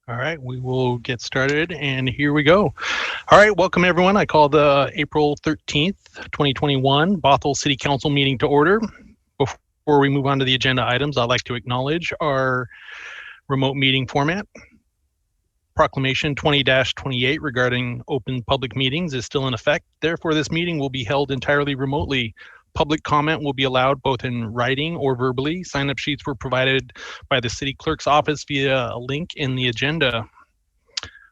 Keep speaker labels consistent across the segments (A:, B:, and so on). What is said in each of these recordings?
A: All right, we will get started, and here we go. All right, welcome everyone. I call the April 13th, 2021 Bothell City Council meeting to order. Before we move on to the agenda items, I'd like to acknowledge our remote meeting format. Proclamation 20-28 regarding open public meetings is still in effect. Therefore, this meeting will be held entirely remotely. Public comment will be allowed both in writing or verbally. Sign-up sheets were provided by the city clerk's office via a link in the agenda.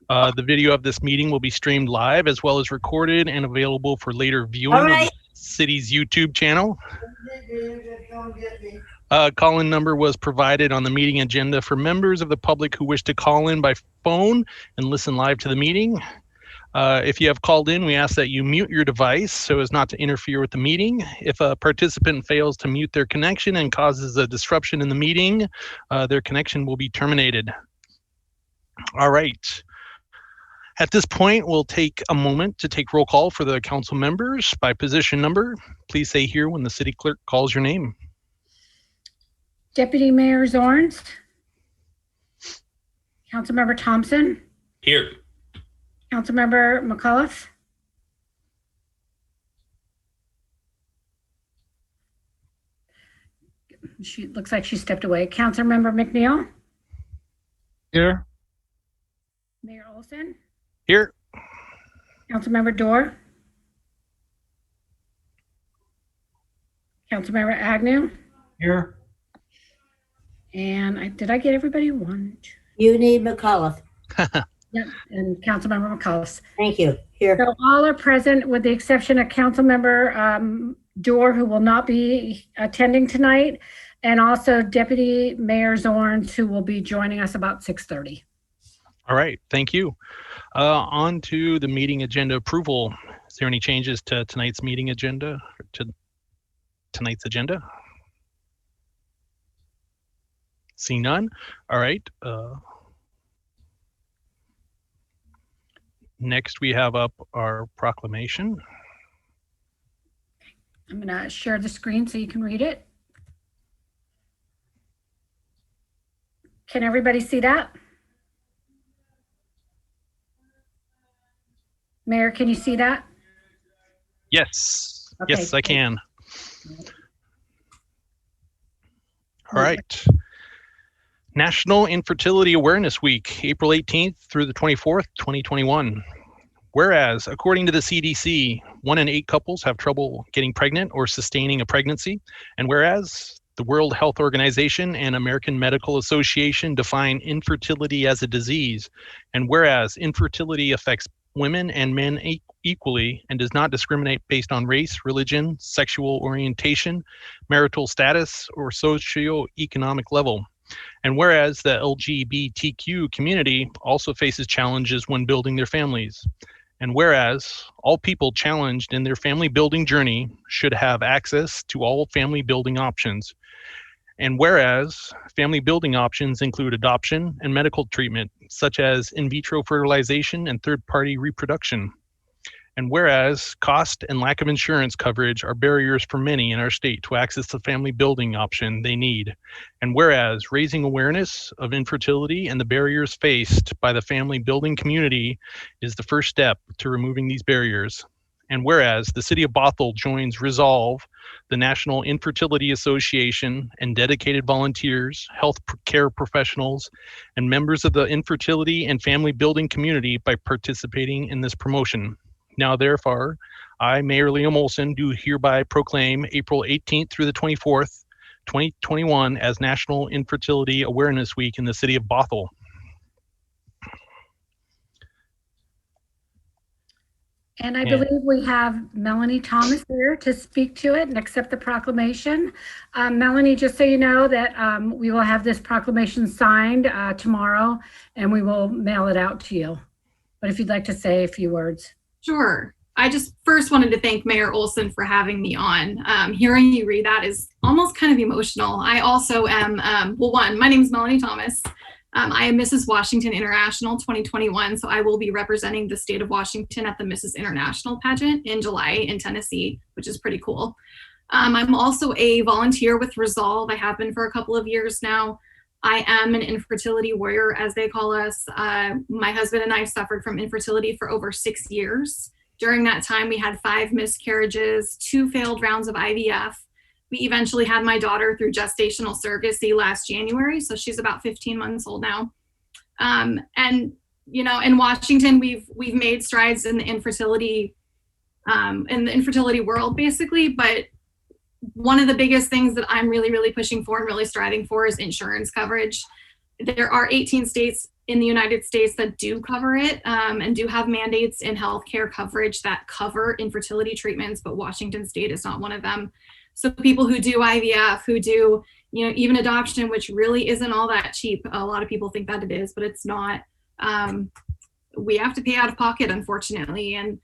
A: The video of this meeting will be streamed live as well as recorded and available for later viewing on the city's YouTube channel. Call-in number was provided on the meeting agenda for members of the public who wish to call in by phone and listen live to the meeting. If you have called in, we ask that you mute your device so as not to interfere with the meeting. If a participant fails to mute their connection and causes a disruption in the meeting, their connection will be terminated. All right. At this point, we'll take a moment to take roll call for the council members by position number. Please say here when the city clerk calls your name.
B: Deputy Mayor Zorns. Councilmember Thompson.
C: Here.
B: Councilmember McAuliffe. She looks like she stepped away. Councilmember McNeil.
D: Here.
B: Mayor Olson.
A: Here.
B: Councilmember Dorr. Councilmember Agnew.
D: Here.
B: And did I get everybody? One, two.
E: You need McAuliffe.
B: Yep, and Councilmember McAuliffe.
E: Thank you. Here.
B: So all are present with the exception of Councilmember Dorr, who will not be attending tonight, and also Deputy Mayor Zorns, who will be joining us about 6:30.
A: All right, thank you. On to the meeting agenda approval. Is there any changes to tonight's meeting agenda, See none. All right. Next, we have up our proclamation.
B: I'm going to share the screen so you can read it. Can everybody see that? Mayor, can you see that?
A: Yes.
B: Okay.
A: Yes, I can. All right. National Infertility Awareness Week, April 18th through the 24th, 2021. Whereas, according to the CDC, 1 in 8 couples have trouble getting pregnant or sustaining a pregnancy. And whereas, the World Health Organization and American Medical Association define infertility as a disease. And whereas, infertility affects women and men equally and does not discriminate based on race, religion, sexual orientation, marital status, or socioeconomic level. And whereas the LGBTQ community also faces challenges when building their families. And whereas all people challenged in their family building journey should have access to all family building options. And whereas family building options include adoption and medical treatment, such as in vitro fertilization and third-party reproduction. And whereas cost and lack of insurance coverage are barriers for many in our state to access the family building option they need. And whereas raising awareness of infertility and the barriers faced by the family building community is the first step to removing these barriers. And whereas the city of Bothell joins Resolve, the National Infertility Association, and dedicated volunteers, health care professionals, and members of the infertility and family building community by participating in this promotion. Now, therefore, I, Mayor Liam Olson, do hereby proclaim April 18th through the 24th, 2021 as National Infertility Awareness Week in the city of Bothell.
B: And I believe we have Melanie Thomas here to speak to it and accept the proclamation. Melanie, just so you know that we will have this proclamation signed tomorrow and we will mail it out to you. But if you'd like to say a few words.
F: Sure. I just first wanted to thank Mayor Olson for having me on. Hearing you read that is almost kind of emotional. I also am, my name is Melanie Thomas. I am Mrs. Washington International 2021, so I will be representing the state of Washington at the Mrs. International pageant in July in Tennessee, which is pretty cool. I'm also a volunteer with Resolve. I have been for a couple of years now. I am an infertility warrior, as they call us. My husband and I suffered from infertility for over 6 years. During that time, we had 5 miscarriages, 2 failed rounds of IVF. We eventually had my daughter through gestational surrogacy last January, so she's about 15 months old now. And you know, in Washington, we've made strides in the infertility world, basically. But one of the biggest things that I'm really pushing for and really striving for is insurance coverage. There are 18 states in the United States that do cover it, and do have mandates in healthcare coverage that cover infertility treatments, but Washington State is not one of them. So people who do IVF, who do, you know, even adoption, which really isn't all that cheap. A lot of people think that it is, but it's not. We have to pay out of pocket, unfortunately. And,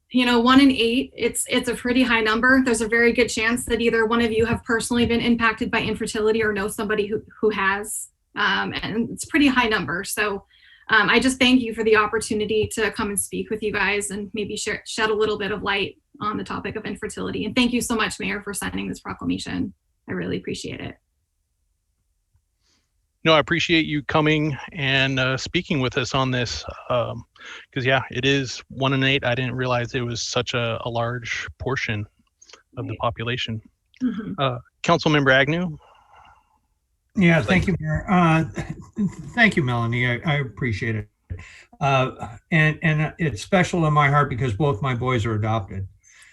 F: you know, 1 in 8, it's a pretty high number. There's a very good chance that either one of you have personally been impacted by infertility or know somebody who has. And it's a pretty high number. So I just thank you for the opportunity to come and speak with you guys and maybe shed a little bit of light on the topic of infertility. And thank you so much, Mayor, for signing this proclamation. I really appreciate it.
A: No, I appreciate you coming and speaking with us on this, because yeah, it is 1 in 8. I didn't realize it was such a large portion of the population.
F: Mm-hmm.
A: Councilmember Agnew.
D: Yeah, thank you, Mayor. Thank you, Melanie. I appreciate it. And it's special in my heart because both my boys are adopted.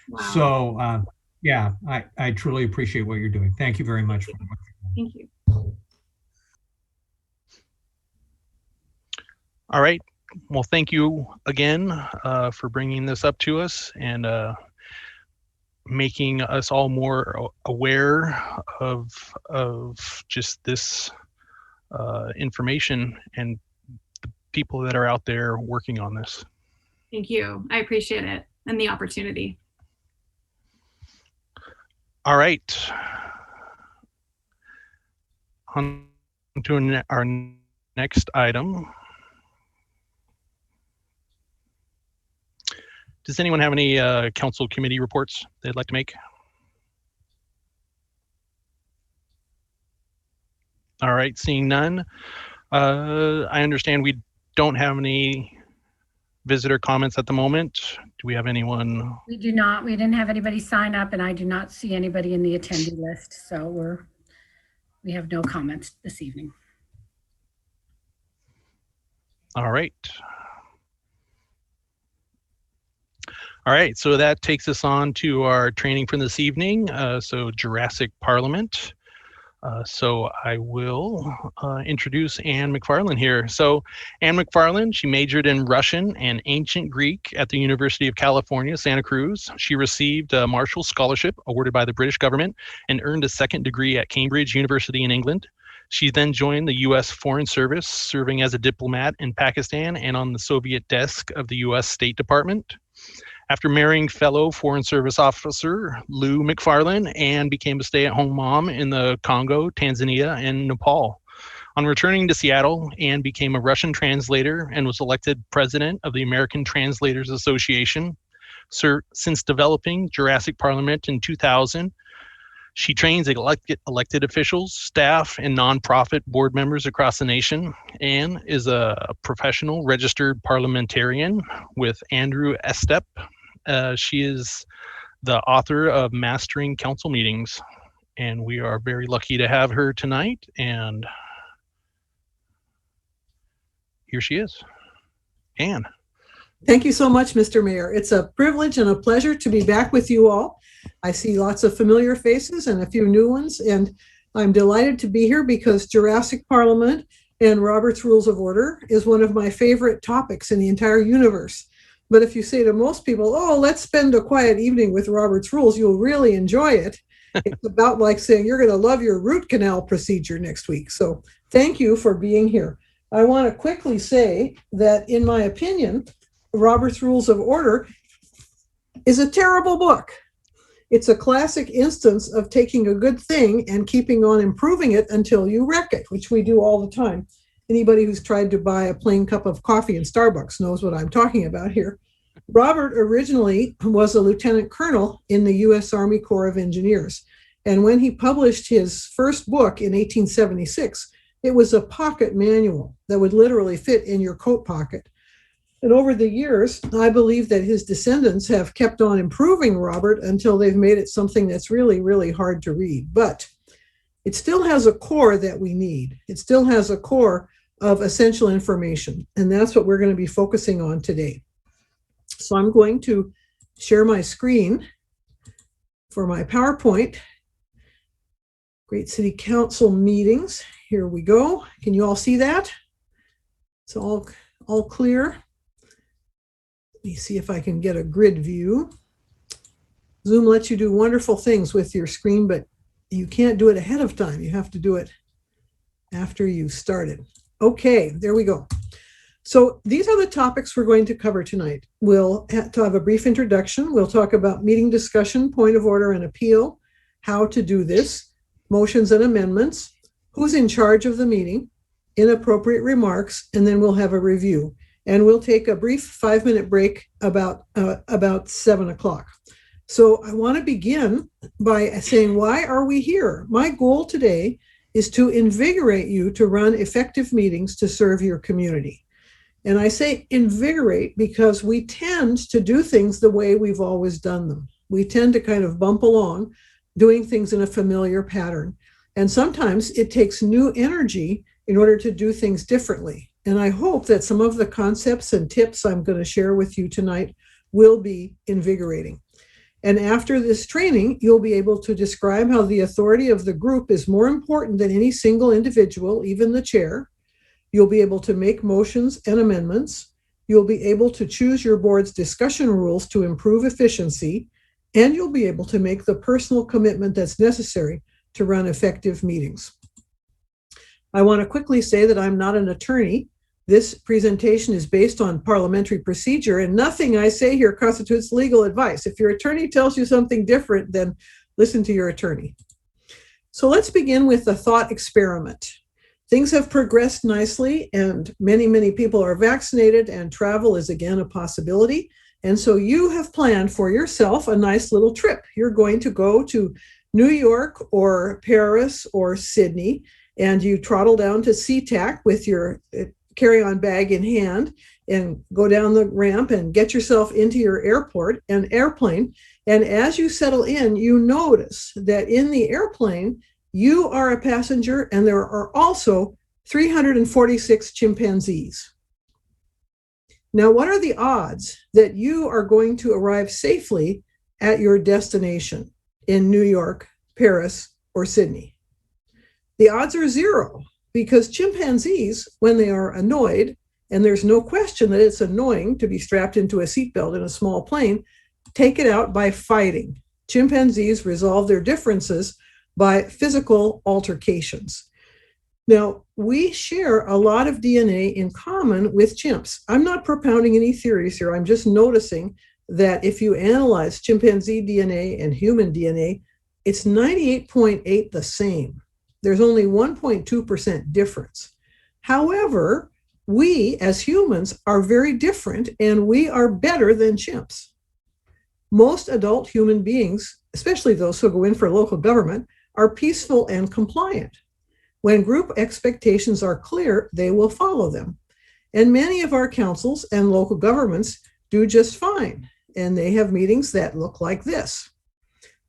F: Wow.
D: So yeah, I truly appreciate what you're doing. Thank you very much.
F: Thank you.
A: All right. Well, thank you again for bringing this up to us and making us all more aware of just this information and the people that are out there working on this.
F: Thank you. I appreciate it and the opportunity.
A: All right. On to our next item. Does anyone have any council committee reports they'd like to make? All right, seeing none. I understand we don't have any visitor comments at the moment. Do we have anyone?
B: We do not. We didn't have anybody sign up, and I do not see anybody in the attendee list. So we have no comments this evening.
A: All right. All right, so that takes us on to our training for this evening. So Jurassic Parliament. So I will introduce Anne MacFarlane here. So Anne MacFarlane, she majored in Russian and Ancient Greek at the University of California, Santa Cruz. She received a Marshall Scholarship awarded by the British government and earned a second degree at Cambridge University in England. She then joined the U.S. Foreign Service, serving as a diplomat in Pakistan and on the Soviet desk of the U.S. State Department. After marrying fellow Foreign Service officer Lou MacFarlane, Anne became a stay-at-home mom in the Congo, Tanzania, and Nepal. On returning to Seattle, Anne became a Russian translator and was elected president of the American Translators Association. Since developing Jurassic Parliament in 2000, she trains elected officials, staff, and nonprofit board members across the nation. Anne is a professional registered parliamentarian with Andrew Estep. She is the author of Mastering Council Meetings, and we are very lucky to have her tonight. And here she is. Anne.
C: Thank you so much, Mr. Mayor. It's a privilege and a pleasure to be back with you all. I see lots of familiar faces and a few new ones, and I'm delighted to be here because Jurassic Parliament and Robert's Rules of Order is one of my favorite topics in the entire universe. But if you say to most people, oh, let's spend a quiet evening with Robert's Rules, you'll really enjoy it. It's about like saying you're going to love your root canal procedure next week. So thank you for being here. I want to quickly say that, in my opinion, Robert's Rules of Order is a terrible book. It's a classic instance of taking a good thing and keeping on improving it until you wreck it, which we do all the time. Anybody who's tried to buy a plain cup of coffee in Starbucks knows what I'm talking about here. Robert originally was a lieutenant colonel in the U.S. Army Corps of Engineers. And when he published his first book in 1876, It was a pocket manual that would literally fit in your coat pocket. And over the years, I believe that his descendants have kept on improving Robert until they've made it something that's really, really hard to read. But it still has a core that we need. It still has a core of essential information. And that's what we're going to be focusing on today. So I'm going to share my screen for my PowerPoint. Great City Council meetings. Here we go. Can you all see that? It's all clear. Let me see if I can get a grid view. Zoom lets you do wonderful things with your screen, but you can't do it ahead of time. You have to do it after you've started. Okay, there we go. So these are the topics we're going to cover tonight. We'll have a brief introduction. We'll talk about meeting discussion, point of order and appeal, how to do this, motions and amendments, who's in charge of the meeting, inappropriate remarks, and then we'll have a review. And we'll take a brief 5-minute break about 7 o'clock. So I want to begin by saying, why are we here? My goal today is to invigorate you to run effective meetings to serve your community. And I say invigorate because we tend to do things the way we've always done them. We tend to kind of bump along doing things in a familiar pattern. And sometimes it takes new energy in order to do things differently. And I hope that some of the concepts and tips I'm going to share with you tonight will be invigorating. And after this training, you'll be able to describe how the authority of the group is more important than any single individual, even the chair. You'll be able to make motions and amendments. You'll be able to choose your board's discussion rules to improve efficiency, and you'll be able to make the personal commitment that's necessary to run effective meetings. I want to quickly say that I'm not an attorney. This presentation is based on parliamentary procedure, and nothing I say here constitutes legal advice. If your attorney tells you something different, then listen to your attorney. So let's begin with the thought experiment. Things have progressed nicely, and many, many people are vaccinated, and travel is again a possibility. And so you have planned for yourself a nice little trip. You're going to go to New York or Paris or Sydney, and you trottle down to SeaTac with your carry-on bag in hand and go down the ramp and get yourself into your airplane. And as you settle in, you notice that in the airplane, you are a passenger, and there are also 346 chimpanzees. Now, what are the odds that you are going to arrive safely at your destination in New York, Paris, or Sydney? The odds are 0, because chimpanzees, when they are annoyed, and there's no question that it's annoying to be strapped into a seatbelt in a small plane, take it out by fighting. Chimpanzees resolve their differences by physical altercations. Now, we share a lot of DNA in common with chimps. I'm not propounding any theories here. I'm just noticing that if you analyze chimpanzee DNA and human DNA, it's 98.8 the same. There's only 1.2% difference. However, we as humans are very different, and we are better than chimps. Most adult human beings, especially those who go in for local government, are peaceful and compliant. When group expectations are clear, they will follow them. And many of our councils and local governments do just fine, and they have meetings that look like this.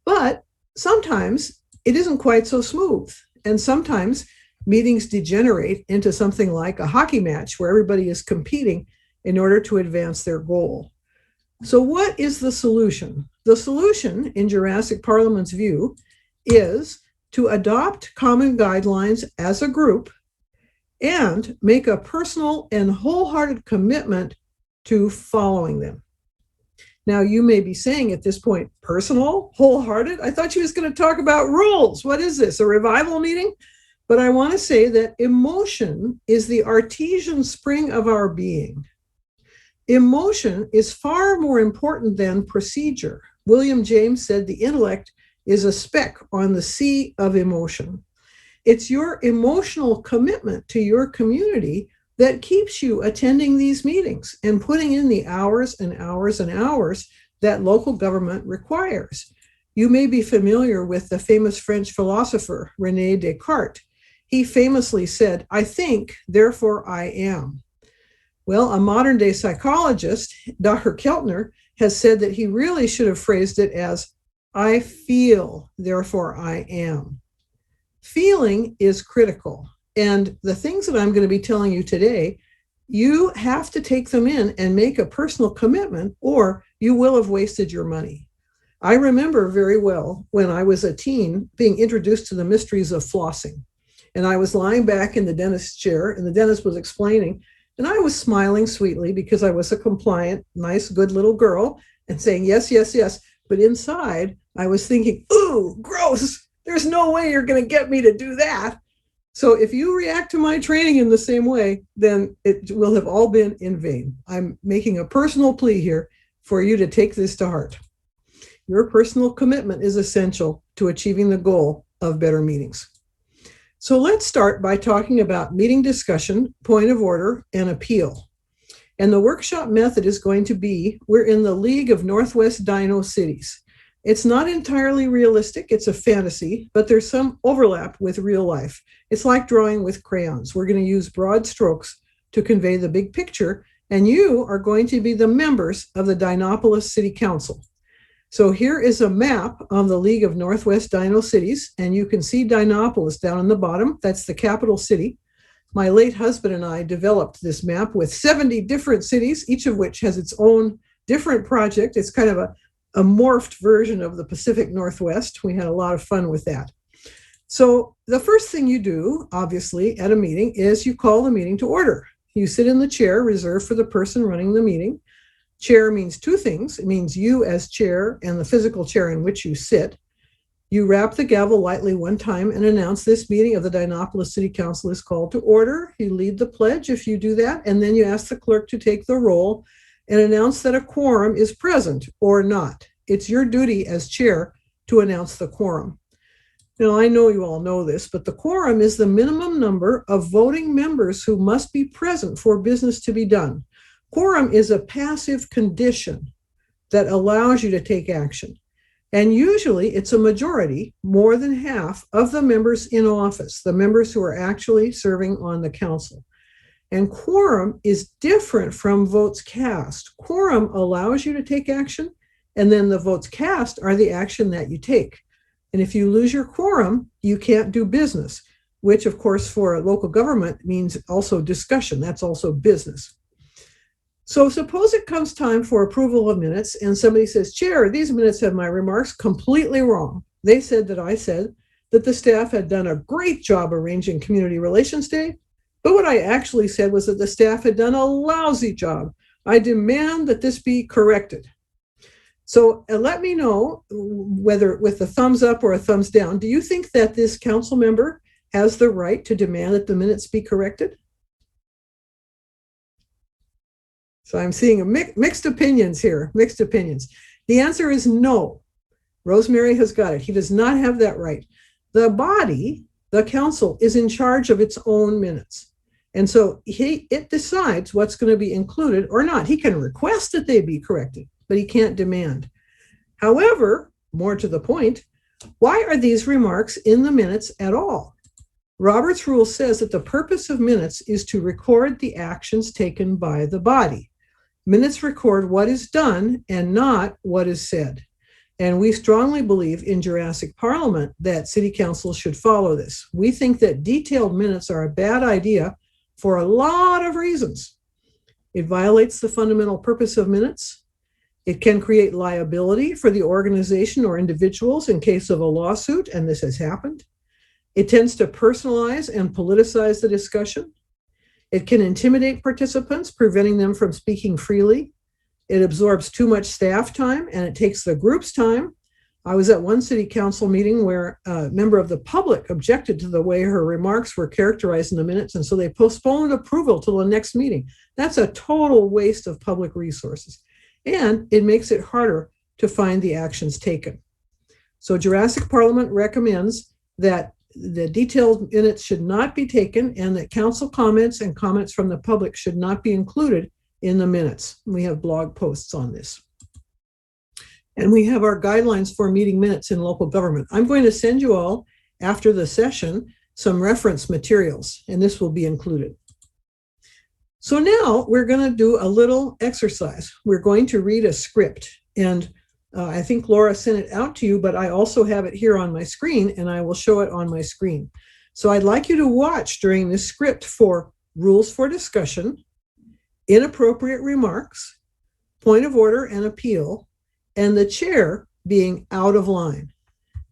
C: But sometimes it isn't quite so smooth, and sometimes meetings degenerate into something like a hockey match where everybody is competing in order to advance their goal. So what is the solution? The solution, in Jurassic Parliament's view, is to adopt common guidelines as a group and make a personal and wholehearted commitment to following them. Now, you may be saying at this point, personal, wholehearted? I thought she was going to talk about rules. What is this, a revival meeting? But I want to say that emotion is the artesian spring of our being. Emotion is far more important than procedure. William James said the intellect is a speck on the sea of emotion. It's your emotional commitment to your community that keeps you attending these meetings and putting in the hours and hours and hours that local government requires. You may be familiar with the famous French philosopher, René Descartes. He famously said, "I think, therefore I am." Well, a modern day psychologist, Dr. Keltner, has said that he really should have phrased it as, "I feel, therefore I am." Feeling is critical. And the things that I'm going to be telling you today, you have to take them in and make a personal commitment, or you will have wasted your money. I remember very well when I was a teen being introduced to the mysteries of flossing. And I was lying back in the dentist's chair, and the dentist was explaining, and I was smiling sweetly because I was a compliant, nice, good little girl and saying, yes, yes, yes. But inside, I was thinking, ooh, gross. There's no way you're going to get me to do that. So if you react to my training in the same way, then it will have all been in vain. I'm making a personal plea here for you to take this to heart. Your personal commitment is essential to achieving the goal of better meetings. So let's start by talking about meeting discussion, point of order, and appeal. And the workshop method is going to be, we're in the League of Northwest Dino Cities. It's not entirely realistic, it's a fantasy, but there's some overlap with real life. It's like drawing with crayons. We're going to use broad strokes to convey the big picture, and you are going to be the members of the Dinopolis City Council. So here is a map of the League of Northwest Dino Cities, and you can see Dinopolis down in the bottom. That's the capital city. My late husband and I developed this map with 70 different cities, each of which has its own different project. It's kind of a morphed version of the Pacific Northwest. We had a lot of fun with that. So the first thing you do, obviously, at a meeting is you call the meeting to order. You sit in the chair reserved for the person running the meeting. Chair means two things. It means you as chair and the physical chair in which you sit. You rap the gavel lightly one time and announce this meeting of the Dinopolis City Council is called to order. You lead the pledge if you do that, and then you ask the clerk to take the roll and announce that a quorum is present or not. It's your duty as chair to announce the quorum. Now, I know you all know this, but the quorum is the minimum number of voting members who must be present for business to be done. Quorum is a passive condition that allows you to take action. And usually it's a majority, more than half of the members in office, the members who are actually serving on the council. And quorum is different from votes cast. Quorum allows you to take action, and then the votes cast are the action that you take. And if you lose your quorum, you can't do business, which of course for a local government means also discussion. That's also business. So suppose it comes time for approval of minutes and somebody says, Chair, these minutes have my remarks completely wrong. They said that I said that the staff had done a great job arranging Community Relations Day, but what I actually said was that the staff had done a lousy job. I demand that this be corrected. So let me know whether with a thumbs up or a thumbs down, do you think that this council member has the right to demand that the minutes be corrected? So I'm seeing a mixed opinions here, mixed opinions. The answer is no. Rosemary has got it. He does not have that right. The body, the council, is in charge of its own minutes. And so it decides what's going to be included or not. He can request that they be corrected, but he can't demand. However, more to the point, why are these remarks in the minutes at all? Robert's rule says that the purpose of minutes is to record the actions taken by the body. Minutes record what is done and not what is said. And we strongly believe in Jurassic Parliament that city councils should follow this. We think that detailed minutes are a bad idea for a lot of reasons. It violates the fundamental purpose of minutes. It can create liability for the organization or individuals in case of a lawsuit, and this has happened. It tends to personalize and politicize the discussion. It can intimidate participants, preventing them from speaking freely. It absorbs too much staff time, and it takes the group's time. I was at one city council meeting where a member of the public objected to the way her remarks were characterized in the minutes, and so they postponed approval till the next meeting. That's a total waste of public resources, and it makes it harder to find the actions taken. So Jurassic Parliament recommends that the detailed minutes should not be taken and that council comments and comments from the public should not be included in the minutes. We have blog posts on this. And we have our guidelines for meeting minutes in local government. I'm going to send you all, after the session, some reference materials, and this will be included. So now we're going to do a little exercise. We're going to read a script, and I think Laura sent it out to you, but I also have it here on my screen, and I will show it on my screen. So I'd like you to watch during this script for rules for discussion, inappropriate remarks, point of order and appeal, and the chair being out of line.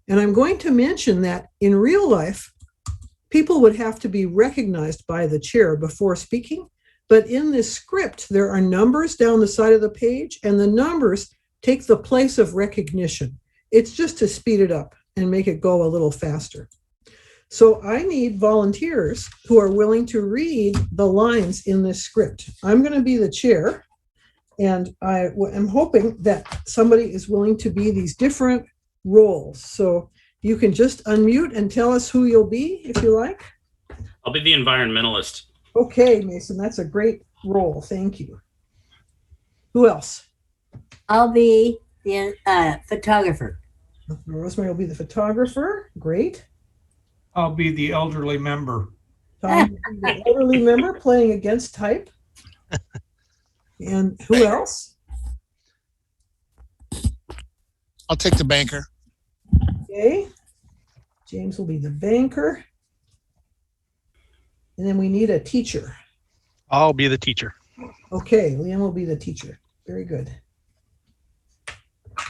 C: And I'm going to mention that in real life, people would have to be recognized by the chair before speaking. But in this script, there are numbers down the side of the page, and the numbers take the place of recognition. It's just to speed it up and make it go a little faster. So I need volunteers who are willing to read the lines in this script. I'm going to be the chair, and I am hoping that somebody is willing to be these different roles. So you can just unmute and tell us who you'll be if you like.
G: I'll be the environmentalist.
C: Okay, Mason, that's a great role. Thank you. Who else?
E: I'll be the photographer.
C: Rosemary will be the photographer. Great.
D: I'll be the elderly member.
C: Tom will be the elderly member playing against type. And who else?
H: I'll take the banker.
C: Okay. James will be the banker. And then we need a teacher.
A: I'll be the teacher.
C: Okay, Liam will be the teacher. Very good.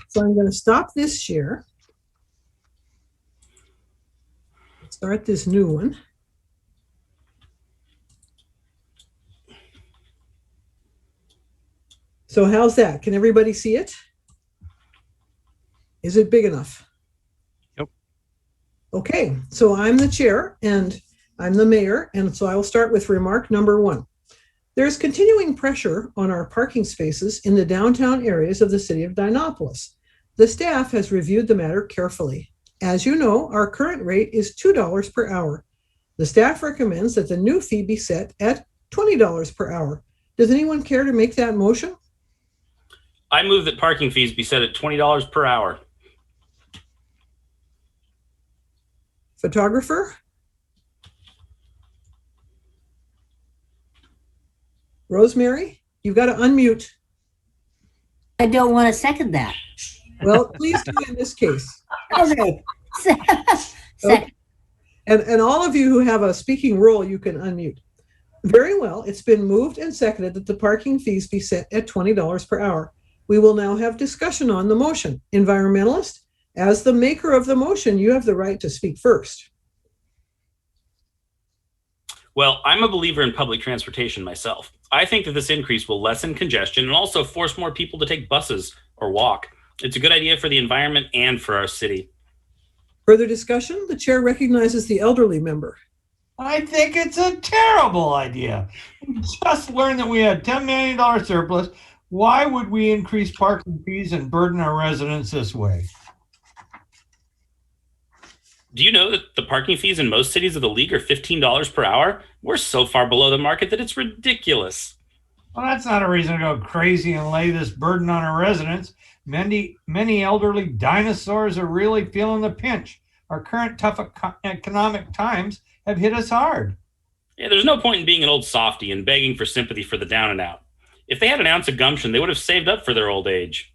C: So I'm going to stop this share. Start this new one. So how's that? Can everybody see it? Is it big enough?
A: Yep.
C: Okay, so I'm the chair and I'm the mayor, and so I will start with remark number 1. There is continuing pressure on our parking spaces in the downtown areas of the city of Dinopolis. The staff has reviewed the matter carefully. As you know, our current rate is $2 per hour. The staff recommends that the new fee be set at $20 per hour. Does anyone care to make that motion?
G: I move that parking fees be set at $20 per hour.
C: Photographer? Rosemary, you've got to unmute.
E: I don't want to second that.
C: Well, please do in this case.
E: Okay.
C: Okay. And all of you who have a speaking role, you can unmute. Very well. It's been moved and seconded that the parking fees be set at $20 per hour. We will now have discussion on the motion. Environmentalist, as the maker of the motion, you have the right to speak first.
G: Well, I'm a believer in public transportation myself. I think that this increase will lessen congestion and also force more people to take buses or walk. It's a good idea for the environment and for our city.
C: Further discussion? The chair recognizes the elderly member.
D: I think it's a terrible idea. We just learned that we had $10 million surplus. Why would we increase parking fees and burden our residents this way?
G: Do you know that the parking fees in most cities of the league are $15 per hour? We're so far below the market that it's ridiculous.
D: Well, that's not a reason to go crazy and lay this burden on our residents. Many elderly dinosaurs are really feeling the pinch. Our current tough economic times have hit us hard.
G: Yeah, there's no point in being an old softy and begging for sympathy for the down and out. If they had an ounce of gumption, they would have saved up for their old age.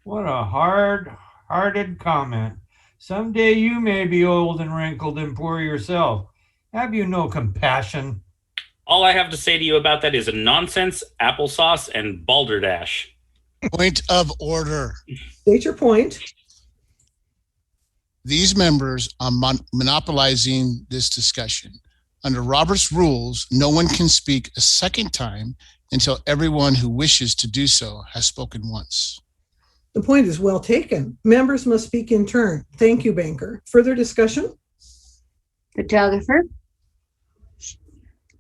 D: What a hard-hearted comment. Someday you may be old and wrinkled and poor yourself. Have you no compassion?
G: All I have to say to you about that is a nonsense, applesauce, and balderdash.
H: Point of order.
C: State your point.
H: These members are monopolizing this discussion. Under Robert's rules, no one can speak a second time until everyone who wishes to do so has spoken once.
C: The point is well taken. Members must speak in turn. Thank you, banker. Further discussion?
E: Photographer?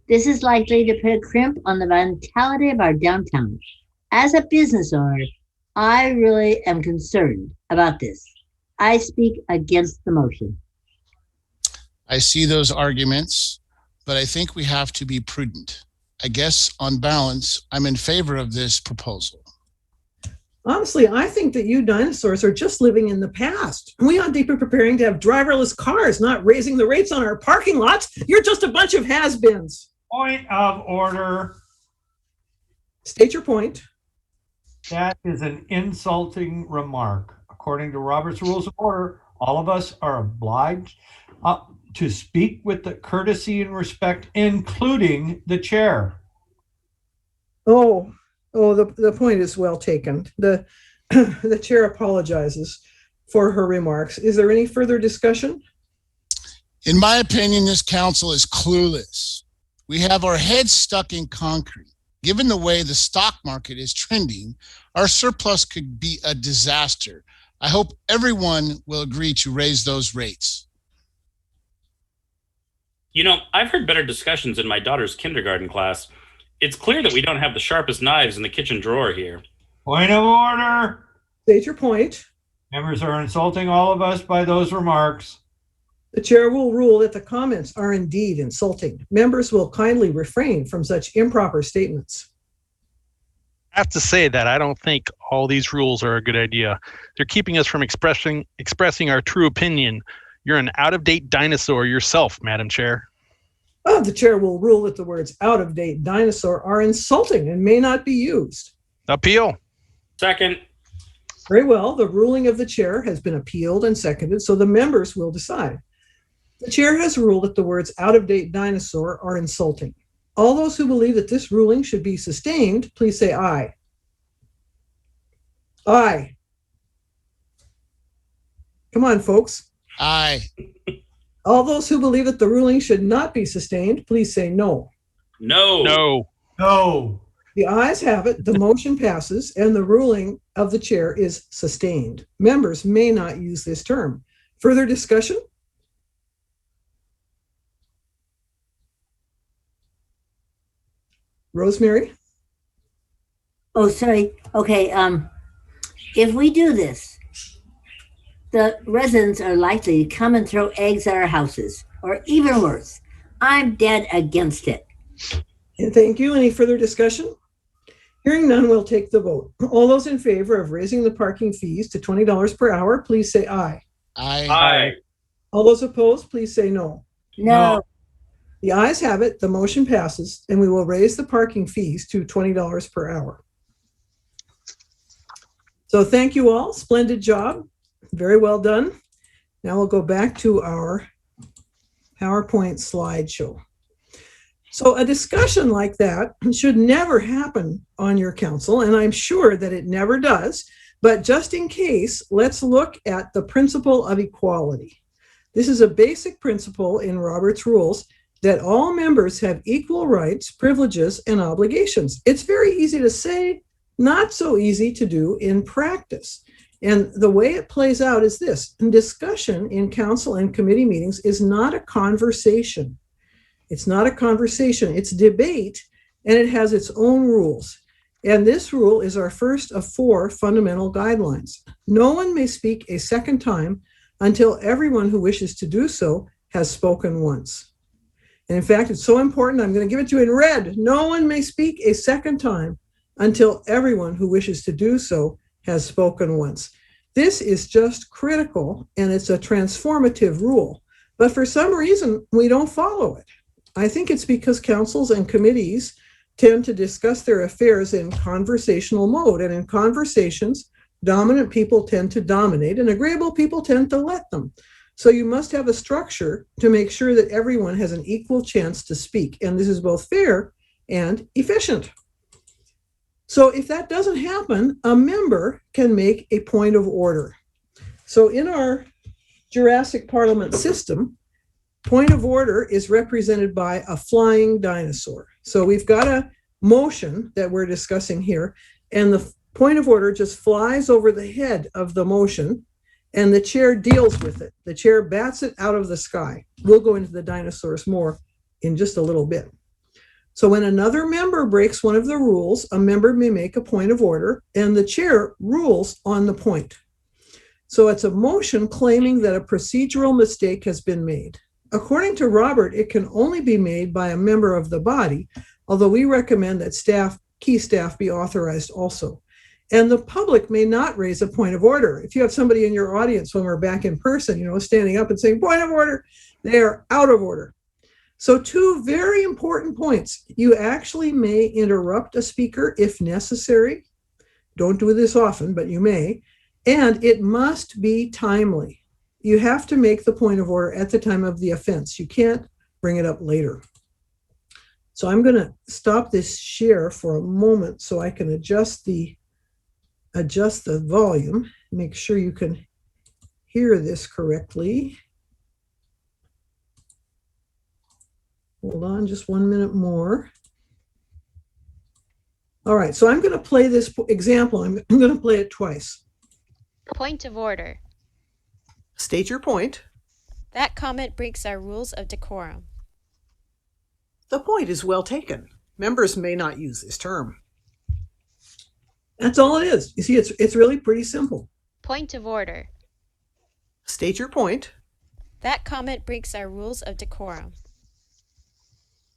E: This is likely to put a crimp on the vitality of our downtown. As a business owner, I really am concerned about this. I speak against the motion.
H: I see those arguments, but I think we have to be prudent. I guess on balance, I'm in favor of this proposal.
C: Honestly, I think that you dinosaurs are just living in the past. We ought to be preparing to have driverless cars, not raising the rates on our parking lots. You're just a bunch of has-beens.
D: Point of order.
C: State your point.
D: That is an insulting remark. According to Robert's Rules of Order, all of us are obliged to speak with the courtesy and respect, including the chair.
C: The point is well taken. The chair apologizes for her remarks. Is there any further discussion?
H: In my opinion, this council is clueless. We have our heads stuck in concrete. Given the way the stock market is trending, our surplus could be a disaster. I hope everyone will agree to raise those rates.
G: You know, I've heard better discussions in my daughter's kindergarten class. It's clear that we don't have the sharpest knives in the kitchen drawer here.
D: Point of order.
C: State your point.
D: Members are insulting all of us by those remarks.
C: The chair will rule that the comments are indeed insulting. Members will kindly refrain from such improper statements.
A: I have to say that I don't think all these rules are a good idea. They're keeping us from expressing our true opinion. You're an out-of-date dinosaur yourself, Madam Chair.
C: The chair will rule that the words out-of-date dinosaur are insulting and may not be used.
A: Appeal.
G: Second.
C: Very well. The ruling of the chair has been appealed and seconded, so the members will decide. The chair has ruled that the words out-of-date dinosaur are insulting. All those who believe that this ruling should be sustained, please say aye. Aye. Come on, folks.
H: Aye.
C: All those who believe that the ruling should not be sustained, please say no.
G: No.
A: No.
D: No.
C: The ayes have it, the motion passes, and the ruling of the chair is sustained. Members may not use this term. Further discussion? Rosemary?
E: Oh, sorry. Okay, if we do this, the residents are likely to come and throw eggs at our houses, or even worse. I'm dead against it.
C: And thank you. Any further discussion? Hearing none, we'll take the vote. All those in favor of raising the parking fees to $20 per hour, please say aye.
H: Aye.
G: Aye.
C: All those opposed, please say no.
E: No.
C: The ayes have it, the motion passes, and we will raise the parking fees to $20 per hour. So thank you all. Splendid job. Very well done. Now we'll go back to our PowerPoint slideshow. So a discussion like that should never happen on your council, and I'm sure that it never does. But just in case, let's look at the principle of equality. This is a basic principle in Robert's Rules that all members have equal rights, privileges, and obligations. It's very easy to say, not so easy to do in practice. And the way it plays out is this: discussion in council and committee meetings is not a conversation. It's not a conversation, it's debate, and it has its own rules. And this rule is our first of 4 fundamental guidelines. No one may speak a second time until everyone who wishes to do so has spoken once. And in fact, it's so important, I'm going to give it to you in red. No one may speak a second time until everyone who wishes to do so has spoken once. This is just critical, and it's a transformative rule. But for some reason, we don't follow it. I think it's because councils and committees tend to discuss their affairs in conversational mode. And in conversations, dominant people tend to dominate and agreeable people tend to let them. So you must have a structure to make sure that everyone has an equal chance to speak. And this is both fair and efficient. So if that doesn't happen, a member can make a point of order. So in our Jurassic Parliament system, point of order is represented by a flying dinosaur. So we've got a motion that we're discussing here, and the point of order just flies over the head of the motion, and the chair deals with it. The chair bats it out of the sky. We'll go into the dinosaurs more in just a little bit. So when another member breaks one of the rules, a member may make a point of order, and the chair rules on the point. So it's a motion claiming that a procedural mistake has been made. According to Robert, it can only be made by a member of the body, although we recommend that key staff be authorized also. And the public may not raise a point of order. If you have somebody in your audience when we're back in person, standing up and saying, point of order, they are out of order. So 2 very important points. You actually may interrupt a speaker if necessary. Don't do this often, but you may. And it must be timely. You have to make the point of order at the time of the offense. You can't bring it up later. So I'm going to stop this share for a moment so I can adjust the volume, make sure you can hear this correctly. Hold on just 1 minute more. All right, so I'm going to play this example. I'm going to play it twice.
I: Point of order.
J: State your point.
I: That comment breaks our rules of decorum.
J: The point is well taken. Members may not use this term.
C: That's all it is. You see, it's really pretty simple.
I: Point of order.
J: State your point.
I: That comment breaks our rules of decorum.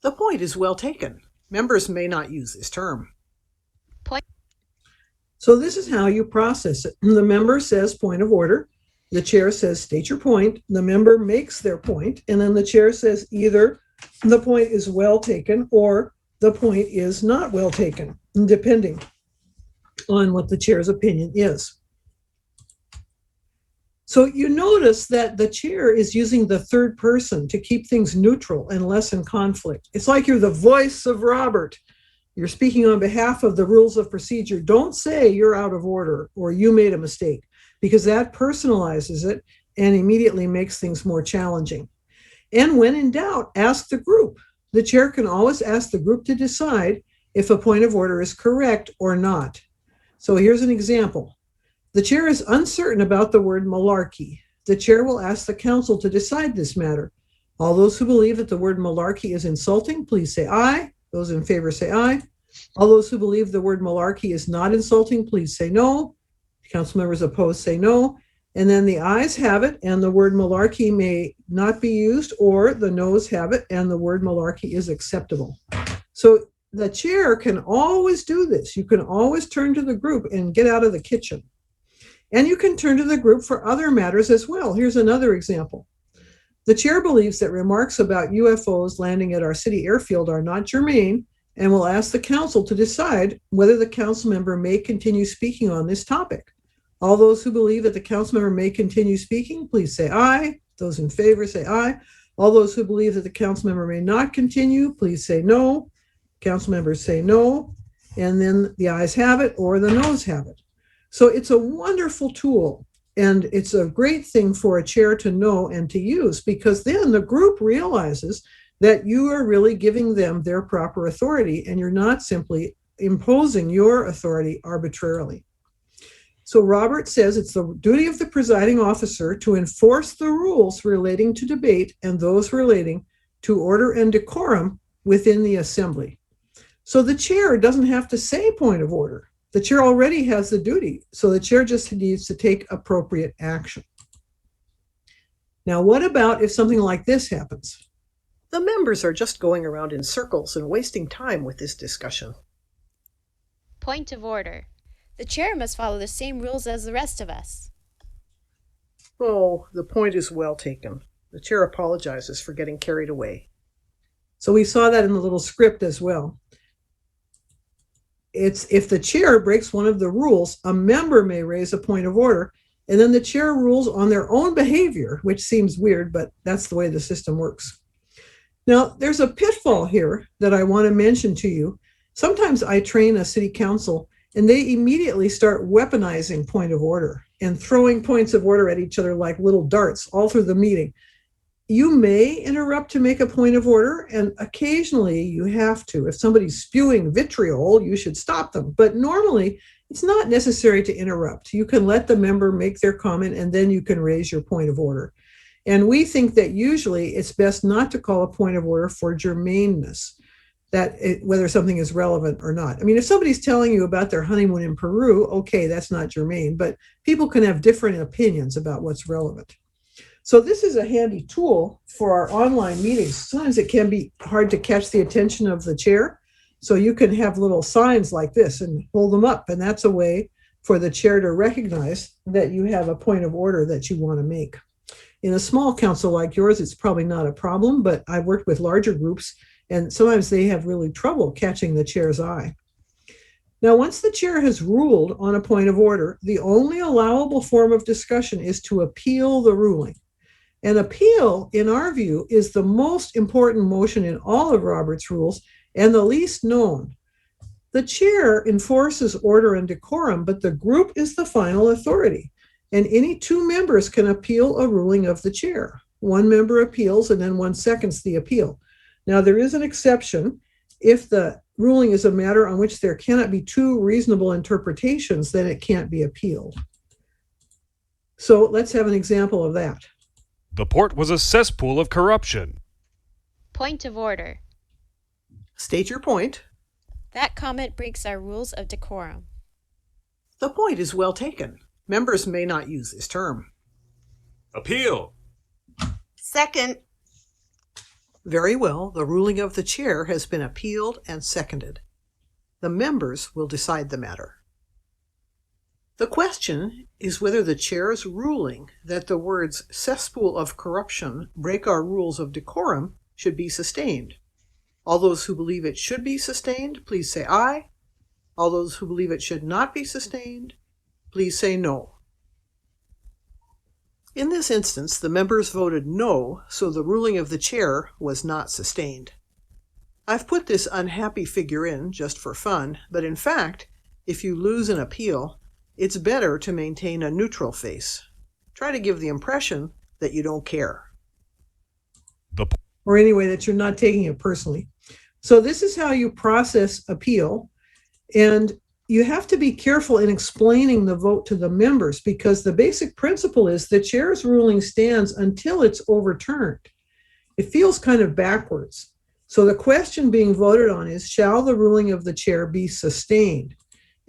J: The point is well taken. Members may not use this term.
C: So this is how you process it. The member says point of order. The chair says state your point. The member makes their point. And then the chair says either the point is well taken or the point is not well taken, depending on what the chair's opinion is. So you notice that the chair is using the third person to keep things neutral and lessen conflict. It's like you're the voice of Robert. You're speaking on behalf of the rules of procedure. Don't say you're out of order or you made a mistake, because that personalizes it and immediately makes things more challenging. And when in doubt, ask the group. The chair can always ask the group to decide if a point of order is correct or not. So here's an example. The chair is uncertain about the word malarkey. The chair will ask the council to decide this matter. All those who believe that the word malarkey is insulting, please say aye. Those in favor say aye. All those who believe the word malarkey is not insulting, please say no. Council members opposed say no. And then the ayes have it, and the word malarkey may not be used, or the noes have it, and the word malarkey is acceptable. So the chair can always do this. You can always turn to the group and get out of the kitchen. And you can turn to the group for other matters as well. Here's another example. The chair believes that remarks about UFOs landing at our city airfield are not germane and will ask the council to decide whether the council member may continue speaking on this topic. All those who believe that the council member may continue speaking, please say aye. Those in favor say aye. All those who believe that the council member may not continue, please say no. Council members say no. And then the ayes have it or the noes have it. So it's a wonderful tool. And it's a great thing for a chair to know and to use, because then the group realizes that you are really giving them their proper authority and you're not simply imposing your authority arbitrarily. So Robert says it's the duty of the presiding officer to enforce the rules relating to debate and those relating to order and decorum within the assembly. So the chair doesn't have to say point of order. The chair already has the duty, so the chair just needs to take appropriate action. Now, what about if something like this happens?
J: The members are just going around in circles and wasting time with this discussion.
I: Point of order. The chair must follow the same rules as the rest of us.
J: Oh, the point is well taken. The chair apologizes for getting carried away.
C: So we saw that in the little script as well. It's if the chair breaks one of the rules, a member may raise a point of order, and then the chair rules on their own behavior, which seems weird, but that's the way the system works. Now, there's a pitfall here that I want to mention to you. Sometimes I train a city council, and they immediately start weaponizing point of order and throwing points of order at each other like little darts all through the meeting. You may interrupt to make a point of order, and occasionally you have to. If somebody's spewing vitriol, you should stop them. But normally, it's not necessary to interrupt. You can let the member make their comment, and then you can raise your point of order. And we think that usually it's best not to call a point of order for germaneness, whether something is relevant or not. I mean, if somebody's telling you about their honeymoon in Peru, okay, that's not germane, but people can have different opinions about what's relevant. So this is a handy tool for our online meetings. Sometimes it can be hard to catch the attention of the chair. So you can have little signs like this and hold them up. And that's a way for the chair to recognize that you have a point of order that you want to make. In a small council like yours, it's probably not a problem, but I've worked with larger groups, and sometimes they have really trouble catching the chair's eye. Now, once the chair has ruled on a point of order, the only allowable form of discussion is to appeal the ruling. An appeal, in our view, is the most important motion in all of Robert's rules and the least known. The chair enforces order and decorum, but the group is the final authority, and any two members can appeal a ruling of the chair. One member appeals and then one seconds the appeal. Now, there is an exception. If the ruling is a matter on which there cannot be two reasonable interpretations, then it can't be appealed. So let's have an example of that.
K: The port was a cesspool of corruption.
I: Point of order.
J: State your point.
I: That comment breaks our rules of decorum.
J: The point is well taken. Members may not use this term.
K: Appeal.
L: Second.
J: Very well, the ruling of the chair has been appealed and seconded. The members will decide the matter. The question is whether the chair's ruling that the words cesspool of corruption break our rules of decorum should be sustained. All those who believe it should be sustained, please say aye. All those who believe it should not be sustained, please say no. In this instance, the members voted no, so the ruling of the chair was not sustained. I've put this unhappy figure in just for fun, but in fact, if you lose an appeal, it's better to maintain a neutral face. Try to give the impression that you don't care.
C: Or anyway, that you're not taking it personally. So this is how you process appeal. And you have to be careful in explaining the vote to the members, because the basic principle is the chair's ruling stands until it's overturned. It feels kind of backwards. So the question being voted on is, shall the ruling of the chair be sustained?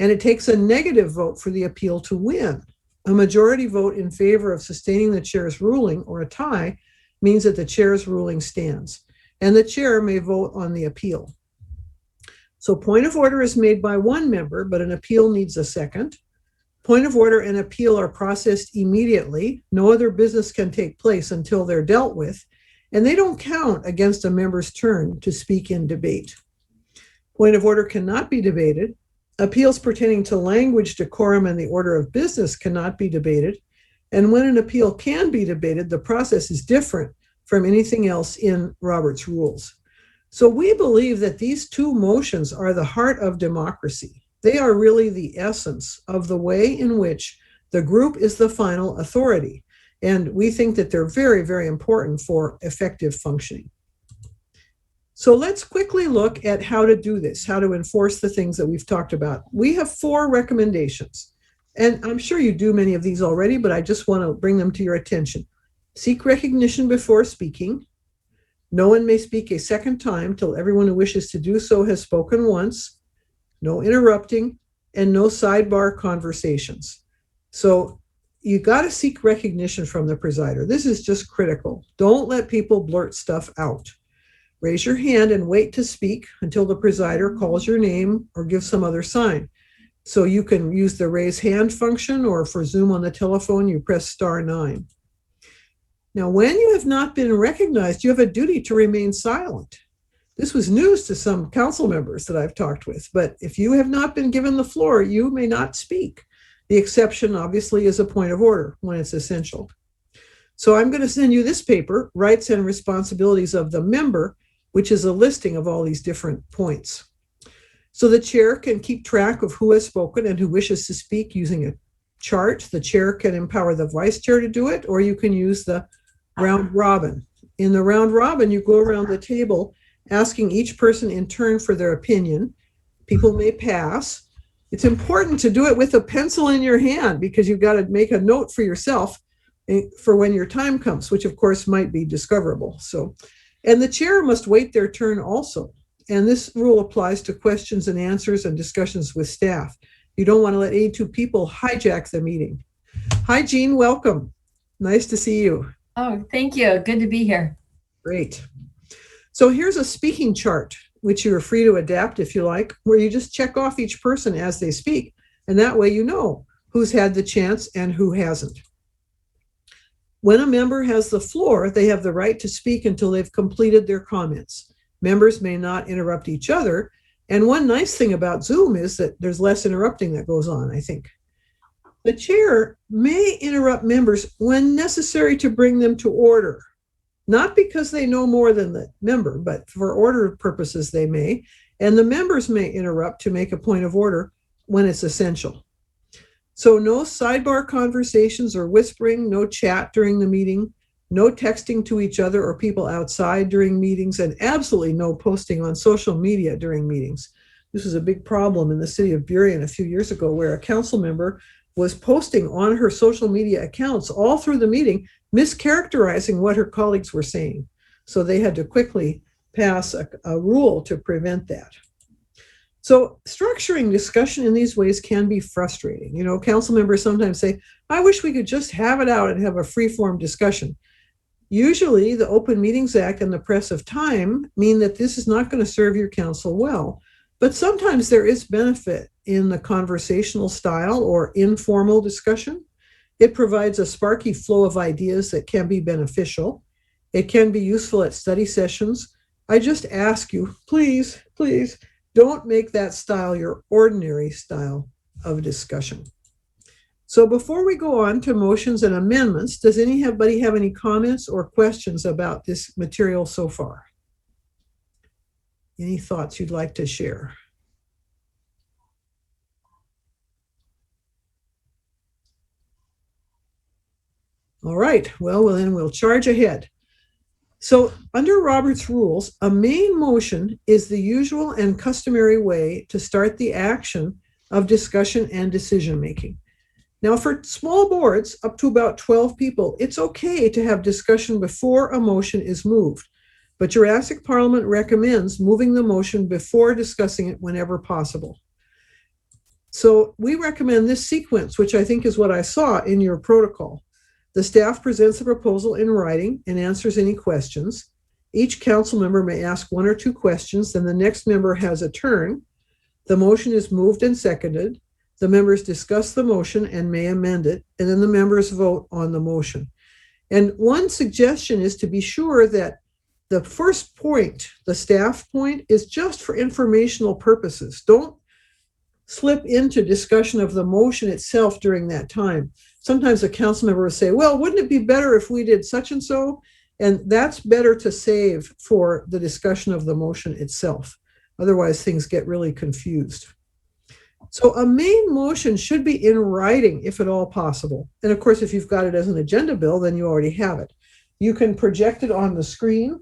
C: And it takes a negative vote for the appeal to win. A majority vote in favor of sustaining the chair's ruling, or a tie, means that the chair's ruling stands, and the chair may vote on the appeal. So point of order is made by one member, but an appeal needs a second. Point of order and appeal are processed immediately. No other business can take place until they're dealt with, and they don't count against a member's turn to speak in debate. Point of order cannot be debated. Appeals pertaining to language, decorum, and the order of business cannot be debated. And when an appeal can be debated, the process is different from anything else in Robert's rules. So we believe that these two motions are the heart of democracy. They are really the essence of the way in which the group is the final authority. And we think that they're very, very important for effective functioning. So let's quickly look at how to do this, how to enforce the things that we've talked about. We have 4 recommendations, and I'm sure you do many of these already, but I just want to bring them to your attention. Seek recognition before speaking. No one may speak a second time till everyone who wishes to do so has spoken once. No interrupting, and no sidebar conversations. So you got to seek recognition from the presider. This is just critical. Don't let people blurt stuff out. Raise your hand and wait to speak until the presider calls your name or gives some other sign. So you can use the raise hand function, or for Zoom on the telephone, you press *9. Now, when you have not been recognized, you have a duty to remain silent. This was news to some council members that I've talked with, but if you have not been given the floor, you may not speak. The exception, obviously, is a point of order when it's essential. So I'm going to send you this paper, Rights and Responsibilities of the Member, which is a listing of all these different points. So the chair can keep track of who has spoken and who wishes to speak using a chart. The chair can empower the vice chair to do it, or you can use the round robin. In the round robin, you go around the table asking each person in turn for their opinion. People may pass. It's important to do it with a pencil in your hand, because you've got to make a note for yourself for when your time comes, which of course might be discoverable. And the chair must wait their turn also. And this rule applies to questions and answers and discussions with staff. You don't want to let any two people hijack the meeting. Hi, Jean, welcome. Nice to see you.
M: Oh, thank you. Good to be here.
C: Great. So here's a speaking chart, which you are free to adapt if you like, where you just check off each person as they speak. And that way you know who's had the chance and who hasn't. When a member has the floor, they have the right to speak until they've completed their comments. Members may not interrupt each other. And one nice thing about Zoom is that there's less interrupting that goes on, I think. The chair may interrupt members when necessary to bring them to order. Not because they know more than the member, but for order purposes they may. And the members may interrupt to make a point of order when it's essential. So no sidebar conversations or whispering, no chat during the meeting, no texting to each other or people outside during meetings, and absolutely no posting on social media during meetings. This was a big problem in the city of Burien a few years ago, where a council member was posting on her social media accounts all through the meeting, mischaracterizing what her colleagues were saying. So they had to quickly pass a rule to prevent that. So structuring discussion in these ways can be frustrating. You know, council members sometimes say, I wish we could just have it out and have a free-form discussion. Usually the Open Meetings Act and the press of time mean that this is not going to serve your council well. But sometimes there is benefit in the conversational style or informal discussion. It provides a sparky flow of ideas that can be beneficial. It can be useful at study sessions. I just ask you, please, please, don't make that style your ordinary style of discussion. So before we go on to motions and amendments, does anybody have any comments or questions about this material so far? Any thoughts you'd like to share? All right, well then we'll charge ahead. So under Robert's rules, a main motion is the usual and customary way to start the action of discussion and decision making. Now for small boards up to about 12 people, it's okay to have discussion before a motion is moved. But Jurassic Parliament recommends moving the motion before discussing it whenever possible. So we recommend this sequence, which I think is what I saw in your protocol. The staff presents a proposal in writing and answers any questions. Each council member may ask one or two questions, then the next member has a turn. The motion is moved and seconded. The members discuss the motion and may amend it, and then the members vote on the motion. And one suggestion is to be sure that the first point, the staff point, is just for informational purposes. Don't slip into discussion of the motion itself during that time. Sometimes a council member will say, well, wouldn't it be better if we did such and so? And that's better to save for the discussion of the motion itself. Otherwise, things get really confused. So a main motion should be in writing if at all possible. And of course, if you've got it as an agenda bill, then you already have it. You can project it on the screen.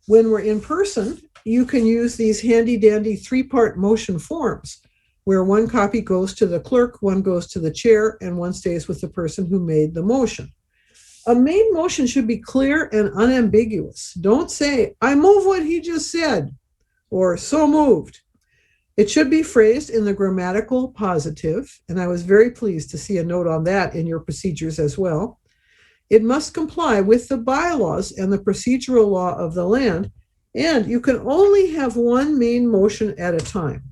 C: When we're in person, you can use these handy dandy 3-part motion forms, where one copy goes to the clerk, one goes to the chair, and one stays with the person who made the motion. A main motion should be clear and unambiguous. Don't say, I move what he just said, or so moved. It should be phrased in the grammatical positive, and I was very pleased to see a note on that in your procedures as well. It must comply with the bylaws and the procedural law of the land, and you can only have one main motion at a time.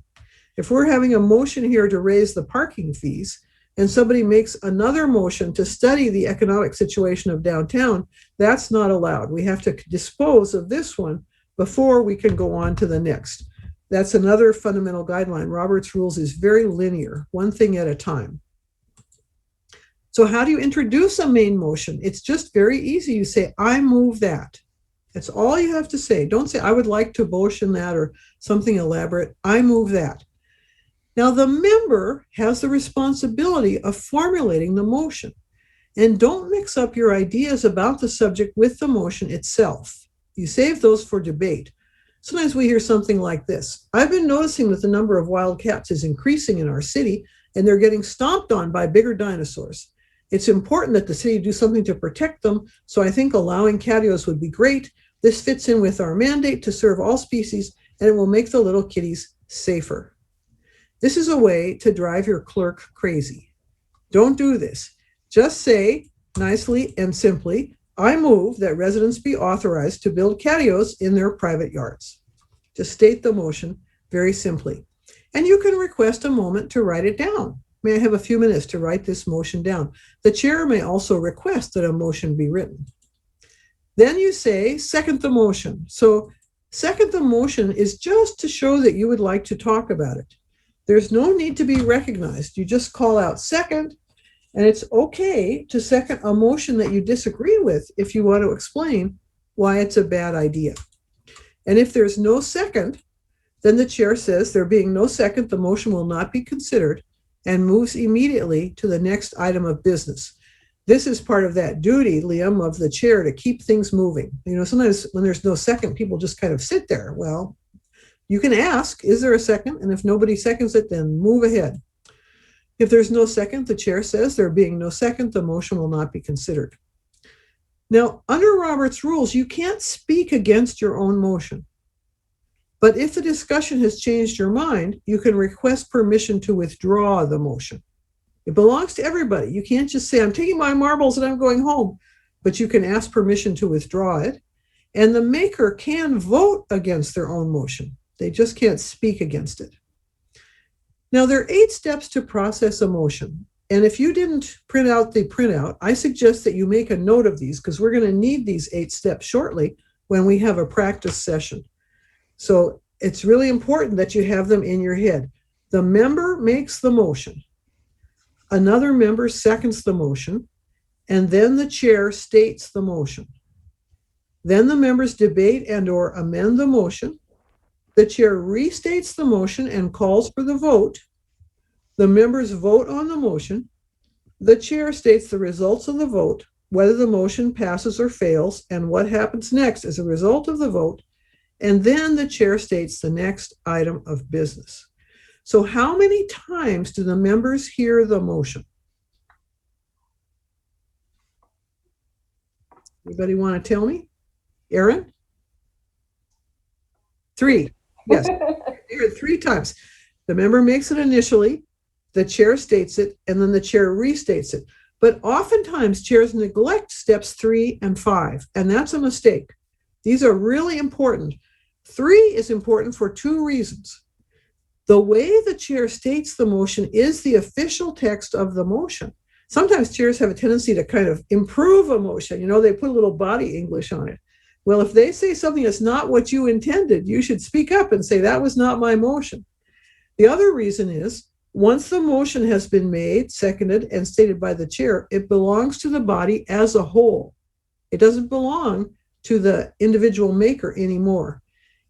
C: If we're having a motion here to raise the parking fees, and somebody makes another motion to study the economic situation of downtown, that's not allowed. We have to dispose of this one before we can go on to the next. That's another fundamental guideline. Robert's rules is very linear, one thing at a time. So how do you introduce a main motion? It's just very easy. You say, I move that. That's all you have to say. Don't say, I would like to motion that or something elaborate. I move that. Now, the member has the responsibility of formulating the motion. And don't mix up your ideas about the subject with the motion itself. You save those for debate. Sometimes we hear something like this. I've been noticing that the number of wild cats is increasing in our city, and they're getting stomped on by bigger dinosaurs. It's important that the city do something to protect them, so I think allowing catios would be great. This fits in with our mandate to serve all species, and it will make the little kitties safer. This is a way to drive your clerk crazy. Don't do this. Just say nicely and simply, I move that residents be authorized to build catios in their private yards. Just state the motion very simply. And you can request a moment to write it down. may I have a few minutes to write this motion down? The chair may also request that a motion be written. Then you say, second the motion. So second the motion is just to show that you would like to talk about it. There's no need to be recognized. You just call out second, and it's okay to second a motion that you disagree with if you want to explain why it's a bad idea. And if there's no second, then the chair says, there being no second, the motion will not be considered, and moves immediately to the next item of business. This is part of that duty, Liam, of the chair to keep things moving. You know, sometimes when there's no second, people just kind of sit there. Well, you can ask, is there a second? And if nobody seconds it, then move ahead. If there's no second, the chair says, there being no second, the motion will not be considered. Now, under Robert's rules, you can't speak against your own motion. But if the discussion has changed your mind, you can request permission to withdraw the motion. It belongs to everybody. You can't just say, I'm taking my marbles and I'm going home, but you can ask permission to withdraw it. And the maker can vote against their own motion. They just can't speak against it. Now, there are 8 steps to process a motion. And if you didn't print out the printout, I suggest that you make a note of these because we're going to need these 8 steps shortly when we have a practice session. So it's really important that you have them in your head. The member makes the motion. Another member seconds the motion, and then the chair states the motion. Then the members debate and/or amend the motion. The chair restates the motion and calls for the vote. The members vote on the motion. The chair states the results of the vote, whether the motion passes or fails, and what happens next as a result of the vote. And then the chair states the next item of business. So how many times do the members hear the motion? Anybody want to tell me? Aaron? 3. Yes, you heard 3 times. The member makes it initially, the chair states it, and then the chair restates it. But oftentimes chairs neglect steps 3 and 5, and that's a mistake. These are really important. 3 is important for 2 reasons. The way the chair states the motion is the official text of the motion. Sometimes chairs have a tendency to kind of improve a motion. You know, they put a little body English on it. Well, if they say something that's not what you intended, you should speak up and say, that was not my motion. The other reason is, once the motion has been made, seconded, and stated by the chair, it belongs to the body as a whole. It doesn't belong to the individual maker anymore.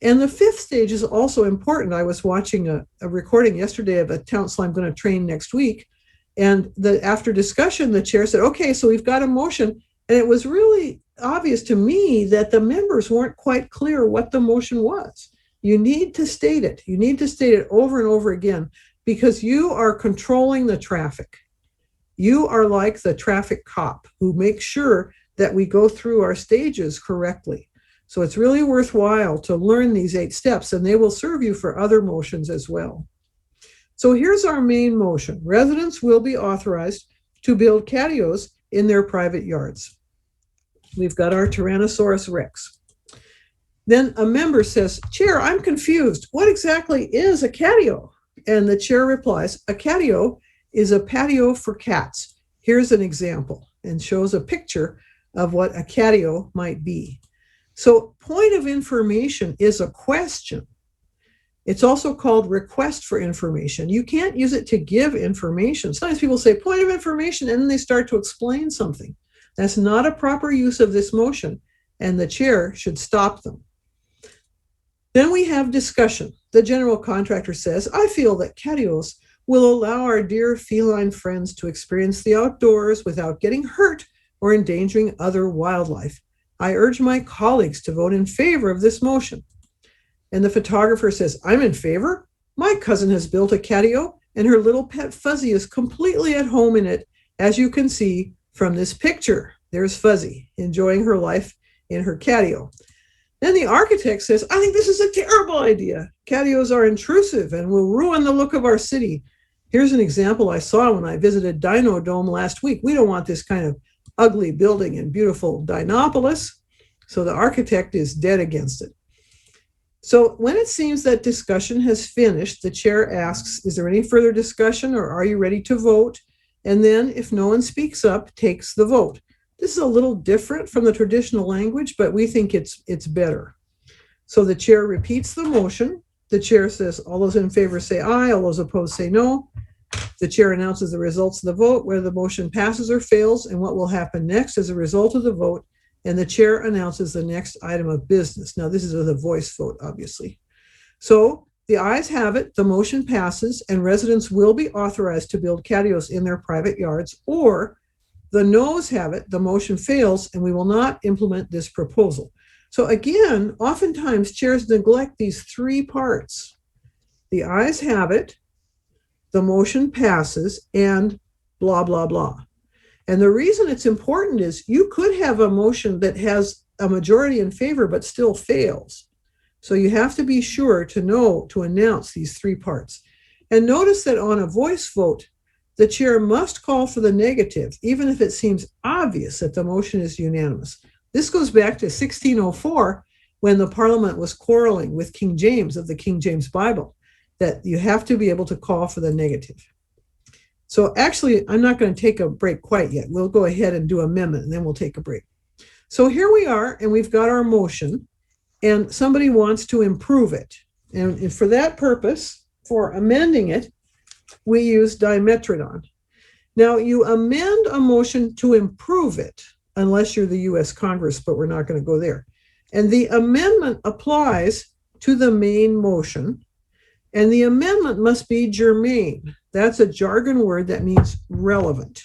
C: And the 5th stage is also important. I was watching a recording yesterday of a council I'm going to train next week. And after discussion, the chair said, okay, so we've got a motion. And it was really obvious to me that the members weren't quite clear what the motion was. You need to state it. You need to state it over and over again because you are controlling the traffic. You are like the traffic cop who makes sure that we go through our stages correctly. So it's really worthwhile to learn these 8 steps, and they will serve you for other motions as well. So here's our main motion. Residents will be authorized to build catios in their private yards. We've got our Tyrannosaurus Rex. Then a member says, Chair, I'm confused. What exactly is a catio? And the chair replies, a catio is a patio for cats. Here's an example, and shows a picture of what a catio might be. So point of information is a question. It's also called request for information. You can't use it to give information. Sometimes people say point of information and then they start to explain something. That's not a proper use of this motion, and the chair should stop them. Then we have discussion. The general contractor says, I feel that catios will allow our dear feline friends to experience the outdoors without getting hurt or endangering other wildlife. I urge my colleagues to vote in favor of this motion. And the photographer says, I'm in favor. My cousin has built a catio and her little pet Fuzzy is completely at home in it, as you can see from this picture. There's Fuzzy enjoying her life in her catio. Then the architect says, I think this is a terrible idea. Catios are intrusive and will ruin the look of our city. Here's an example I saw when I visited Dino Dome last week. We don't want this kind of ugly building in beautiful Dinopolis. So the architect is dead against it. So when it seems that discussion has finished, the chair asks, is there any further discussion or are you ready to vote? And then if no one speaks up, takes the vote. This is a little different from the traditional language, but we think it's better. So the chair repeats the motion. The chair says, all those in favor say aye, all those opposed say no. The chair announces the results of the vote, whether the motion passes or fails, and what will happen next as a result of the vote. And the chair announces the next item of business. Now, this is with a voice vote, obviously. So the ayes have it, the motion passes, and residents will be authorized to build patios in their private yards, or the noes have it, the motion fails, and we will not implement this proposal. So again, oftentimes chairs neglect these three parts. The ayes have it, the motion passes, and blah, blah, blah. And the reason it's important is you could have a motion that has a majority in favor but still fails. So you have to be sure to know to announce these three parts. And notice that on a voice vote, the chair must call for the negative, even if it seems obvious that the motion is unanimous. This goes back to 1604, when the Parliament was quarreling with King James of the King James Bible, that you have to be able to call for the negative. So actually, I'm not going to take a break quite yet. We'll go ahead and do amendment, and then we'll take a break. So here we are, and we've got our motion, and somebody wants to improve it. And for that purpose, for amending it, we use dimetrodon. Now, you amend a motion to improve it, unless you're the U.S. Congress, but we're not going to go there. And the amendment applies to the main motion, and the amendment must be germane. That's a jargon word that means relevant.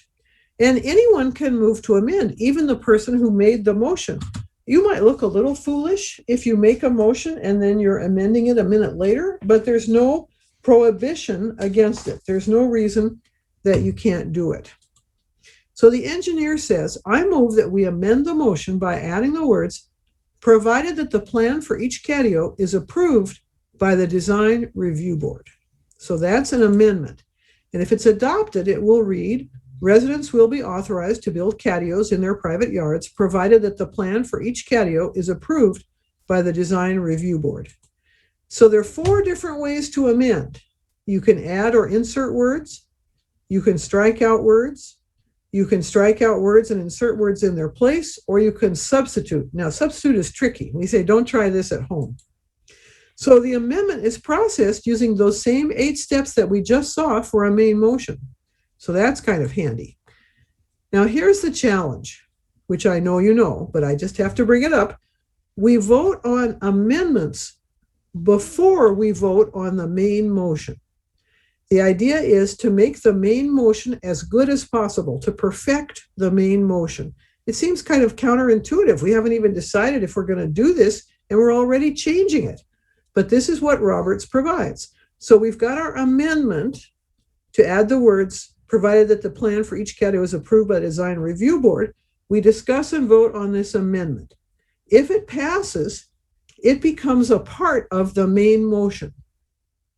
C: And anyone can move to amend, even the person who made the motion. You might look a little foolish if you make a motion and then you're amending it a minute later, but there's no prohibition against it. There's no reason that you can't do it. So the engineer says, I move that we amend the motion by adding the words, provided that the plan for each catio is approved by the Design Review Board. So that's an amendment. And if it's adopted, it will read, residents will be authorized to build catios in their private yards, provided that the plan for each catio is approved by the Design Review Board. So there are 4 different ways to amend. You can add or insert words. You can strike out words. You can strike out words and insert words in their place, or you can substitute. Now, substitute is tricky. We say, don't try this at home. So the amendment is processed using those same 8 steps that we just saw for a main motion. So that's kind of handy. Now, here's the challenge, which I know you know, but I just have to bring it up. We vote on amendments before we vote on the main motion. The idea is to make the main motion as good as possible, to perfect the main motion. It seems kind of counterintuitive. We haven't even decided if we're going to do this, and we're already changing it. But this is what Roberts provides. So we've got our amendment to add the words, provided that the plan for each catio is approved by the Design Review Board. We discuss and vote on this amendment. If it passes, it becomes a part of the main motion.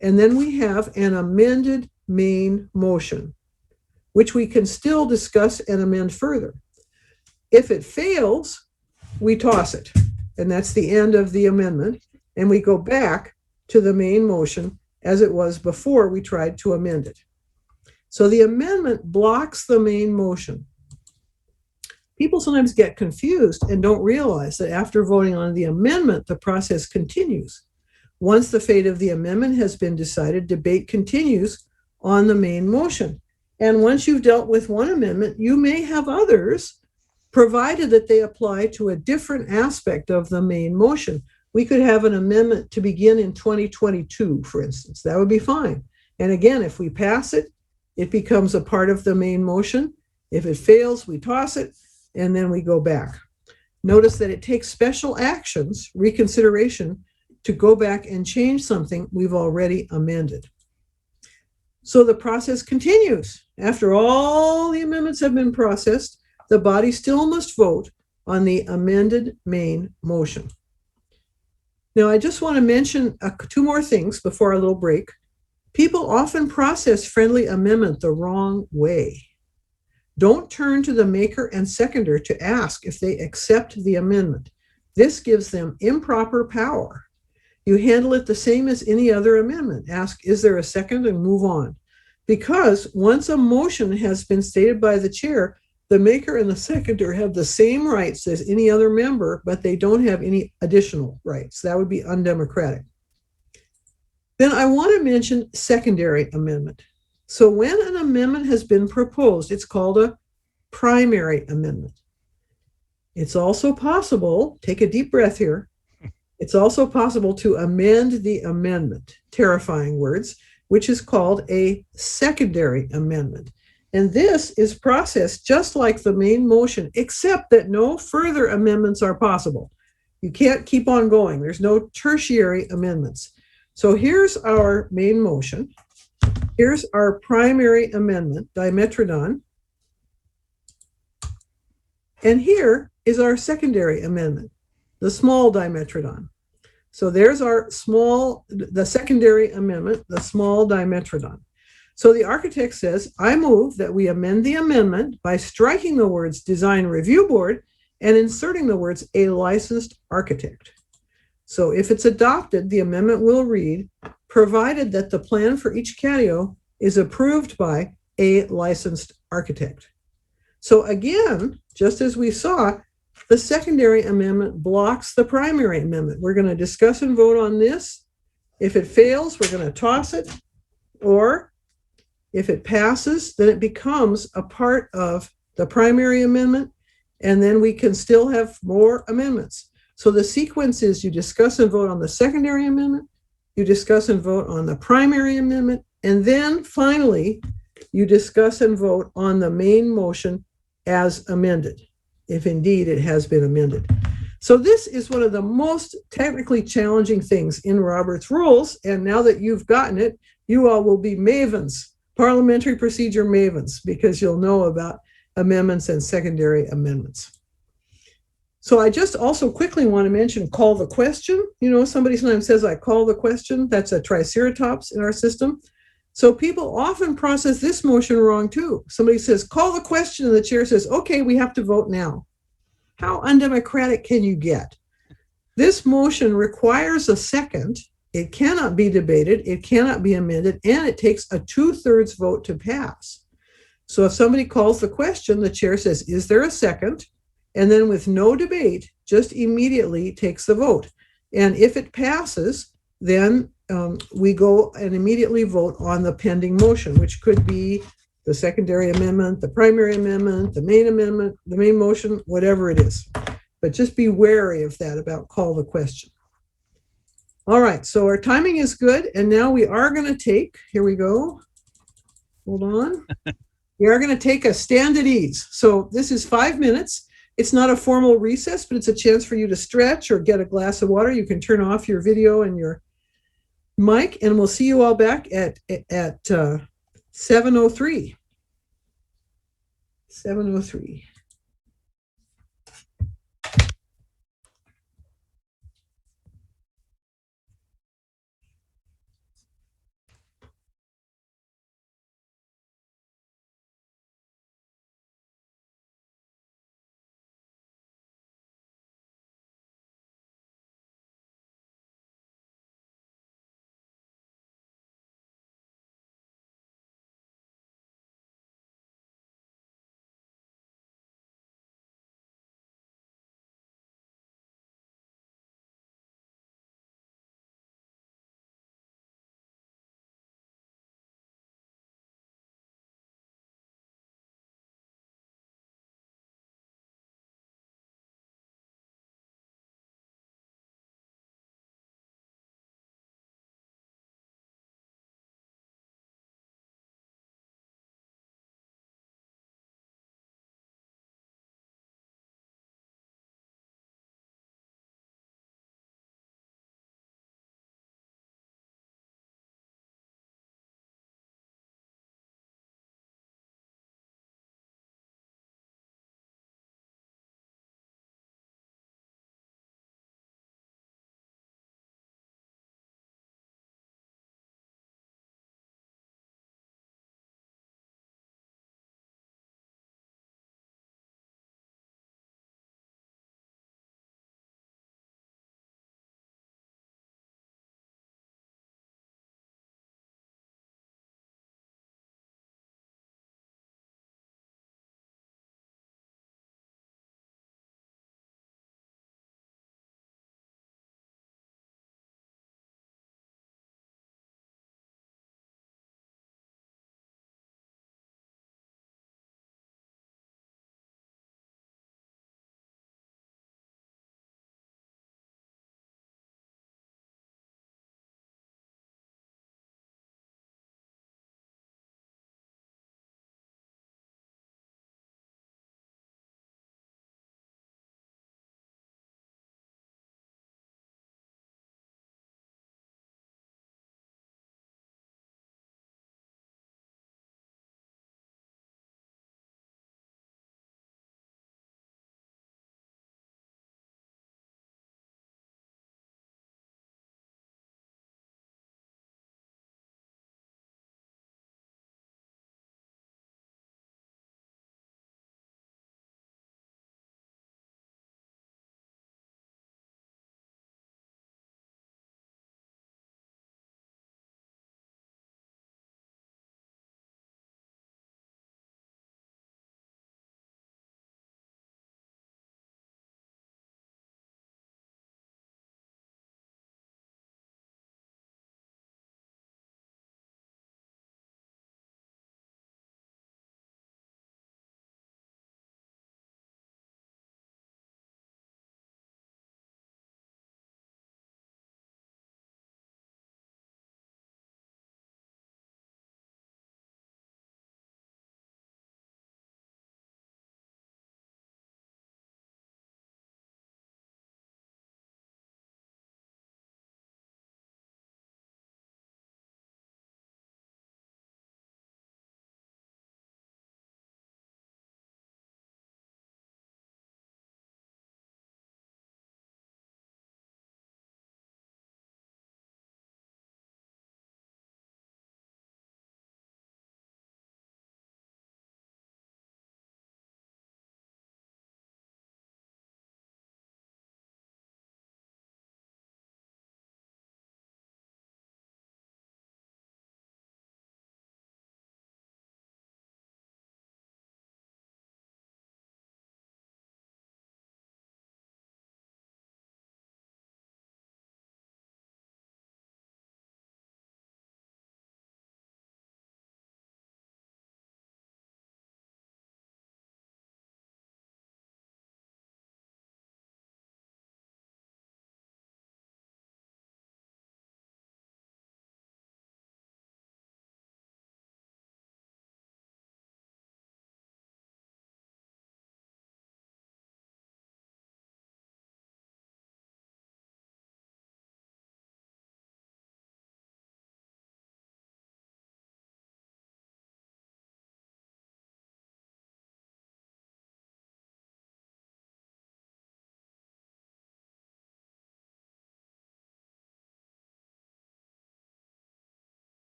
C: And then we have an amended main motion, which we can still discuss and amend further. If it fails, we toss it. And that's the end of the amendment. And we go back to the main motion as it was before we tried to amend it. So the amendment blocks the main motion. People sometimes get confused and don't realize that after voting on the amendment, the process continues. Once the fate of the amendment has been decided, debate continues on the main motion. And once you've dealt with one amendment, you may have others, provided that they apply to a different aspect of the main motion. We could have an amendment to begin in 2022, for instance. That would be fine. And again, if we pass it, it becomes a part of the main motion. If it fails, we toss it, and then we go back. Notice that it takes special actions, reconsideration, to go back and change something we've already amended. So the process continues. After all the amendments have been processed, the body still must vote on the amended main motion. Now, I just want to mention 2 more things before our little break. People often process friendly amendment the wrong way. Don't turn to the maker and seconder to ask if they accept the amendment. This gives them improper power. You handle it the same as any other amendment. Ask, is there a second, and move on. Because once a motion has been stated by the chair, the maker and the seconder have the same rights as any other member, but they don't have any additional rights. That would be undemocratic. Then I want to mention secondary amendment. So when an amendment has been proposed, it's called a primary amendment. It's also possible, take a deep breath here, it's also possible to amend the amendment, terrifying words, which is called a secondary amendment. And this is processed just like the main motion, except that no further amendments are possible. You can't keep on going. There's no tertiary amendments. So here's our main motion. Here's our primary amendment, dimetrodon. And here is our secondary amendment, the small dimetrodon. So there's our the secondary amendment, the small dimetrodon. So the architect says, I move that we amend the amendment by striking the words design review board and inserting the words a licensed architect. So if it's adopted, the amendment will read, provided that the plan for each catio is approved by a licensed architect. So again, just as we saw, the secondary amendment blocks the primary amendment. We're going to discuss and vote on this. If it fails, we're going to toss it. Or if it passes, then it becomes a part of the primary amendment, and then we can still have more amendments. So the sequence is you discuss and vote on the secondary amendment, you discuss and vote on the primary amendment, and then finally, you discuss and vote on the main motion as amended, if indeed it has been amended. So this is one of the most technically challenging things in Robert's Rules, and now that you've gotten it, you all will be mavens, parliamentary procedure mavens, because you'll know about amendments and secondary amendments. So I just also quickly want to mention call the question. You know, somebody sometimes says, I call the question. That's a triceratops in our system. So people often process this motion wrong too. Somebody says, call the question, and the chair says, okay, we have to vote now. How undemocratic can you get? This motion requires a second. It cannot be debated, it cannot be amended, and it takes a 2/3 vote to pass. So if somebody calls the question, the chair says, is there a second? And then with no debate, just immediately takes the vote. And if it passes, then we go and immediately vote on the pending motion, which could be the secondary amendment, the primary amendment, the main motion, whatever it is. But just be wary of that about call the question. All right, so our timing is good. And now we are going to take, here we go. Hold on. We are going to take a stand at ease. So this is 5 minutes. It's not a formal recess, but it's a chance for you to stretch or get a glass of water. You can turn off your video and your mic, and we'll see you all back at 7:03. 7:03.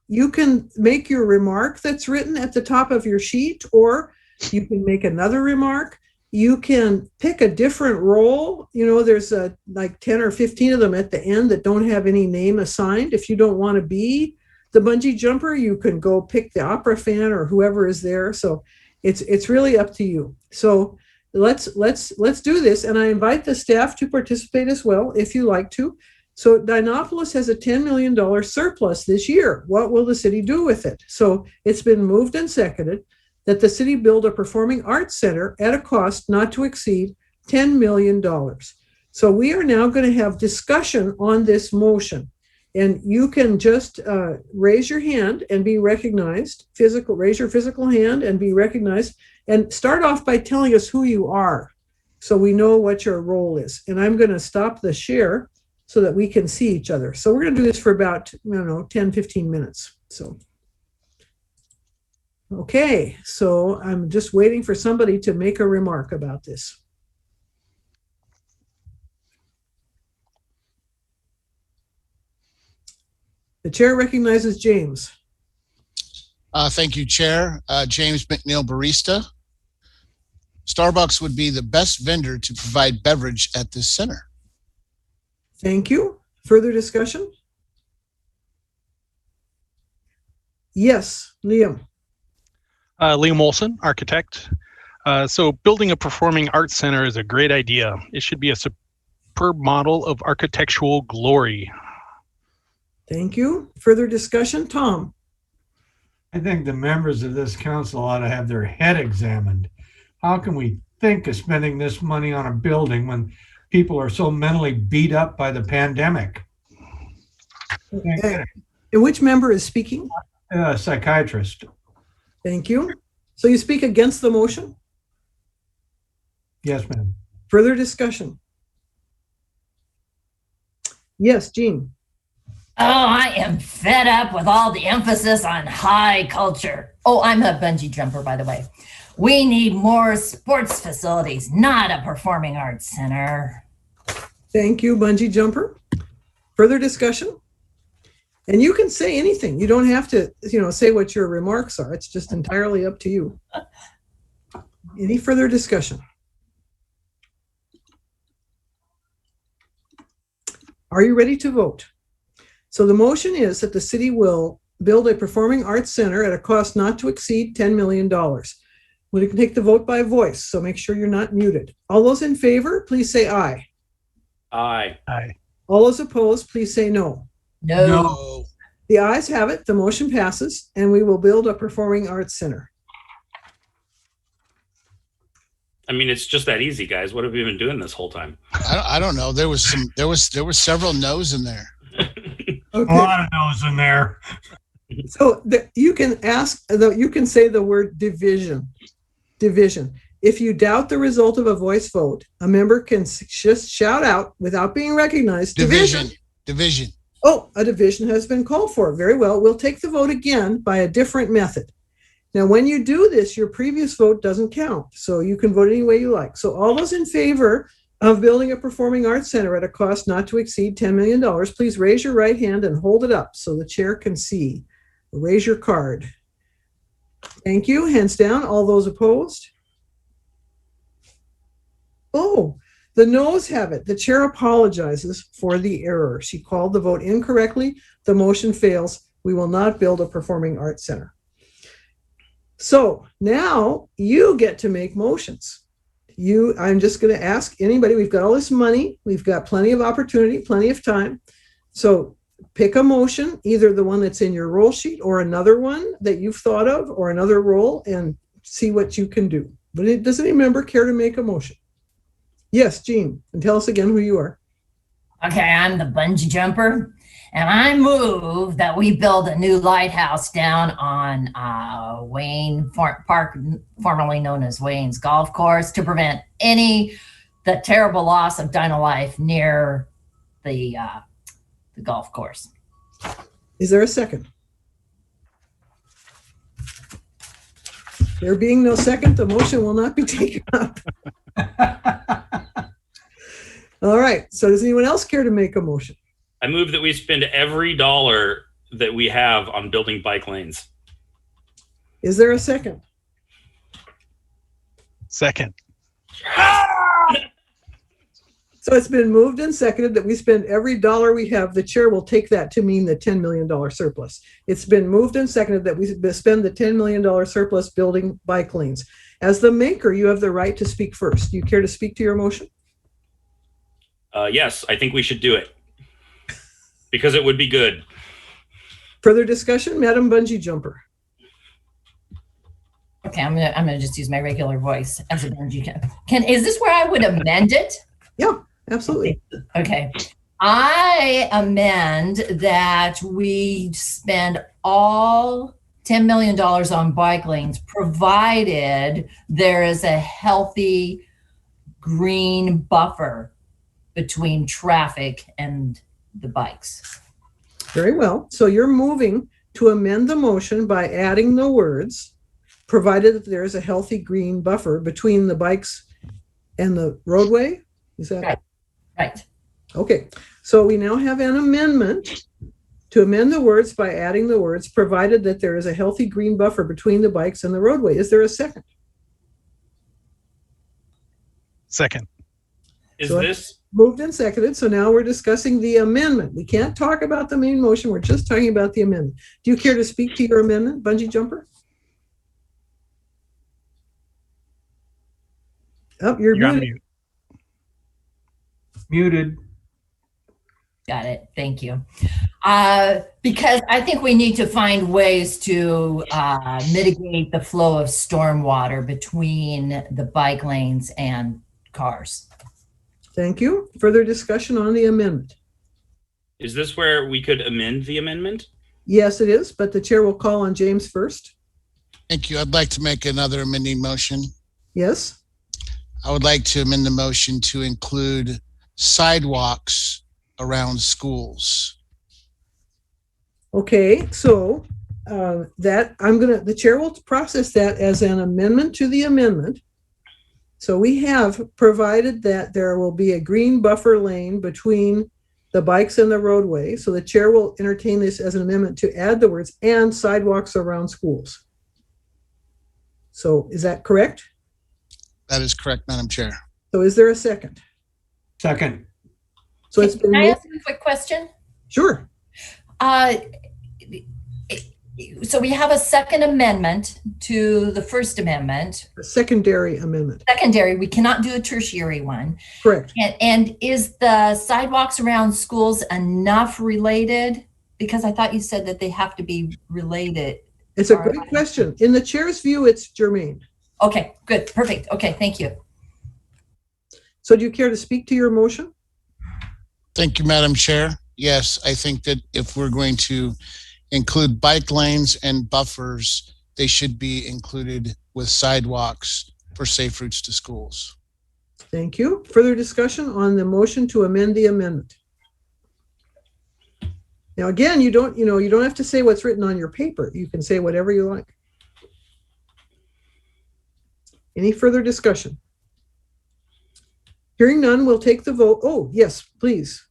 C: you can make your remark that's written at the top of your sheet, or you can make another remark. You can pick a different role. There's like 10 or 15 of them at the end that don't have any name assigned. If you don't want to be the bungee jumper, you can go pick the opera fan or whoever is there. So it's really up to you. So let's do this. And I invite the staff to participate as well, if you like to. So Dinopolis has a $10 million surplus this year. What will the city do with it? So it's been moved and seconded that the city build a performing arts center at a cost not to exceed $10 million. So we are now going to have discussion on this motion. And you can just raise your hand and be recognized, raise your physical hand and be recognized, and start off by telling us who you are so we know what your role is. And I'm going to stop the share so that we can see each other. So we're going to do this for about, 10, 15 minutes. So. Okay, so I'm just waiting for somebody to make a remark about this. The chair recognizes James.
H: Thank you, Chair. James McNeil, barista. Starbucks would be the best vendor to provide beverage at this center.
C: Thank you. Further discussion? Yes, Liam.
A: Liam Olson, architect. So building a performing arts center is a great idea. It should be a superb model of architectural glory.
C: Thank you. Further discussion, Tom?
D: I think the members of this council ought to have their head examined. How can we think of spending this money on a building when people are so mentally beat up by the pandemic?
C: And which member is speaking?
D: Psychiatrist.
C: Thank you. So you speak against the motion?
D: Yes, ma'am.
C: Further discussion? Yes, Jean.
M: Oh, I am fed up with all the emphasis on high culture. Oh, I'm a bungee jumper, by the way. We need more sports facilities, not a performing arts center.
C: Thank you, bungee jumper. Further discussion? And you can say anything. You don't have to, say what your remarks are. It's just entirely up to you. Any further discussion? Are you ready to vote? So the motion is that the city will build a performing arts center at a cost not to exceed $10 million. We can take the vote by voice, so make sure you're not muted. All those in favor, please say aye.
G: Aye.
A: Aye.
C: All those opposed, please say no.
M: No.
C: The ayes have it. The motion passes, and we will build a performing arts center.
G: I mean, it's just that easy, guys. What have we been doing this whole time?
H: I don't know. There were several no's in there.
C: Okay.
D: A lot of no's in there.
C: So you can say the word division. Division. If you doubt the result of a voice vote, a member can just shout out without being recognized.
H: Division.
C: Oh, a division has been called for. Very well. We'll take the vote again by a different method. Now, when you do this, your previous vote doesn't count. So you can vote any way you like. So all those in favor of building a performing arts center at a cost not to exceed $10 million, please raise your right hand and hold it up so the chair can see. Raise your card. Thank you. Hands down. All those opposed? Oh, the noes have it. The chair apologizes for the error. She called the vote incorrectly. The motion fails. We will not build a performing arts center. So now you get to make motions. I'm just going to ask anybody. We've got all this money. We've got plenty of opportunity, plenty of time. So pick a motion, either the one that's in your roll sheet or another one that you've thought of or another roll, and see what you can do. But does any member care to make a motion? Yes, Jean, and tell us again who you are.
M: Okay, I'm the bungee jumper, and I move that we build a new lighthouse down on Wayne Park, formerly known as Wayne's Golf Course, to prevent the terrible loss of dino life near the golf course.
C: Is there a second? There being no second, the motion will not be taken up. All right. So does anyone else care to make a motion?
G: I move that we spend every dollar that we have on building bike lanes.
C: Is there a second?
A: Second.
C: So it's been moved and seconded that we spend every dollar we have. The chair will take that to mean the $10 million surplus. It's been moved and seconded that we spend the $10 million surplus building bike lanes. As the maker, you have the right to speak first. Do you care to speak to your motion?
G: Yes, I think we should do it because it would be good.
C: Further discussion, Madam Bungee Jumper.
M: Okay, I'm gonna just use my regular voice as a bungee jumper. Is this where I would amend it?
C: Yeah, absolutely.
M: Okay. I amend that we spend all $10 million on bike lanes, provided there is a healthy green buffer between traffic and the bikes.
C: Very well. So you're moving to amend the motion by adding the words, provided that there is a healthy green buffer between the bikes and the roadway? Is that
M: right? Right.
C: Okay. So we now have an amendment to amend the words by adding the words, provided that there is a healthy green buffer between the bikes and the roadway. Is there a second?
A: Second.
G: Is
C: So
G: this
C: moved and seconded? So now we're discussing the amendment. We can't talk about the main motion. We're just talking about the amendment. Do you care to speak to your amendment, Bungee Jumper? Oh, you're
A: on
C: muted.
A: mute.
D: Muted.
M: Got it. Thank you. Because I think we need to find ways to mitigate the flow of stormwater between the bike lanes and cars.
C: Thank you. Further discussion on the amendment?
G: Is this where we could amend the amendment?
C: Yes, it is, but the chair will call on James first.
H: Thank you. I'd like to make another amending motion.
C: Yes.
H: I would like to amend the motion to include sidewalks around schools.
C: Okay, so the chair will process that as an amendment to the amendment. So we have provided that there will be a green buffer lane between the bikes and the roadway. So the chair will entertain this as an amendment to add the words "and sidewalks around schools." So is that correct?
H: That is correct, Madam Chair.
C: So is there a second?
D: Second.
C: So it's been
M: Can I
C: moved.
M: ask a quick question?
C: Sure.
M: So we have a second amendment to the First Amendment.
C: A secondary amendment.
M: Secondary, we cannot do a tertiary one.
C: Correct.
M: And is the sidewalks around schools enough related? Because I thought you said that they have to be related.
C: It's a great question. In the chair's view, it's germane.
M: Okay, good, perfect. Okay, thank you.
C: So do you care to speak to your motion?
H: Thank you, Madam Chair. Yes, I think that if we're going to include bike lanes and buffers, they should be included with sidewalks for safe routes to schools.
C: Thank you. Further discussion on the motion to amend the amendment. Now, again, you don't have to say what's written on your paper. You can say whatever you like. Any further discussion? Hearing none, we'll take the vote. Oh, yes, please.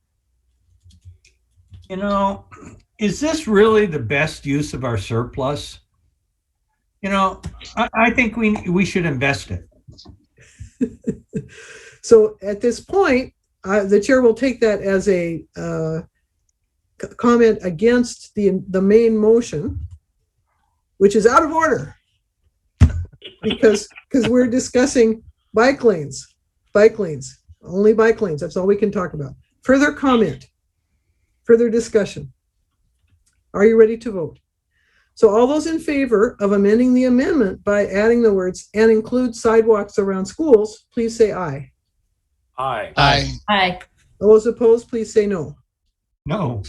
D: You know, is this really the best use of our surplus? You know, I think we should invest it.
C: So at this point, the chair will take that as a comment against the main motion, which is out of order because we're discussing bike lanes, only bike lanes. That's all we can talk about. Further comment, further discussion. Are you ready to vote? So all those in favor of amending the amendment by adding the words "and include sidewalks around schools," please say aye.
G: Aye.
H: Aye.
M: Aye.
C: Those opposed, please say no.
D: No.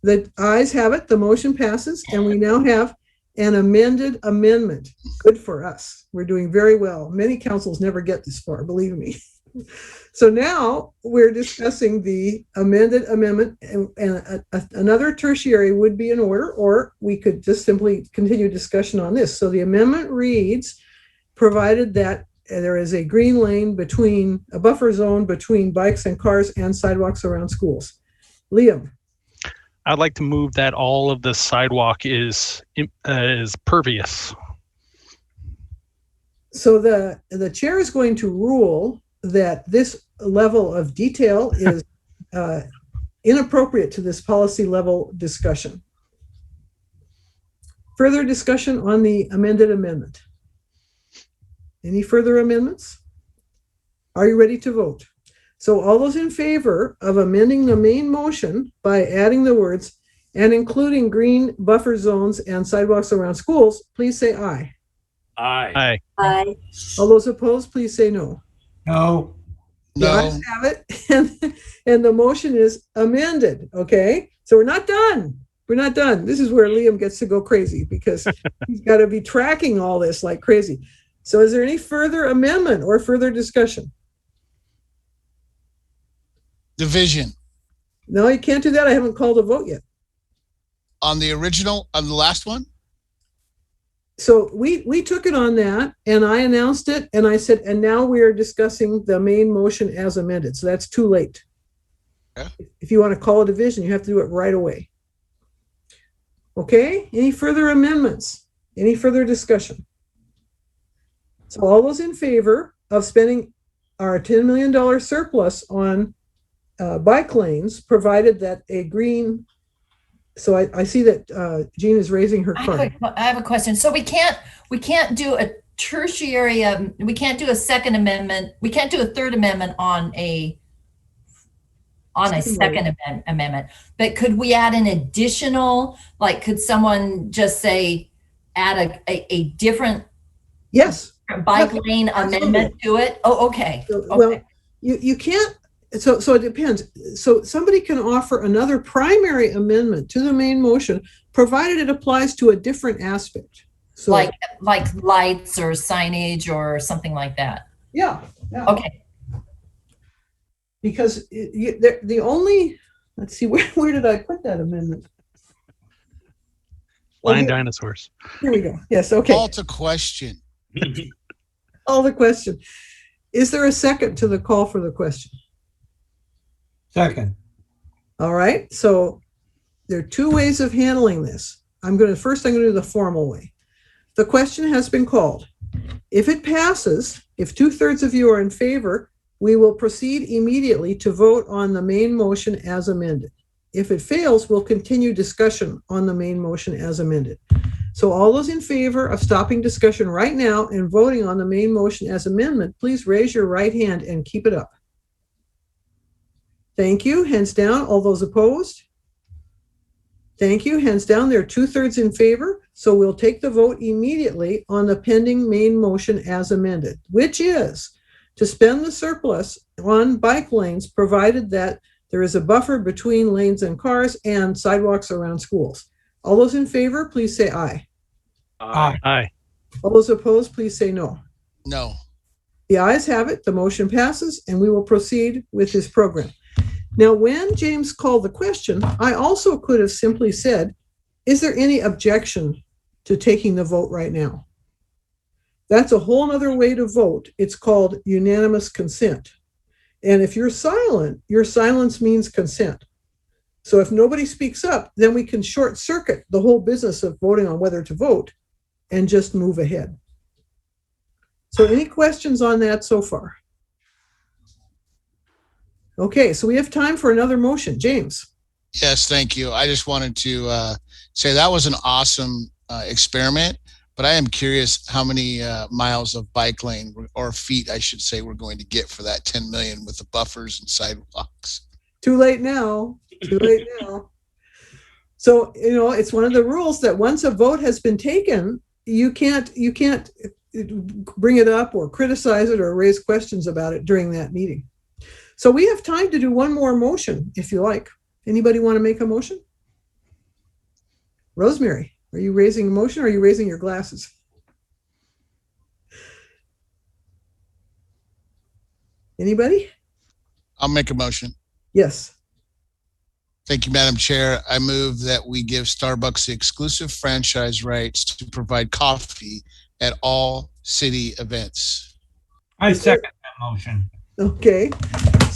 C: The ayes have it. The motion passes, and we now have an amended amendment. Good for us. We're doing very well. Many councils never get this far, believe me. So now we're discussing the amended amendment, and another tertiary would be in order, or we could just simply continue discussion on this. So the amendment reads, provided that there is a green lane between, a buffer zone between bikes and cars and sidewalks around schools. Liam.
A: I'd like to move that all of the sidewalk is pervious.
C: So the chair is going to rule that this level of detail is inappropriate to this policy level discussion. Further discussion on the amended amendment? Any further amendments? Are you ready to vote? So all those in favor of amending the main motion by adding the words and including green buffer zones and sidewalks around schools, please say aye.
G: Aye.
A: Aye.
E: Aye.
C: All those opposed, please say no.
D: No.
C: The ayes have it, and the motion is amended. Okay, so we're not done. We're not done. This is where Liam gets to go crazy because he's got to be tracking all this like crazy. So is there any further amendment or further discussion?
H: Division.
C: No, you can't do that. I haven't called a vote yet.
H: On the original, on the last one?
C: So we took it on that, and I announced it, and I said, and now we are discussing the main motion as amended. So that's too late.
H: Yeah.
C: If you want to call a division, you have to do it right away. Okay, any further amendments? Any further discussion? So all those in favor of spending our $10 million surplus on bike lanes, provided that a green, so I see that Jean is raising her card.
M: I have a question. So we can't do a tertiary, we can't do a second amendment. We can't do a third amendment on a second amendment, but could we add an additional, like, could someone just say, add a different
C: yes
M: bike lane amendment to it? Oh, okay.
C: Well, you can't, so it depends. So somebody can offer another primary amendment to the main motion, provided it applies to a different aspect. So
M: like lights or signage or something like that.
C: Yeah.
M: Okay.
C: Because the only, let's see, where did I put that amendment?
A: Flying dinosaurs.
C: Here we go. Yes, okay.
H: Call to question.
C: Call the question. Is there a second to the call for the question?
D: Second.
C: All right. So there are two ways of handling this. I'm going to do the formal way. The question has been called. If it passes, if 2/3 of you are in favor, we will proceed immediately to vote on the main motion as amended. If it fails, we'll continue discussion on the main motion as amended. So all those in favor of stopping discussion right now and voting on the main motion as amendment, please raise your right hand and keep it up. Thank you. Hands down. All those opposed? Thank you. Hands down. There are 2/3 in favor. So we'll take the vote immediately on the pending main motion as amended, which is to spend the surplus on bike lanes, provided that there is a buffer between lanes and cars and sidewalks around schools. All those in favor, please say aye.
D: Aye.
A: Aye.
C: All those opposed, please say no.
H: No.
C: The ayes have it. The motion passes, and we will proceed with this program. Now, when James called the question, I also could have simply said, is there any objection to taking the vote right now? That's a whole other way to vote. It's called unanimous consent. And if you're silent, your silence means consent. So if nobody speaks up, then we can short circuit the whole business of voting on whether to vote and just move ahead. So any questions on that so far? Okay, so we have time for another motion. James.
H: Yes, thank you. I just wanted to say that was an awesome experiment, but I am curious how many miles of bike lane or feet, I should say, we're going to get for that 10 million with the buffers and sidewalks.
C: Too late now. Too late now. So, it's one of the rules that once a vote has been taken, you can't bring it up or criticize it or raise questions about it during that meeting. So we have time to do one more motion, if you like. Anybody want to make a motion? Rosemary, are you raising a motion or are you raising your glasses? Anybody?
H: I'll make a motion.
C: Yes.
H: Thank you, Madam Chair. I move that we give Starbucks the exclusive franchise rights to provide coffee at all city events.
D: I second that motion.
C: Okay.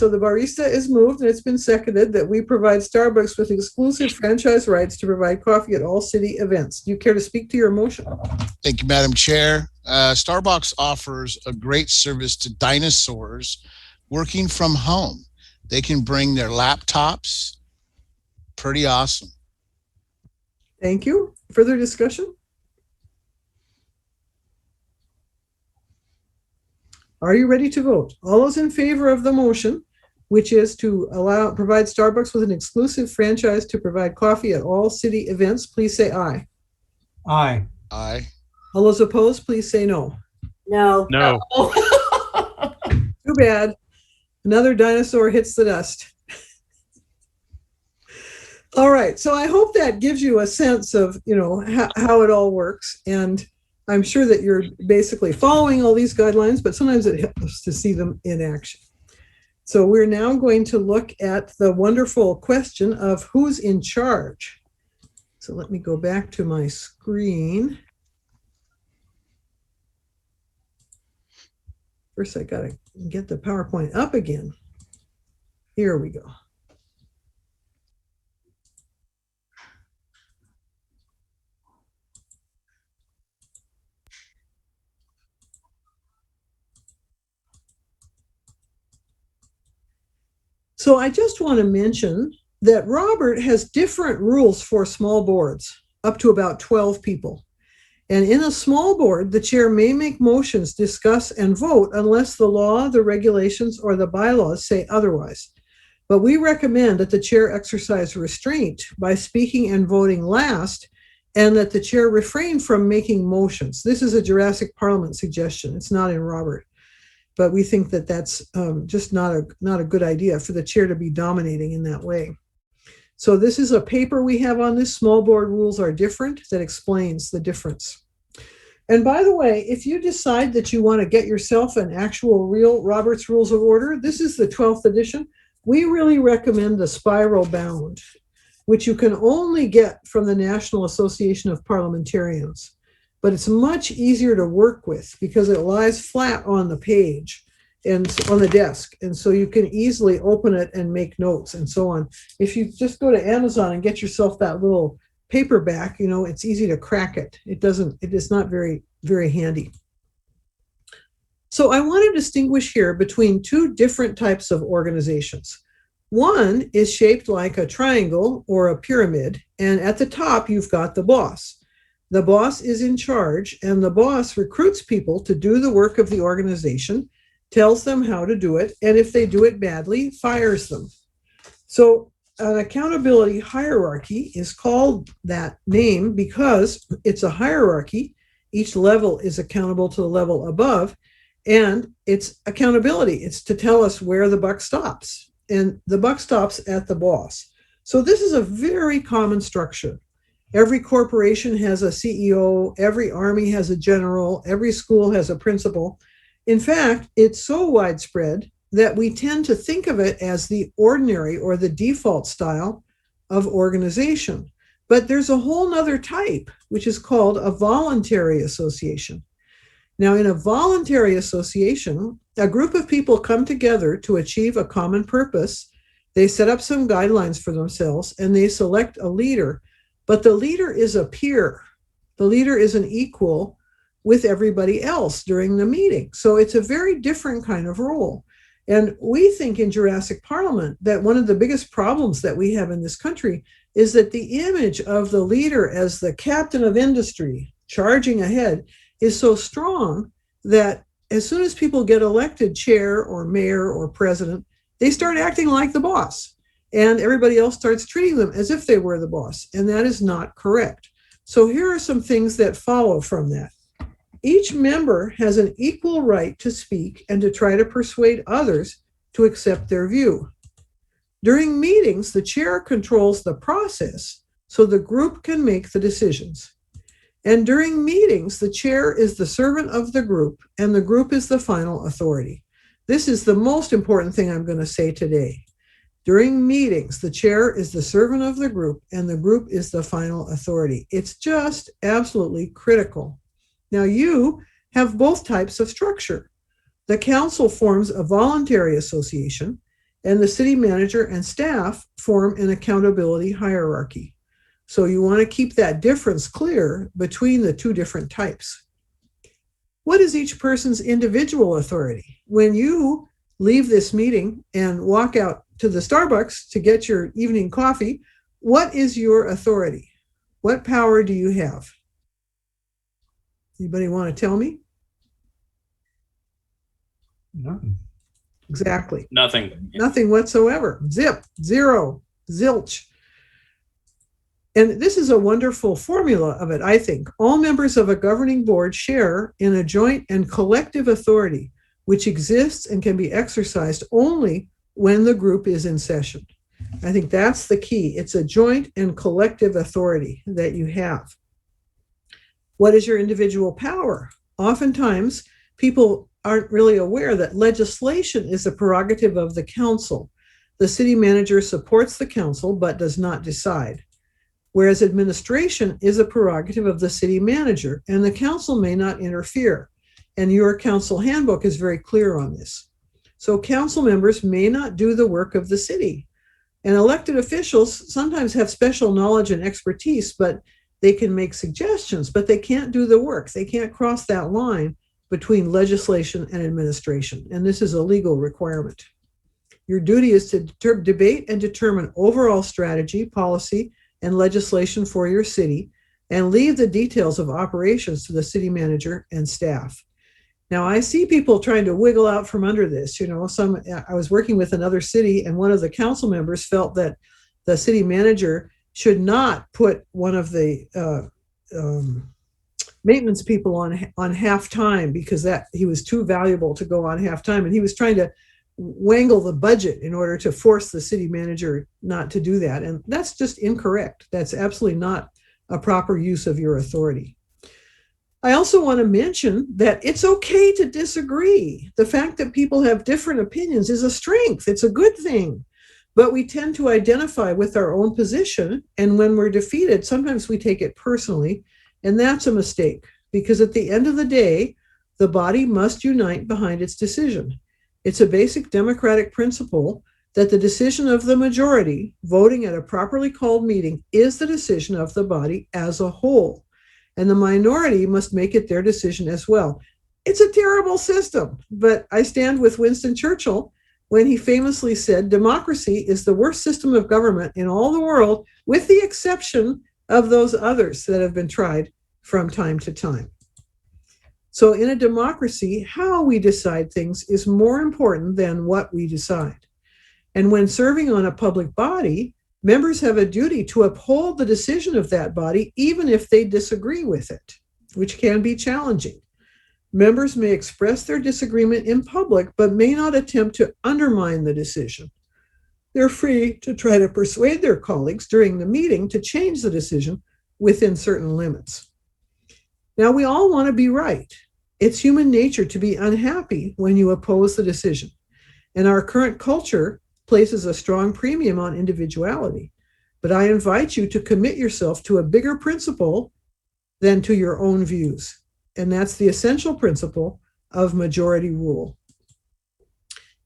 C: So the barista is moved, and it's been seconded that we provide Starbucks with exclusive franchise rights to provide coffee at all city events. Do you care to speak to your motion?
H: Thank you, Madam Chair. Starbucks offers a great service to dinosaurs working from home. They can bring their laptops. Pretty awesome.
C: Thank you. Further discussion? Are you ready to vote? All those in favor of the motion, which is to provide Starbucks with an exclusive franchise to provide coffee at all city events, please say aye.
D: Aye.
H: Aye.
C: All those opposed, please say no.
E: No.
A: No.
C: Too bad. Another dinosaur hits the dust. All right. So I hope that gives you a sense of, how it all works. And I'm sure that you're basically following all these guidelines, but sometimes it helps to see them in action. So we're now going to look at the wonderful question of who's in charge. So let me go back to my screen. First, I got to get the PowerPoint up again. Here we go. So I just want to mention that Robert has different rules for small boards, up to about 12 people. And in a small board, the chair may make motions, discuss, and vote unless the law, the regulations, or the bylaws say otherwise. But we recommend that the chair exercise restraint by speaking and voting last, and that the chair refrain from making motions. This is a Jurassic Parliament suggestion. It's not in Robert. But we think that that's just not a good idea for the chair to be dominating in that way. So this is a paper we have on this. Small board rules are different. That explains the difference. And by the way, if you decide that you want to get yourself an actual real Robert's Rules of Order, this is the 12th edition. We really recommend the spiral bound, which you can only get from the National Association of Parliamentarians. But it's much easier to work with because it lies flat on the page and on the desk. And so you can easily open it and make notes and so on. If you just go to Amazon and get yourself that little paperback, it's easy to crack it. It is not very, very handy. So I want to distinguish here between two different types of organizations. One is shaped like a triangle or a pyramid, and at the top you've got the boss. The boss is in charge, and the boss recruits people to do the work of the organization, tells them how to do it, and if they do it badly, fires them. So an accountability hierarchy is called that name because it's a hierarchy. Each level is accountable to the level above, and it's accountability. It's to tell us where the buck stops, and the buck stops at the boss. So this is a very common structure. Every corporation has a CEO, every army has a general, every school has a principal. In fact, it's so widespread that we tend to think of it as the ordinary or the default style of organization. But there's a whole nother type, which is called a voluntary association. Now, in a voluntary association, a group of people come together to achieve a common purpose. They set up some guidelines for themselves, and they select a leader. But the leader is a peer. The leader is an equal with everybody else during the meeting. So it's a very different kind of role. And we think in Jurassic Parliament that one of the biggest problems that we have in this country is that the image of the leader as the captain of industry charging ahead is so strong that as soon as people get elected chair or mayor or president, they start acting like the boss. And everybody else starts treating them as if they were the boss. And that is not correct. So here are some things that follow from that. Each member has an equal right to speak and to try to persuade others to accept their view. During meetings, the chair controls the process so the group can make the decisions. And during meetings, the chair is the servant of the group, and the group is the final authority. This is the most important thing I'm going to say today. During meetings, the chair is the servant of the group, and the group is the final authority. It's just absolutely critical. Now, you have both types of structure. The council forms a voluntary association, and the city manager and staff form an accountability hierarchy. So you want to keep that difference clear between the two different types. What is each person's individual authority? When you leave this meeting and walk out to the Starbucks to get your evening coffee, what is your authority? What power do you have? Anybody want to tell me?
D: None.
C: Exactly.
G: Nothing.
C: Nothing whatsoever. Zip, zero, zilch. And this is a wonderful formula of it, I think. All members of a governing board share in a joint and collective authority, which exists and can be exercised only when the group is in session. I think that's the key. It's a joint and collective authority that you have. What is your individual power? Oftentimes, people aren't really aware that legislation is a prerogative of the council. The city manager supports the council but does not decide. Whereas administration is a prerogative of the city manager, and the council may not interfere. And your council handbook is very clear on this. So council members may not do the work of the city. And elected officials sometimes have special knowledge and expertise, but they can make suggestions, but they can't do the work. They can't cross that line between legislation and administration. And this is a legal requirement. Your duty is to debate and determine overall strategy, policy, and legislation for your city, and leave the details of operations to the city manager and staff. Now, I see people trying to wiggle out from under this. I was working with another city, and one of the council members felt that the city manager should not put one of the maintenance people on half time because that he was too valuable to go on half time, and he was trying to wangle the budget in order to force the city manager not to do that. And that's just incorrect. That's absolutely not a proper use of your authority. I also want to mention that it's okay to disagree. The fact that people have different opinions is a strength. It's a good thing. But we tend to identify with our own position. And when we're defeated, sometimes we take it personally. And that's a mistake, because at the end of the day, the body must unite behind its decision. It's a basic democratic principle that the decision of the majority voting at a properly called meeting is the decision of the body as a whole. And the minority must make it their decision as well. It's a terrible system, but I stand with Winston Churchill when he famously said, democracy is the worst system of government in all the world, with the exception of those others that have been tried from time to time. So in a democracy, how we decide things is more important than what we decide. And when serving on a public body, members have a duty to uphold the decision of that body, even if they disagree with it, which can be challenging. Members may express their disagreement in public, but may not attempt to undermine the decision. They're free to try to persuade their colleagues during the meeting to change the decision within certain limits. Now, we all want to be right. It's human nature to be unhappy when you oppose the decision. And our current culture places a strong premium on individuality. But I invite you to commit yourself to a bigger principle than to your own views. And that's the essential principle of majority rule.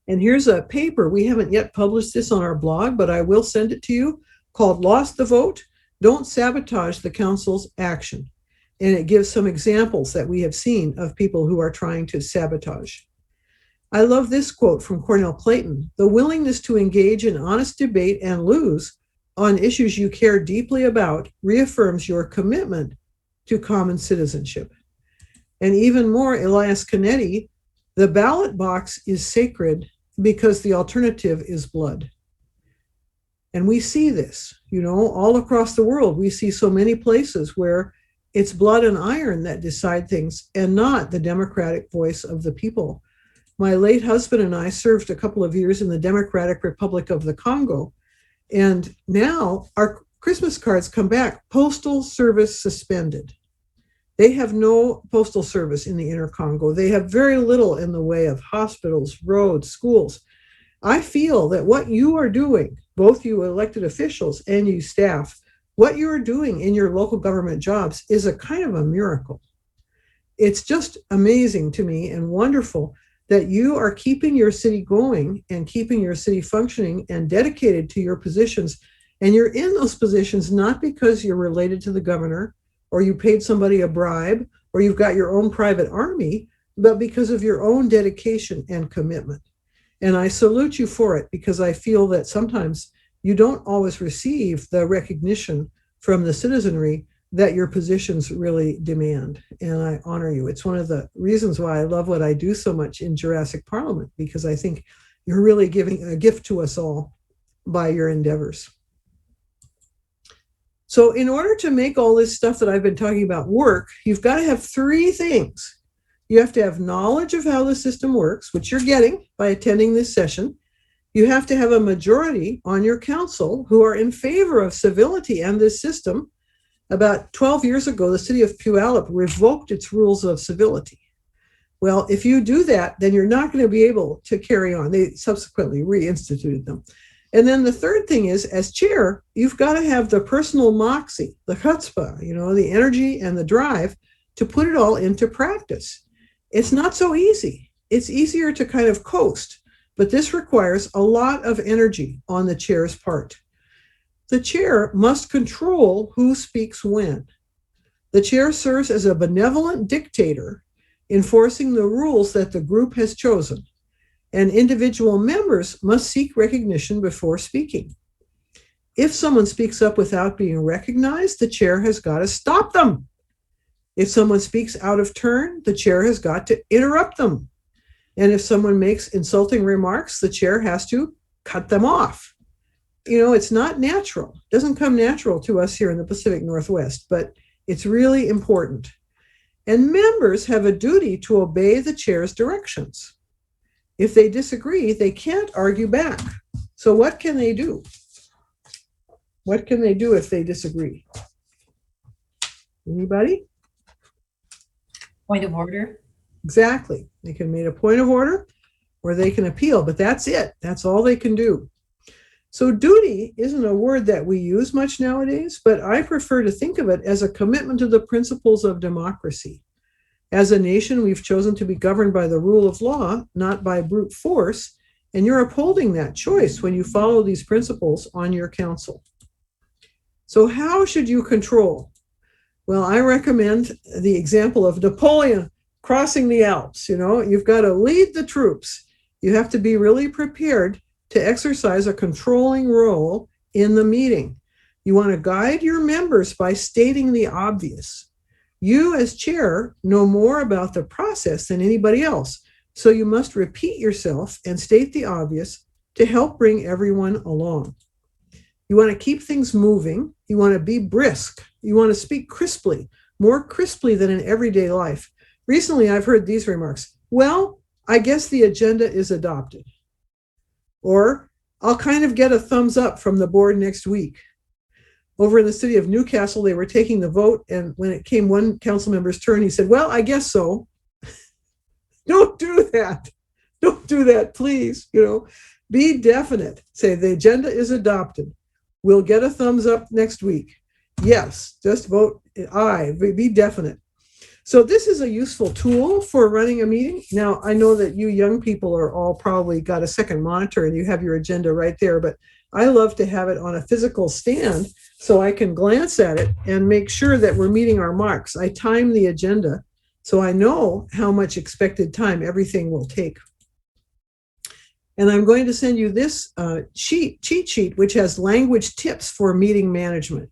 C: And here's a paper. We haven't yet published this on our blog, but I will send it to you, called Lost the Vote, Don't Sabotage the Council's Action. And it gives some examples that we have seen of people who are trying to sabotage. I love this quote from Cornell Clayton: "The willingness to engage in honest debate and lose on issues you care deeply about reaffirms your commitment to common citizenship." And even more, Elias Canetti, "The ballot box is sacred because the alternative is blood." And we see this, all across the world. We see so many places where it's blood and iron that decide things and not the democratic voice of the people. My late husband and I served a couple of years in the Democratic Republic of the Congo. And now our Christmas cards come back, postal service suspended. They have no postal service in the inner Congo. They have very little in the way of hospitals, roads, schools. I feel that what you are doing, both you elected officials and you staff, what you are doing in your local government jobs is a kind of a miracle. It's just amazing to me and wonderful that you are keeping your city going and keeping your city functioning and dedicated to your positions. And you're in those positions not because you're related to the governor or you paid somebody a bribe or you've got your own private army, but because of your own dedication and commitment. And I salute you for it, because I feel that sometimes you don't always receive the recognition from the citizenry that your positions really demand. And I honor you. It's one of the reasons why I love what I do so much in Jurassic Parliament, because I think you're really giving a gift to us all by your endeavors. So in order to make all this stuff that I've been talking about work, you've got to have three things. You have to have knowledge of how the system works, which you're getting by attending this session. You have to have a majority on your council who are in favor of civility and this system. About 12 years ago, the city of Puyallup revoked its rules of civility. Well, if you do that, then you're not going to be able to carry on. They subsequently reinstituted them. And then the third thing is, as chair, you've got to have the personal moxie, the chutzpah, the energy and the drive to put it all into practice. It's not so easy. It's easier to kind of coast, but this requires a lot of energy on the chair's part. The chair must control who speaks when. The chair serves as a benevolent dictator, enforcing the rules that the group has chosen, and individual members must seek recognition before speaking. If someone speaks up without being recognized, the chair has got to stop them. If someone speaks out of turn, the chair has got to interrupt them. And if someone makes insulting remarks, the chair has to cut them off. It's not natural. It doesn't come natural to us here in the Pacific Northwest, but it's really important. And members have a duty to obey the chair's directions. If they disagree, they can't argue back. So what can they do? What can they do if they disagree? Anybody?
M: Point of order.
C: Exactly. They can make a point of order or they can appeal, but that's it. That's all they can do. So duty isn't a word that we use much nowadays, but I prefer to think of it as a commitment to the principles of democracy. As a nation, we've chosen to be governed by the rule of law, not by brute force, and you're upholding that choice when you follow these principles on your council. So how should you control? Well, I recommend the example of Napoleon crossing the Alps. You've got to lead the troops. You have to be really prepared to exercise a controlling role in the meeting. You want to guide your members by stating the obvious. You, as chair, know more about the process than anybody else, so you must repeat yourself and state the obvious to help bring everyone along. You want to keep things moving. You want to be brisk. You want to speak crisply, more crisply than in everyday life. Recently, I've heard these remarks. Well, I guess the agenda is adopted. Or, I'll kind of get a thumbs up from the board next week. Over in the city of Newcastle, they were taking the vote, and when it came one council member's turn, he said, well, I guess so. Don't do that. Don't do that, please. Be definite. Say the agenda is adopted. We'll get a thumbs up next week. Yes, just vote aye. Be definite. So this is a useful tool for running a meeting. Now, I know that you young people are all probably got a second monitor and you have your agenda right there, but I love to have it on a physical stand so I can glance at it and make sure that we're meeting our marks. I time the agenda so I know how much expected time everything will take. And I'm going to send you this cheat sheet, which has language tips for meeting management.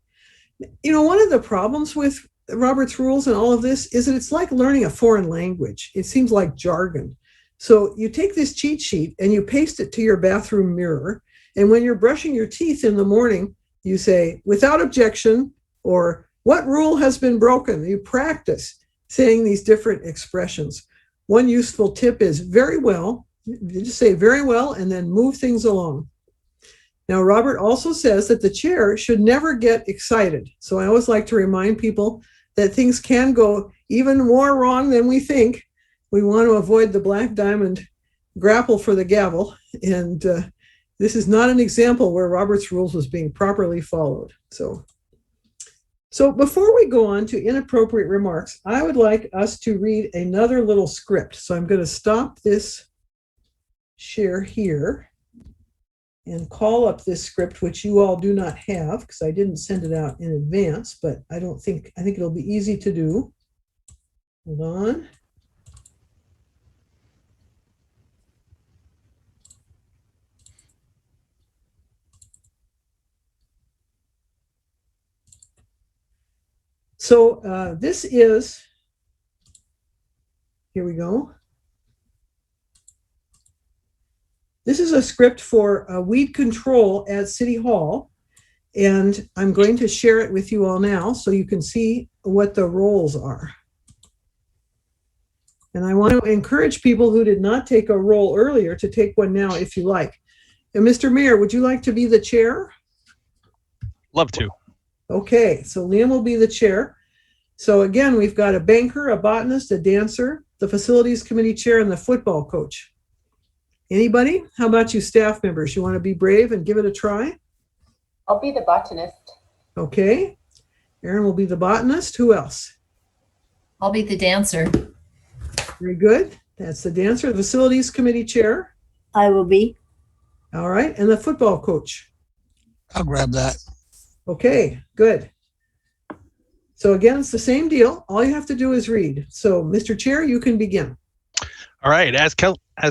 C: One of the problems with Robert's rules and all of this is that it's like learning a foreign language. It seems like jargon. So you take this cheat sheet and you paste it to your bathroom mirror. And when you're brushing your teeth in the morning, you say, without objection, or what rule has been broken? You practice saying these different expressions. One useful tip is very well. You just say very well and then move things along. Now, Robert also says that the chair should never get excited. So I always like to remind people that things can go even more wrong than we think. We want to avoid the black diamond grapple for the gavel. And this is not an example where Robert's rules was being properly followed. So So before we go on to inappropriate remarks, I would like us to read another little script. So I'm going to stop this share here and call up this script, which you all do not have because I didn't send it out in advance, but I think it'll be easy to do. Hold on. So this is, here we go. This is a script for weed control at City Hall, and I'm going to share it with you all now so you can see what the roles are. And I want to encourage people who did not take a role earlier to take one now if you like. And Mr. Mayor, would you like to be the chair?
A: Love to.
C: Okay, so Liam will be the chair. So again, we've got a banker, a botanist, a dancer, the facilities committee chair, and the football coach. Anybody? How about you staff members? You want to be brave and give it a try?
N: I'll be the botanist.
C: Okay. Erin will be the botanist. Who else?
M: I'll be the dancer.
C: Very good. That's the dancer. The facilities committee chair.
E: I will be.
C: All right. And the football coach.
H: I'll grab that.
C: Okay, good. So again, it's the same deal. All you have to do is read. So Mr. Chair, you can begin.
A: All right. As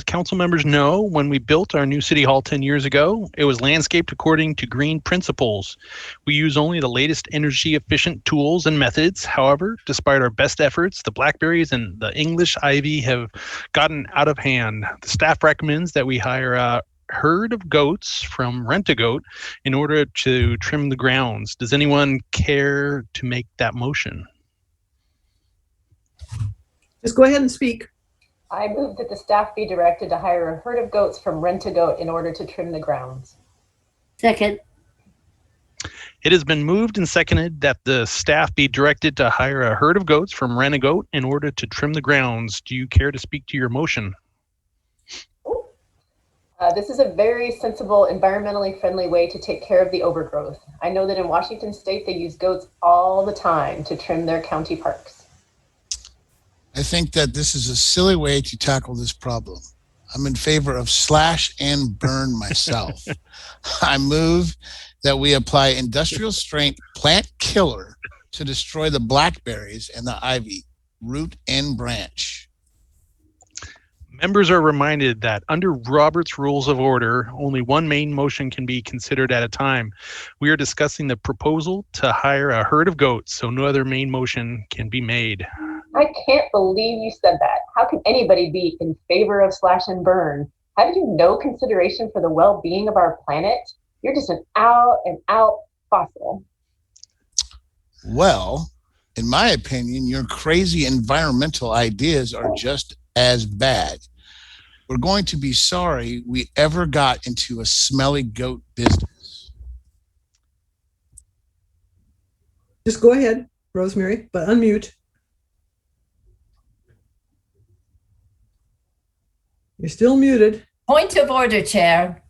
A: council members know, when we built our new city hall 10 years ago, it was landscaped according to green principles. We use only the latest energy efficient tools and methods. However, despite our best efforts, the blackberries and the English ivy have gotten out of hand. The staff recommends that we hire a herd of goats from Rent-A-Goat in order to trim the grounds. Does anyone care to make that motion?
C: Just go ahead and speak.
N: I move that the staff be directed to hire a herd of goats from Rent-A-Goat in order to trim the grounds.
E: Second.
A: It has been moved and seconded that the staff be directed to hire a herd of goats from Rent-A-Goat in order to trim the grounds. Do you care to speak to your motion?
N: This is a very sensible, environmentally friendly way to take care of the overgrowth. I know that in Washington State, they use goats all the time to trim their county parks.
H: I think that this is a silly way to tackle this problem. I'm in favor of slash and burn myself. I move that we apply industrial strength plant killer to destroy the blackberries and the ivy, root and branch.
A: Members are reminded that under Robert's Rules of Order, only one main motion can be considered at a time. We are discussing the proposal to hire a herd of goats, so no other main motion can be made.
N: I can't believe you said that. How can anybody be in favor of slash and burn? Have you no consideration for the well-being of our planet? You're just an out and out fossil.
H: Well, in my opinion, your crazy environmental ideas are just as bad. We're going to be sorry we ever got into a smelly goat business.
C: Just go ahead, Rosemary, but unmute. You're still muted.
M: Point of order, Chair.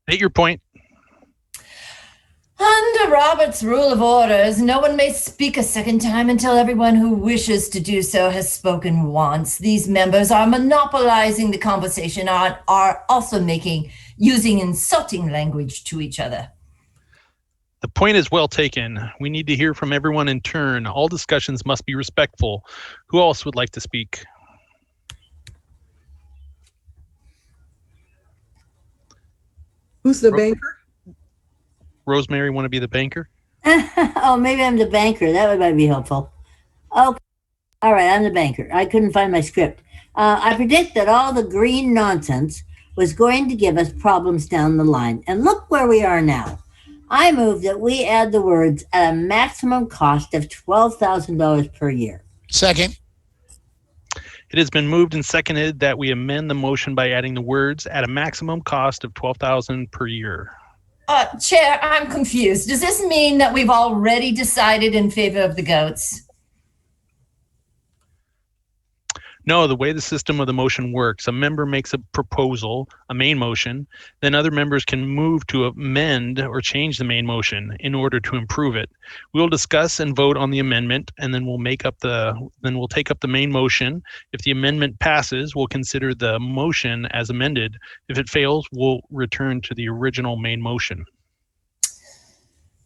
A: State your point.
M: Under Robert's Rule of Orders, no one may speak a second time until everyone who wishes to do so has spoken once. These members are monopolizing the conversation and are also using insulting language to each other.
A: The point is well taken. We need to hear from everyone in turn. All discussions must be respectful. Who else would like to speak?
C: Who's the banker?
A: Rosemary, want to be the banker?
E: Oh, maybe I'm the banker. That might be helpful. Okay. All right, I'm the banker. I couldn't find my script. I predict that all the green nonsense was going to give us problems down the line. And look where we are now. I move that we add the words at a maximum cost of $12,000 per year.
H: Second.
A: It has been moved and seconded that we amend the motion by adding the words at a maximum cost of $12,000 per year.
M: Chair, I'm confused. Does this mean that we've already decided in favor of the goats?
A: No, the way the system of the motion works, a member makes a proposal, a main motion, then other members can move to amend or change the main motion in order to improve it. We will discuss and vote on the amendment, and then we'll take up the main motion. If the amendment passes, we'll consider the motion as amended. If it fails, we'll return to the original main motion.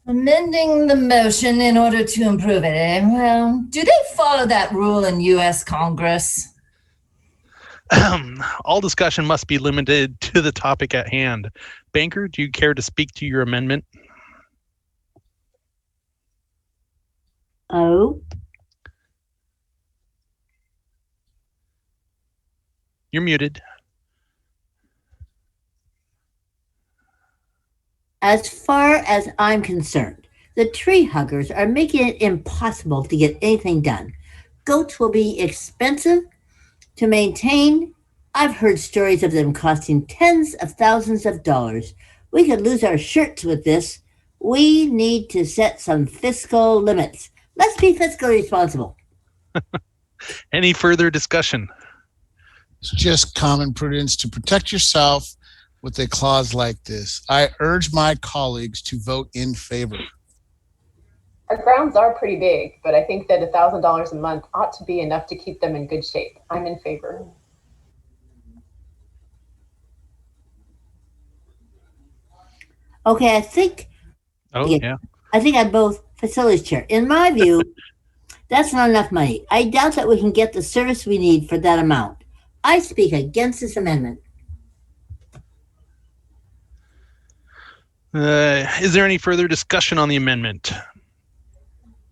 M: Amending the motion in order to improve it, eh? Well, do they follow that rule in U.S. Congress?
A: All discussion must be limited to the topic at hand. Banker, do you care to speak to your amendment?
E: Oh,
A: You're muted.
E: as far as I'm concerned, the tree huggers are making it impossible to get anything done. Goats will be expensive to maintain. I've heard stories of them costing tens of thousands of dollars. We could lose our shirts with this. We need to set some fiscal limits. Let's be fiscally responsible.
A: Any further discussion?
H: It's just common prudence to protect yourself with a clause like this. I urge my colleagues to vote in favor.
N: Our grounds are pretty big, but I think that $1,000 a month ought to be enough to keep them in good shape. I'm in favor.
E: Okay, I think I'm both facilities chair. In my view, that's not enough money. I doubt that we can get the service we need for that amount. I speak against this amendment.
A: Is there any further discussion on the amendment?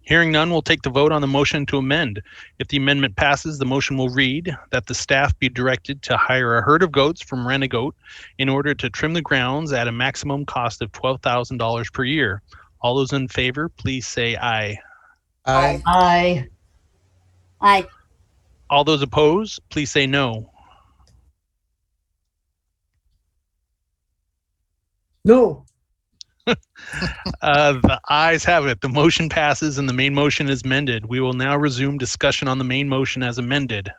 A: Hearing none, we'll take the vote on the motion to amend. If the amendment passes, the motion will read that the staff be directed to hire a herd of goats from Rent-A-Goat in order to trim the grounds at a maximum cost of $12,000 per year. All those in favor, please say aye.
H: Aye.
M: Aye.
E: Aye.
A: All those opposed, please say no.
C: No.
A: The ayes have it. The motion passes and the main motion is amended. We will now resume discussion on the main motion as amended.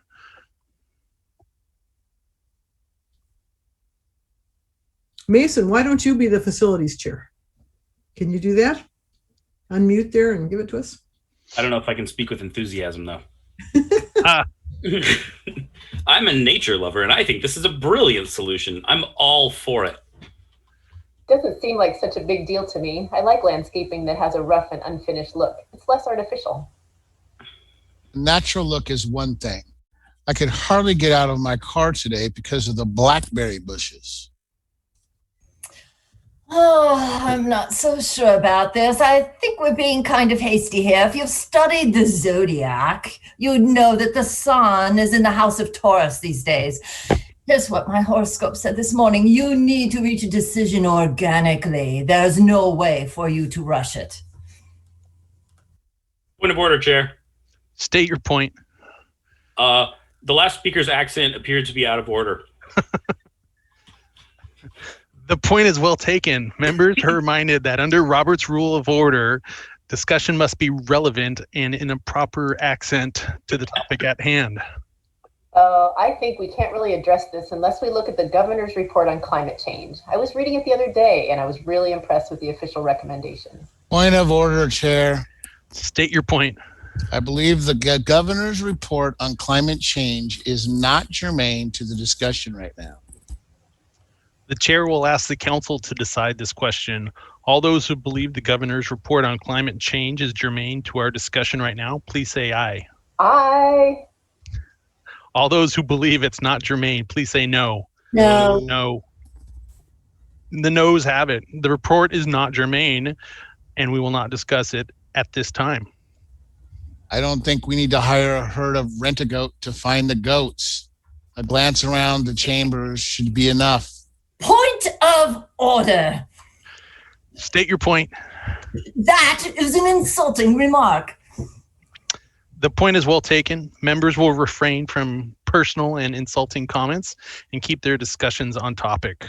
C: Mason, why don't you be the facilities chair? Can you do that? Unmute there and give it to us.
G: I don't know if I can speak with enthusiasm, though. I'm a nature lover, and I think this is a brilliant solution. I'm all for it.
N: Doesn't seem like such a big deal to me. I like landscaping that has a rough and unfinished look. It's less artificial.
H: Natural look is one thing. I could hardly get out of my car today because of the blackberry bushes.
M: Oh, I'm not so sure about this. I think we're being kind of hasty here. If you've studied the zodiac, you'd know that the sun is in the house of Taurus these days. Here's what my horoscope said this morning. You need to reach a decision organically. There's no way for you to rush it.
G: Point of order, Chair.
A: State your point.
G: The last speaker's accent appeared to be out of order.
A: The point is well taken. Members are reminded that under Robert's Rule of Order, discussion must be relevant and in a proper accent to the topic at hand.
N: I think we can't really address this unless we look at the governor's report on climate change. I was reading it the other day, and I was really impressed with the official recommendations.
H: Point of order, Chair.
A: State your point.
H: I believe the governor's report on climate change is not germane to the discussion right now.
A: The chair will ask the council to decide this question. All those who believe the governor's report on climate change is germane to our discussion right now, please say aye.
N: Aye.
A: All those who believe it's not germane, please say no.
E: No.
A: No. The noes have it. The report is not germane, and we will not discuss it at this time.
H: I don't think we need to hire a herd of Rent-A-Goat to find the goats. A glance around the chambers should be enough.
M: Point of order.
A: State your point.
M: That is an insulting remark.
A: The point is well taken. Members will refrain from personal and insulting comments and keep their discussions on topic.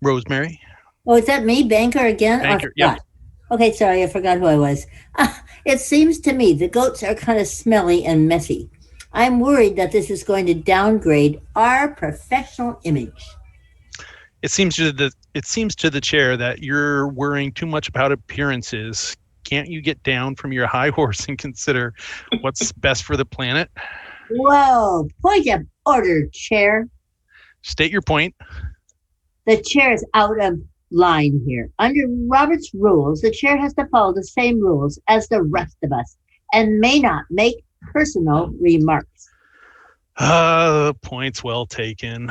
A: Rosemary?
E: Oh, is that me, Banker, again?
A: Banker,
E: Or
A: yep.
E: Okay, sorry, I forgot who I was. It seems to me the goats are kind of smelly and messy. I'm worried that this is going to downgrade our professional image.
A: It seems to the chair that you're worrying too much about appearances. Can't you get down from your high horse and consider what's best for the planet?
E: Whoa, point of order, Chair.
A: State your point.
E: The chair is out of line here. Under Robert's rules, the chair has to follow the same rules as the rest of us and may not make personal remarks.
A: Points well taken.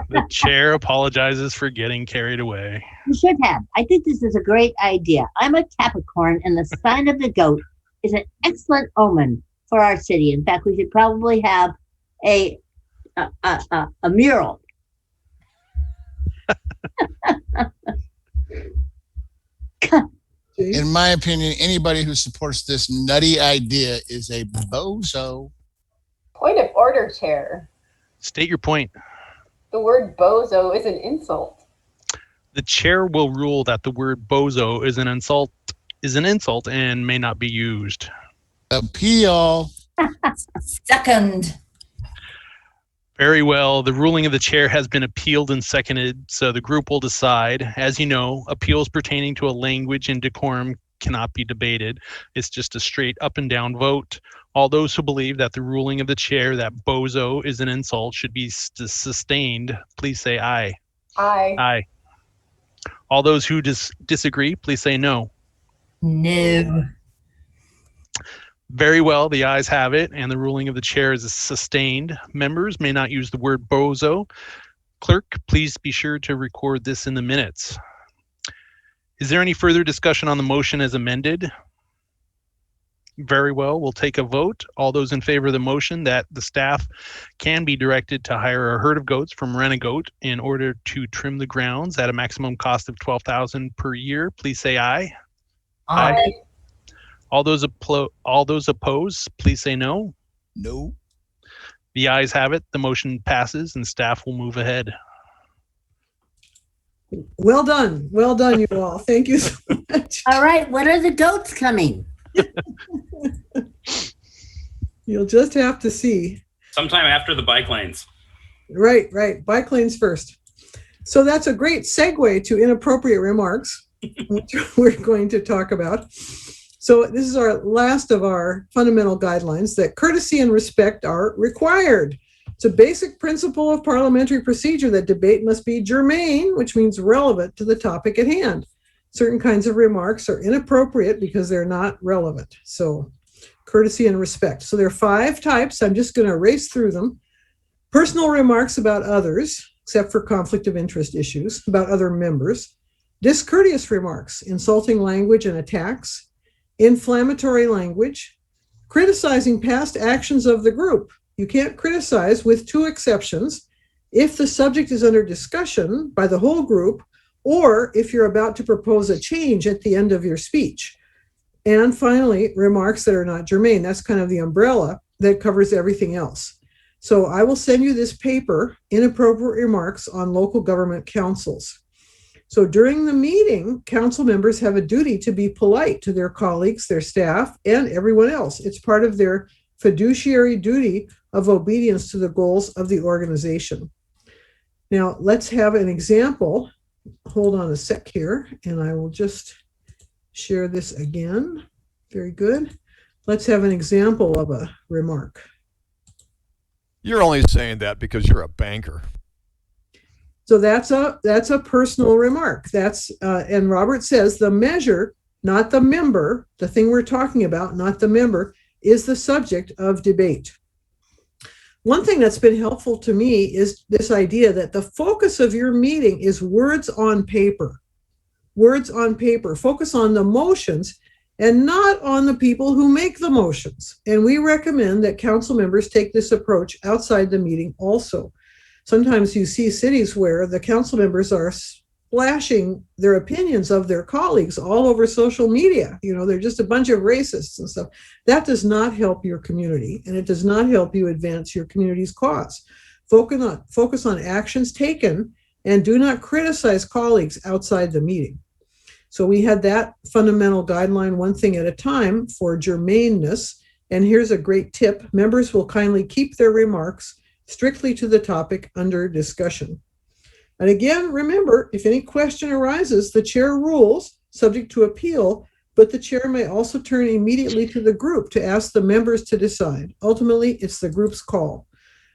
A: The chair apologizes for getting carried away.
E: You should have. I think this is a great idea. I'm a Capricorn, and the sign of the goat is an excellent omen for our city. In fact, we should probably have a mural.
H: In my opinion, anybody who supports this nutty idea is a bozo.
N: Point of order, Chair.
A: State your point.
N: The word bozo is an insult.
A: The chair will rule that the word bozo is an insult and may not be used.
H: Appeal.
M: Second.
A: Very well. The ruling of the chair has been appealed and seconded, so the group will decide. As you know, appeals pertaining to a language and decorum cannot be debated. It's just a straight up and down vote. All those who believe that the ruling of the chair that bozo is an insult should be sustained, please say aye.
N: Aye.
A: Aye. All those who disagree, please say no.
M: No.
A: Very well, the ayes have it, and the ruling of the chair is sustained. Members may not use the word bozo. Clerk, please be sure to record this in the minutes. Is there any further discussion on the motion as amended? Very well, we'll take a vote. All those in favor of the motion that the staff can be directed to hire a herd of goats from Rent-A-Goat in order to trim the grounds at a maximum cost of $12,000 per year, please say aye.
M: Aye.
N: Aye.
A: All those opposed, please say no.
H: No.
A: The ayes have it. The motion passes and staff will move ahead.
C: Well done. Well done, you all. Thank you so much.
E: All right, when are the goats coming?
C: You'll just have to see.
G: Sometime after the bike lanes.
C: Right. Bike lanes first. So that's a great segue to inappropriate remarks, which we're going to talk about. So this is our last of our fundamental guidelines, that courtesy and respect are required. It's a basic principle of parliamentary procedure that debate must be germane, which means relevant to the topic at hand. Certain kinds of remarks are inappropriate because they're not relevant. So courtesy and respect. So there are 5 types. I'm just going to race through them. Personal remarks about others, except for conflict of interest issues, about other members. Discourteous remarks, insulting language and attacks. Inflammatory language. Criticizing past actions of the group. You can't criticize, with 2 exceptions, if the subject is under discussion by the whole group, or if you're about to propose a change at the end of your speech. And finally, remarks that are not germane. That's kind of the umbrella that covers everything else. So I will send you this paper, Inappropriate Remarks on Local Government Councils. So during the meeting, council members have a duty to be polite to their colleagues, their staff, and everyone else. It's part of their fiduciary duty of obedience to the goals of the organization. Now, let's have an example. Hold on a sec here, and I will just share this again. Very good. Let's have an example of a remark.
K: You're only saying that because you're a banker.
C: So that's a personal remark. That's and Robert says the measure, not the member, the thing we're talking about, not the member, is the subject of debate. One thing that's been helpful to me is this idea that the focus of your meeting is words on paper. Words on paper. Focus on the motions and not on the people who make the motions. And we recommend that council members take this approach outside the meeting also. Sometimes you see cities where the council members are splashing their opinions of their colleagues all over social media. You know, they're just a bunch of racists and stuff. That does not help your community, and it does not help you advance your community's cause. Focus on actions taken, and do not criticize colleagues outside the meeting. So we had that fundamental guideline, one thing at a time, for germaneness. And here's a great tip. Members will kindly keep their remarks strictly to the topic under discussion. And again, remember, if any question arises, the chair rules, subject to appeal, but the chair may also turn immediately to the group to ask the members to decide. Ultimately, it's the group's call.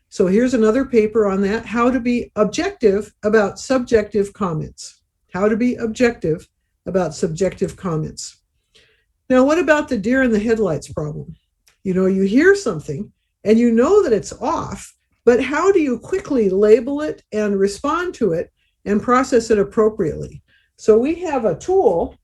C: So here's another paper on that, how to be objective about subjective comments. How to be objective about subjective comments. Now, what about the deer in the headlights problem? You know, you hear something and you know that it's off, but how do you quickly label it and respond to it and process it appropriately? So we have a tool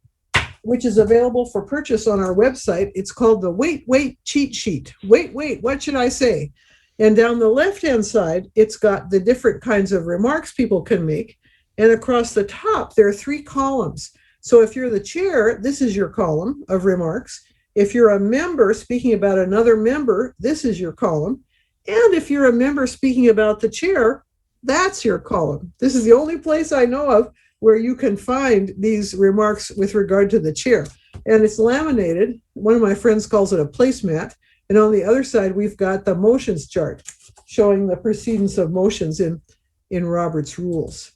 C: which is available for purchase on our website. It's called the Wait cheat sheet. Wait, what should I say? And down the left-hand side, it's got the different kinds of remarks people can make. And across the top, there are 3 columns. So if you're the chair, this is your column of remarks. If you're a member speaking about another member, this is your column. And if you're a member speaking about the chair, that's your column. This is the only place I know of where you can find these remarks with regard to the chair. And it's laminated. One of my friends calls it a placemat. And on the other side, we've got the motions chart showing the precedence of motions in Robert's rules.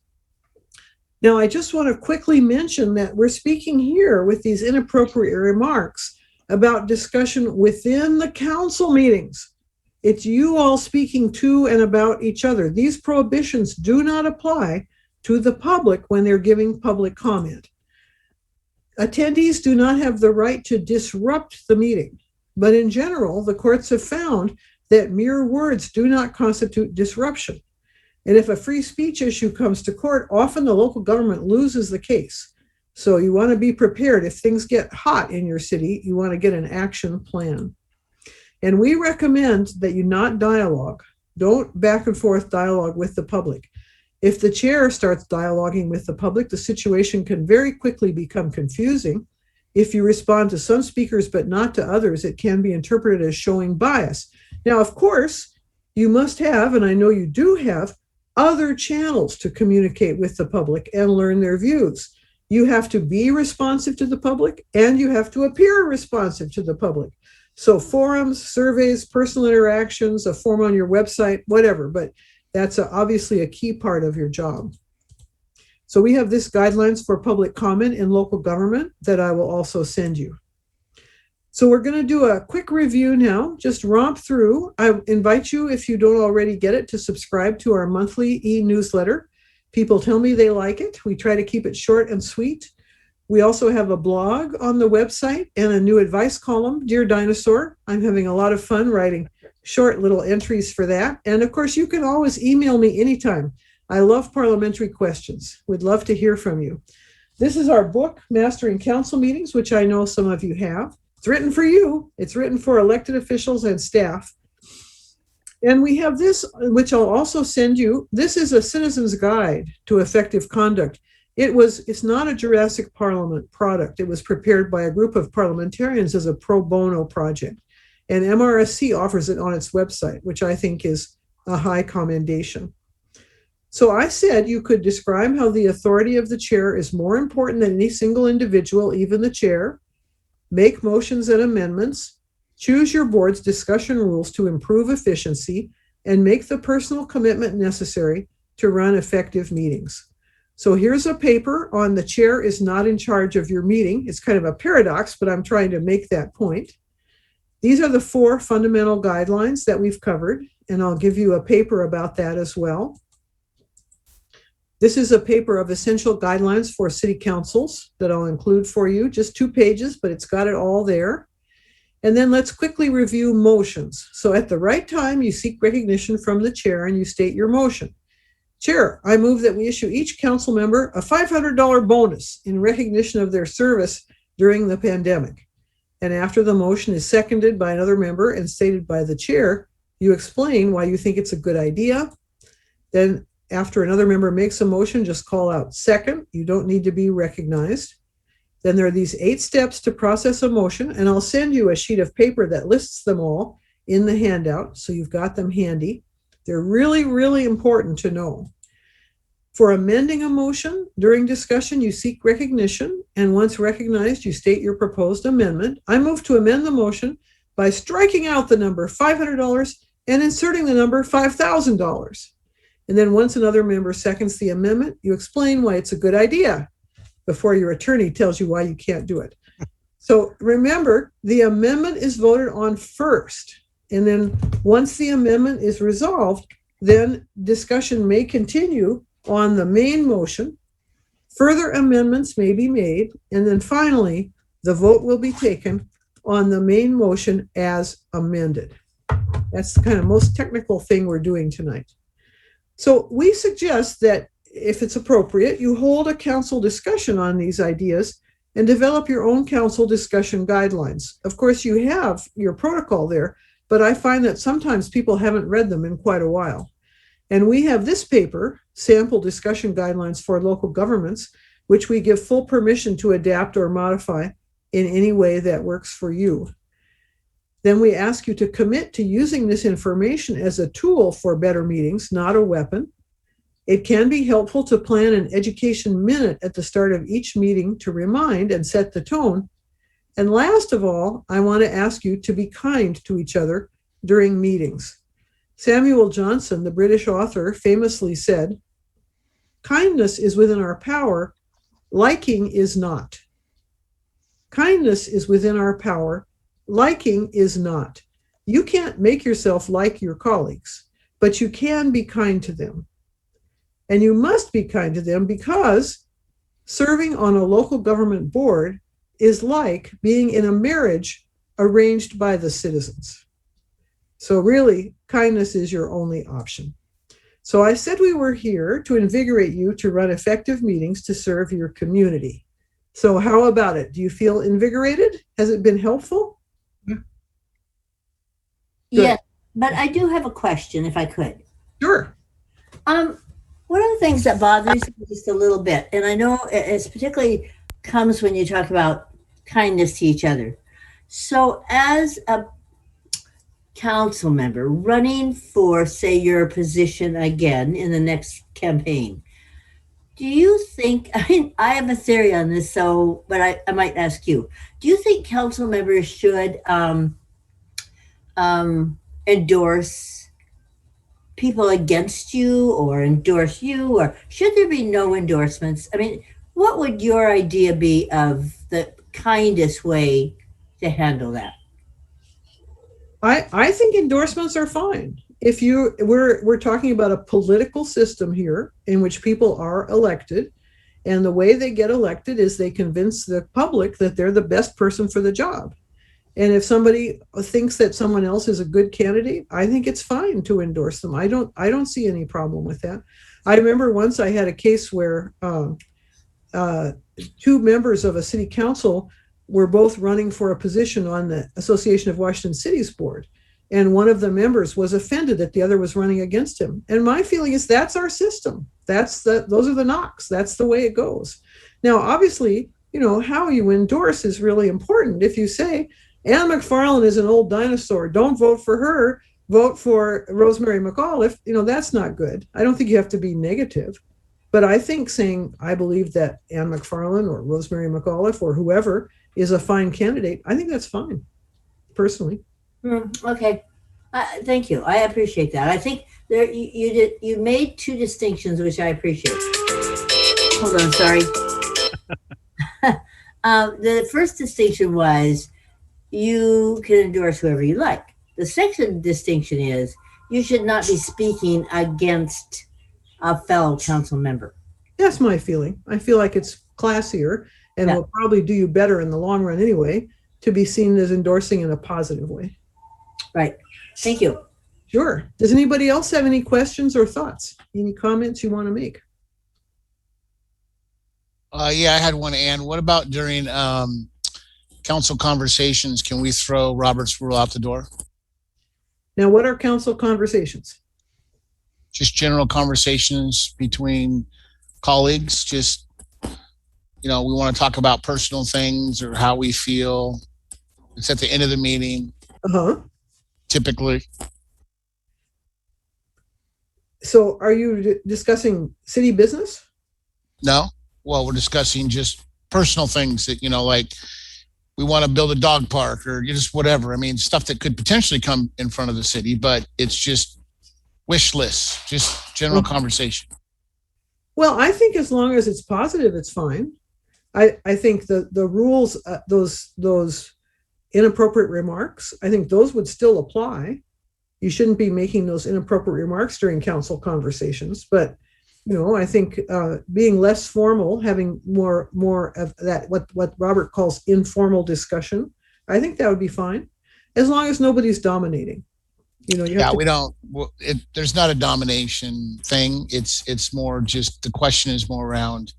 C: Now, I just want to quickly mention that we're speaking here with these inappropriate remarks about discussion within the council meetings. It's you all speaking to and about each other. These prohibitions do not apply to the public when they're giving public comment. Attendees do not have the right to disrupt the meeting, but in general, the courts have found that mere words do not constitute disruption. And if a free speech issue comes to court, often the local government loses the case. So you want to be prepared. If things get hot in your city, you want to get an action plan. And we recommend that you not dialogue. Don't back and forth dialogue with the public. If the chair starts dialoguing with the public, the situation can very quickly become confusing. If you respond to some speakers but not to others, it can be interpreted as showing bias. Now, of course, you must have, and I know you do have, other channels to communicate with the public and learn their views. You have to be responsive to the public and you have to appear responsive to the public. So forums, surveys, personal interactions, a form on your website, whatever, but that's obviously a key part of your job. So we have this guidelines for public comment in local government that I will also send you. So we're going to do a quick review now, just romp through. I invite you, if you don't already get it, to subscribe to our monthly e-newsletter. People tell me they like it. We try to keep it short and sweet. We also have a blog on the website and a new advice column, Dear Dinosaur. I'm having a lot of fun writing short little entries for that. And of course, you can always email me anytime. I love parliamentary questions. We'd love to hear from you. This is our book, Mastering Council Meetings, which I know some of you have. It's written for you. It's written for elected officials and staff. And we have this, which I'll also send you. This is a citizen's guide to effective conduct. It's not a Jurassic Parliament product. It was prepared by a group of parliamentarians as a pro bono project. And MRSC offers it on its website, which I think is a high commendation. So I said you could describe how the authority of the chair is more important than any single individual, even the chair. Make motions and amendments, choose your board's discussion rules to improve efficiency, and make the personal commitment necessary to run effective meetings. So here's a paper on the chair is not in charge of your meeting. It's kind of a paradox, but I'm trying to make that point. These are the 4 fundamental guidelines that we've covered, and I'll give you a paper about that as well. This is a paper of essential guidelines for city councils that I'll include for you, just 2 pages, but it's got it all there. And then let's quickly review motions. So at the right time, you seek recognition from the chair and you state your motion. Chair, I move that we issue each council member a $500 bonus in recognition of their service during the pandemic. And after the motion is seconded by another member and stated by the chair, you explain why you think it's a good idea. Then after another member makes a motion, just call out second. You don't need to be recognized. Then there are these 8 steps to process a motion, and I'll send you a sheet of paper that lists them all in the handout, so you've got them handy. They're really, really important to know. For amending a motion, during discussion, you seek recognition, and once recognized, you state your proposed amendment. I move to amend the motion by striking out the number $500 and inserting the number $5,000. And then once another member seconds the amendment, you explain why it's a good idea before your attorney tells you why you can't do it. So remember, the amendment is voted on first. And then once the amendment is resolved, then discussion may continue on the main motion. Further amendments may be made. And then finally, the vote will be taken on the main motion as amended. That's the kind of most technical thing we're doing tonight. So we suggest that if it's appropriate, you hold a council discussion on these ideas and develop your own council discussion guidelines. Of course, you have your protocol there, but I find that sometimes people haven't read them in quite a while. And we have this paper, Sample Discussion Guidelines for Local Governments, which we give full permission to adapt or modify in any way that works for you. Then we ask you to commit to using this information as a tool for better meetings, not a weapon. It can be helpful to plan an education minute at the start of each meeting to remind and set the tone. And last of all, I want to ask you to be kind to each other during meetings. Samuel Johnson, the British author, famously said, "Kindness is within our power, liking is not." Kindness is within our power, liking is not. You can't make yourself like your colleagues, but you can be kind to them. And you must be kind to them because serving on a local government board is like being in a marriage arranged by the citizens. So really, kindness is your only option. So I said we were here to invigorate you to run effective meetings to serve your community. So how about it? Do you feel invigorated? Has it been helpful?
E: Yeah, but I do have a question, if I could.
C: Sure.
E: One of the things that bothers me just a little bit, and I know it's particularly comes when you talk about kindness to each other. So as a council member running for, say, your position again in the next campaign, do you think, I mean, I have a theory on this, but I might ask you, do you think council members should endorse people against you or endorse you, or should there be no endorsements? I mean, what would your idea be of the kindest way to handle that?
C: I think endorsements are fine. If we're talking about a political system here in which people are elected, and the way they get elected is they convince the public that they're the best person for the job. And if somebody thinks that someone else is a good candidate, I think it's fine to endorse them. I don't see any problem with that. I remember once I had a case where two members of a city council were both running for a position on the Association of Washington Cities board. And one of the members was offended that the other was running against him. And my feeling is that's our system. Those are the knocks. That's the way it goes. Now, obviously, how you endorse is really important. If you say, Ann MacFarlane is an old dinosaur, don't vote for her, vote for Rosemary McAuliffe, that's not good. I don't think you have to be negative. But I think saying, I believe that Ann MacFarlane or Rosemary McAuliffe or whoever is a fine candidate, I think that's fine, personally.
E: Okay. Thank you. I appreciate that. I think you made two distinctions, which I appreciate. Hold on, sorry. The first distinction was you can endorse whoever you like. The second distinction is you should not be speaking against a fellow council member.
C: That's my feeling. I feel like it's classier and will probably do you better in the long run anyway, to be seen as endorsing in a positive way.
E: Right. Thank you.
C: Sure. Does anybody else have any questions or thoughts? Any comments you want to make?
H: Yeah, I had one, Ann. What about during council conversations? Can we throw Robert's rule out the door?
C: Now, what are council conversations?
H: Just general conversations between colleagues. Just, we want to talk about personal things or how we feel. It's at the end of the meeting.
C: Uh-huh.
H: Typically.
C: So are you discussing city business?
H: No? Well, we're discussing just personal things that, like we want to build a dog park or just whatever. I mean, stuff that could potentially come in front of the city, but it's just wish lists, just general conversation.
C: Well, I think as long as it's positive, it's fine. I think the rules, those inappropriate remarks, I think those would still apply. You shouldn't be making those inappropriate remarks during council conversations, but I think being less formal, having more of that, what Robert calls informal discussion, I think that would be fine, as long as nobody's dominating.
H: There's not a domination thing. It's more just, the question is more around,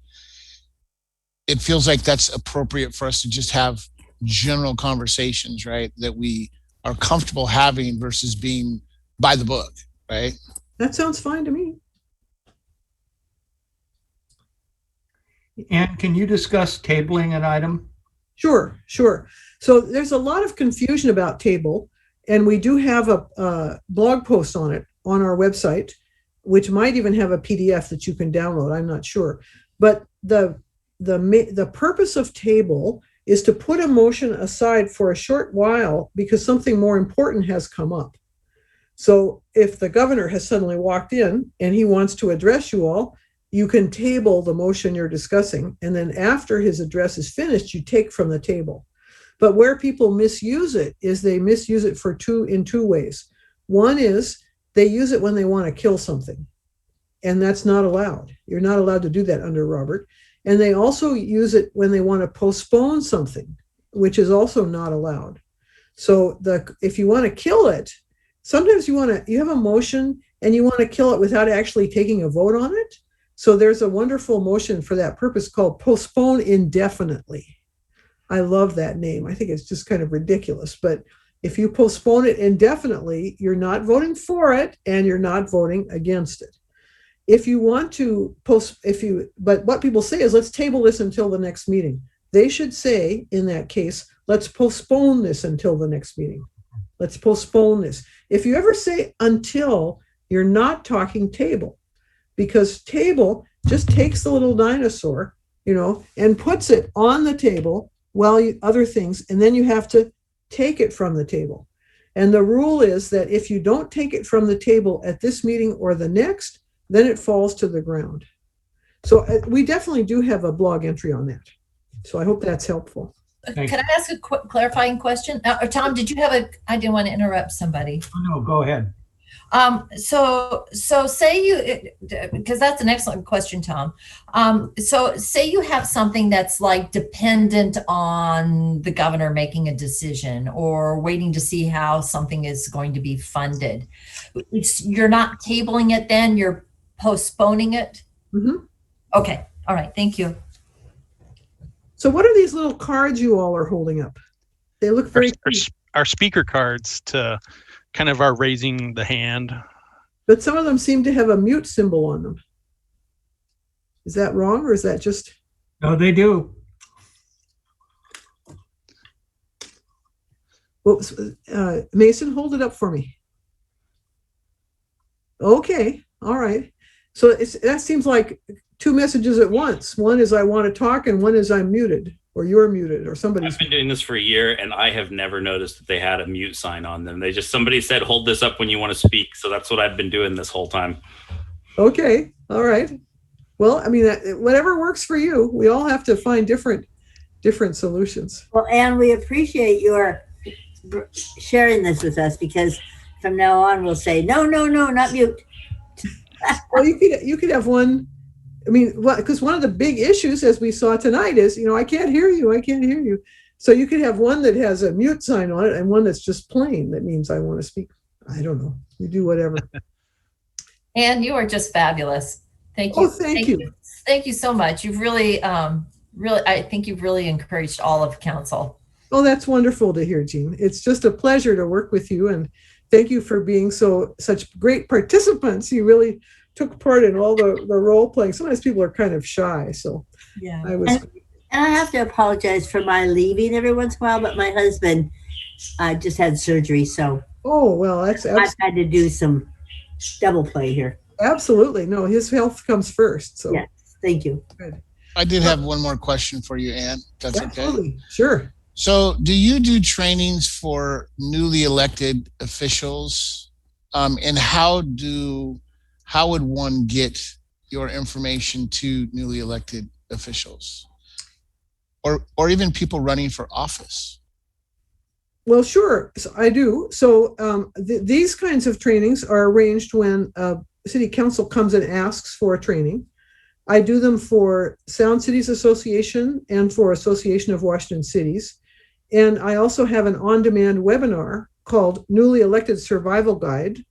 H: it feels like that's appropriate for us to just have general conversations, right? That we are comfortable having versus being by the book, right?
C: That sounds fine to me.
D: And can you discuss tabling an item?
C: Sure. So there's a lot of confusion about table, and we do have a blog post on it on our website, which might even have a PDF that you can download. I'm not sure. But the purpose of table is to put a motion aside for a short while because something more important has come up. So if the governor has suddenly walked in and he wants to address you all, you can table the motion you're discussing. And then after his address is finished, you take from the table. But where people misuse it is they misuse it in two ways. One is they use it when they want to kill something. And that's not allowed. You're not allowed to do that under Robert. And they also use it when they want to postpone something, which is also not allowed. So if you want to kill it, sometimes you have a motion and you want to kill it without actually taking a vote on it. So there's a wonderful motion for that purpose called postpone indefinitely. I love that name. I think it's just kind of ridiculous. But if you postpone it indefinitely, you're not voting for it and you're not voting against it. If you want to but what people say is, let's table this until the next meeting. They should say, in that case, let's postpone this until the next meeting. Let's postpone this. If you ever say until, you're not talking table, because table just takes the little dinosaur, and puts it on the table while other things, and then you have to take it from the table. And the rule is that if you don't take it from the table at this meeting or the next, then it falls to the ground. So we definitely do have a blog entry on that. So I hope that's helpful.
M: Can I ask a quick clarifying question? Tom, did you have I didn't want to interrupt somebody.
D: No, go ahead.
M: So say you, because that's an excellent question, Tom. So say you have something that's like dependent on the governor making a decision or waiting to see how something is going to be funded. You're not tabling it then, you're postponing it?
C: Mm-hmm.
M: Okay. All right. Thank you.
C: So what are these little cards you all are holding up? They look very cute.
A: Our speaker cards to kind of our raising the hand.
C: But some of them seem to have a mute symbol on them. Is that wrong, or is that just?
D: No, they do.
C: Whoops, Mason, hold it up for me. Okay, all right. So that seems like two messages at once. One is I want to talk, and one is I'm muted, or you're muted, or somebody's.
G: I've been doing this for a year, and I have never noticed that they had a mute sign on them. Somebody said, hold this up when you want to speak. So that's what I've been doing this whole time.
C: Okay, all right. Well, I mean, whatever works for you. We all have to find different solutions.
E: Well, Anne, we appreciate your sharing this with us, because from now on we'll say, no, not mute.
C: Well, you could have one. I mean, because one of the big issues, as we saw tonight, is, I can't hear you. So you could have one that has a mute sign on it and one that's just plain. That means I want to speak. I don't know. You do whatever.
M: And you are just fabulous. Thank you.
C: Oh, thank you.
M: Thank you so much. You've really, I think you've really encouraged all of council.
C: Oh, that's wonderful to hear, Jean. It's just a pleasure to work with you. And thank you for being such great participants. You really took part in all the role playing. Sometimes people are kind of shy, so
E: yeah. And I have to apologize for my leaving every once in a while, but my husband just had surgery, so
C: I've
E: had to do some double play here.
C: Absolutely. No, his health comes first. So
E: yes, thank you.
C: good.
H: I did have one more question for you, Ann. That's
C: Absolutely.
H: okay.
C: Sure.
H: So, do you do trainings for newly elected officials? And how would one get your information to newly elected officials, or even people running for office?
C: Well, sure. So I do. So these kinds of trainings are arranged when city council comes and asks for a training. I do them for Sound Cities Association and for Association of Washington Cities. And I also have an on-demand webinar called Newly Elected Survival Guide,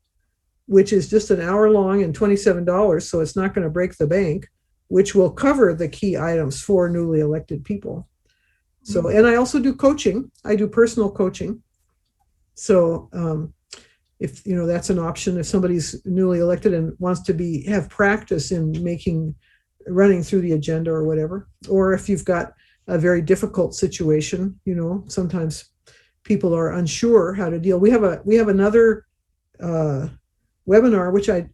C: which is just an hour long and $27, so it's not going to break the bank, which will cover the key items for newly elected people. So, and I also do coaching. I do personal coaching. So if, that's an option, if somebody's newly elected and wants to have practice in running through the agenda or whatever, or if you've got a very difficult situation, sometimes people are unsure how to deal. We have another webinar, which I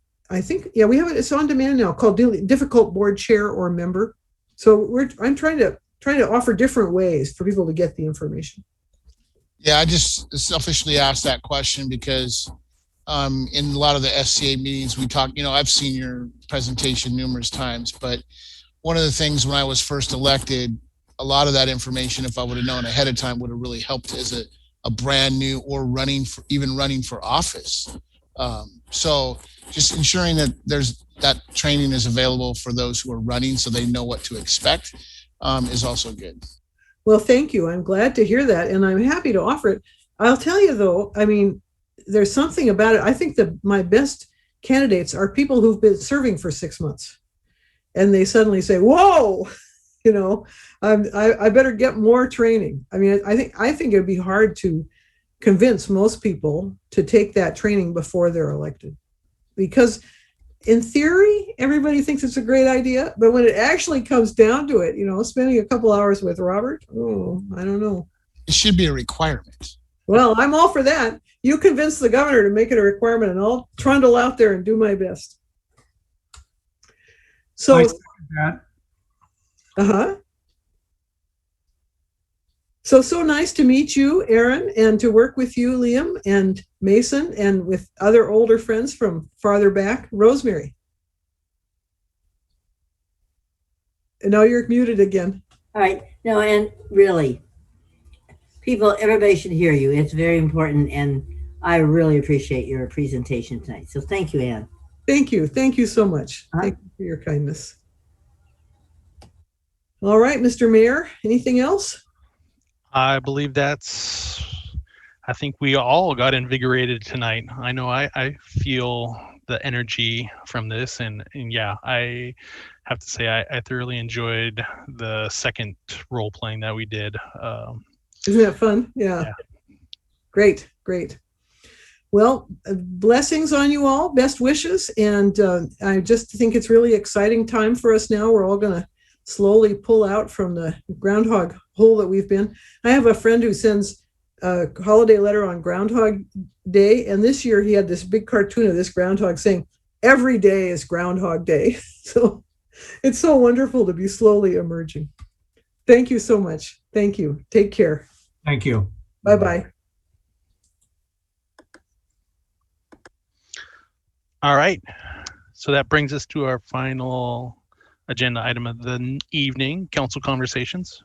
C: think, we have it. It's on demand now, called Difficult Board Chair or Member. So I'm trying to offer different ways for people to get the information.
H: Yeah, I just selfishly asked that question because in a lot of the FCA meetings we talk, I've seen your presentation numerous times, but one of the things when I was first elected, a lot of that information, if I would have known ahead of time, would have really helped as a brand new or running for office. So just ensuring that that training is available for those who are running so they know what to expect is also good.
C: Well, thank you. I'm glad to hear that, and I'm happy to offer it. I'll tell you, though, there's something about it. I think that my best candidates are people who've been serving for 6 months, and they suddenly say, whoa, I better get more training. I think it'd be hard to convince most people to take that training before they're elected, because in theory, everybody thinks it's a great idea, but when it actually comes down to it, spending a couple hours with Robert, I don't know.
H: It should be a requirement.
C: Well, I'm all for that. You convince the governor to make it a requirement, and I'll trundle out there and do my best. So,
D: I second that.
C: So nice to meet you, Aaron, and to work with you, Liam, and Mason, and with other older friends from farther back. Rosemary. And now you're muted again.
E: All right. No, and really, everybody should hear you. It's very important, and I really appreciate your presentation tonight. So thank you, Ann.
C: Thank you. Thank you so much. Thank you for your kindness. All right, Mr. Mayor, anything else?
A: I believe I think we all got invigorated tonight. I know I feel the energy from this, and yeah, I have to say I thoroughly enjoyed the second role playing that we did.
C: Isn't that fun? Yeah. Great. Well, blessings on you all, best wishes, and I just think it's really exciting time for us now. We're all going to slowly pull out from the groundhog hole that we've been. I have a friend who sends a holiday letter on Groundhog Day, and this year he had this big cartoon of this groundhog saying, "Every day is Groundhog Day." So it's so wonderful to be slowly emerging. Thank you so much. Thank you. Take care.
D: Thank you.
C: Bye-bye.
A: All right. So that brings us to our final agenda item of the evening, council conversations.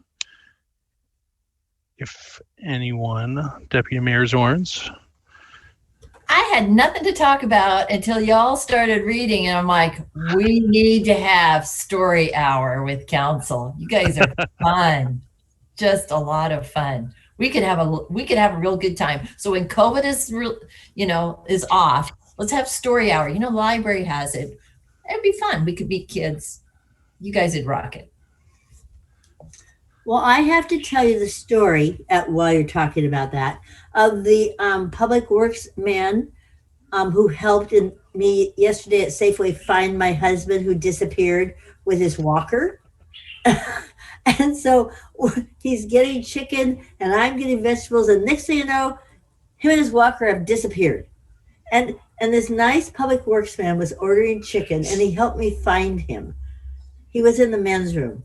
A: If anyone, Deputy Mayor Zorns.
M: I had nothing to talk about until y'all started reading, and I'm like, we need to have story hour with council. You guys are fun, just a lot of fun. We could have a real good time. So when COVID is off, let's have story hour. The library has it. It'd be fun. We could meet kids. You guys would rock it.
E: Well, I have to tell you the story while you're talking about that of the public works man who helped me yesterday at Safeway find my husband who disappeared with his walker. And so he's getting chicken and I'm getting vegetables. And next thing you know, him and his walker have disappeared. And And this nice public works man was ordering chicken, and he helped me find him. He was in the men's room.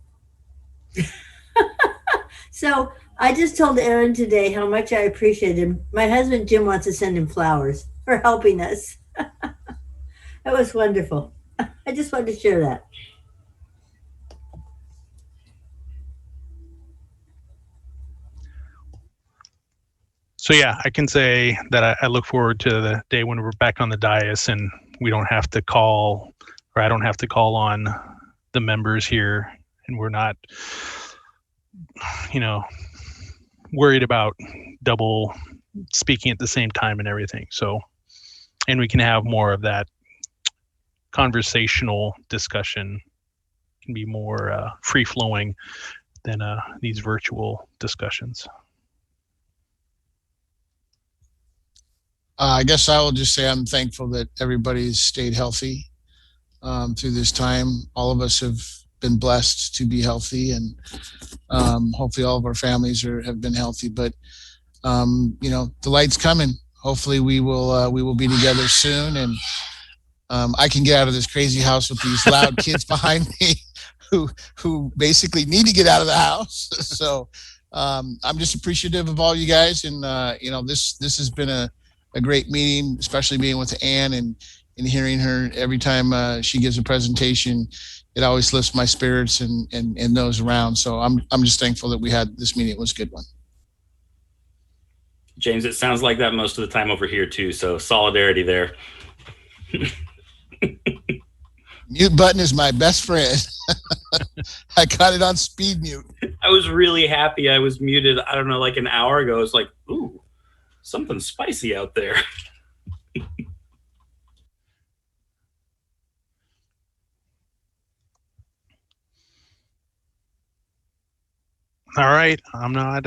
E: So I just told Aaron today how much I appreciate him. My husband, Jim, wants to send him flowers for helping us. That was wonderful. I just wanted to share that.
A: So yeah, I can say that I look forward to the day when we're back on the dais and we don't have to call, or I don't have to call on the members here, and we're not, worried about double speaking at the same time and everything. So, and we can have more of that conversational discussion, can be more free flowing than these virtual discussions.
H: I guess I will just say I'm thankful that everybody's stayed healthy through this time. All of us have been blessed to be healthy, and hopefully all of our families have been healthy. But the light's coming. Hopefully we will be together soon, and I can get out of this crazy house with these loud kids behind me who basically need to get out of the house. So I'm just appreciative of all you guys, and this has been a great meeting, especially being with Ann and hearing her every time she gives a presentation. It always lifts my spirits and those around. So I'm just thankful that we had this meeting. It was a good one.
G: James, it sounds like that most of the time over here too. So solidarity there.
H: Mute button is my best friend. I got it on speed mute.
G: I was really happy I was muted, I don't know, like an hour ago. It's like, ooh, something spicy out there.
A: All right, I'm not.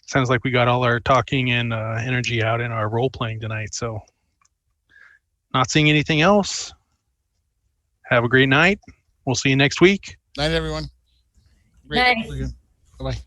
A: Sounds like we got all our talking and energy out in our role playing tonight. So, not seeing anything else. Have a great night. We'll see you next week.
H: Night, everyone.
M: Night.
H: Bye-bye.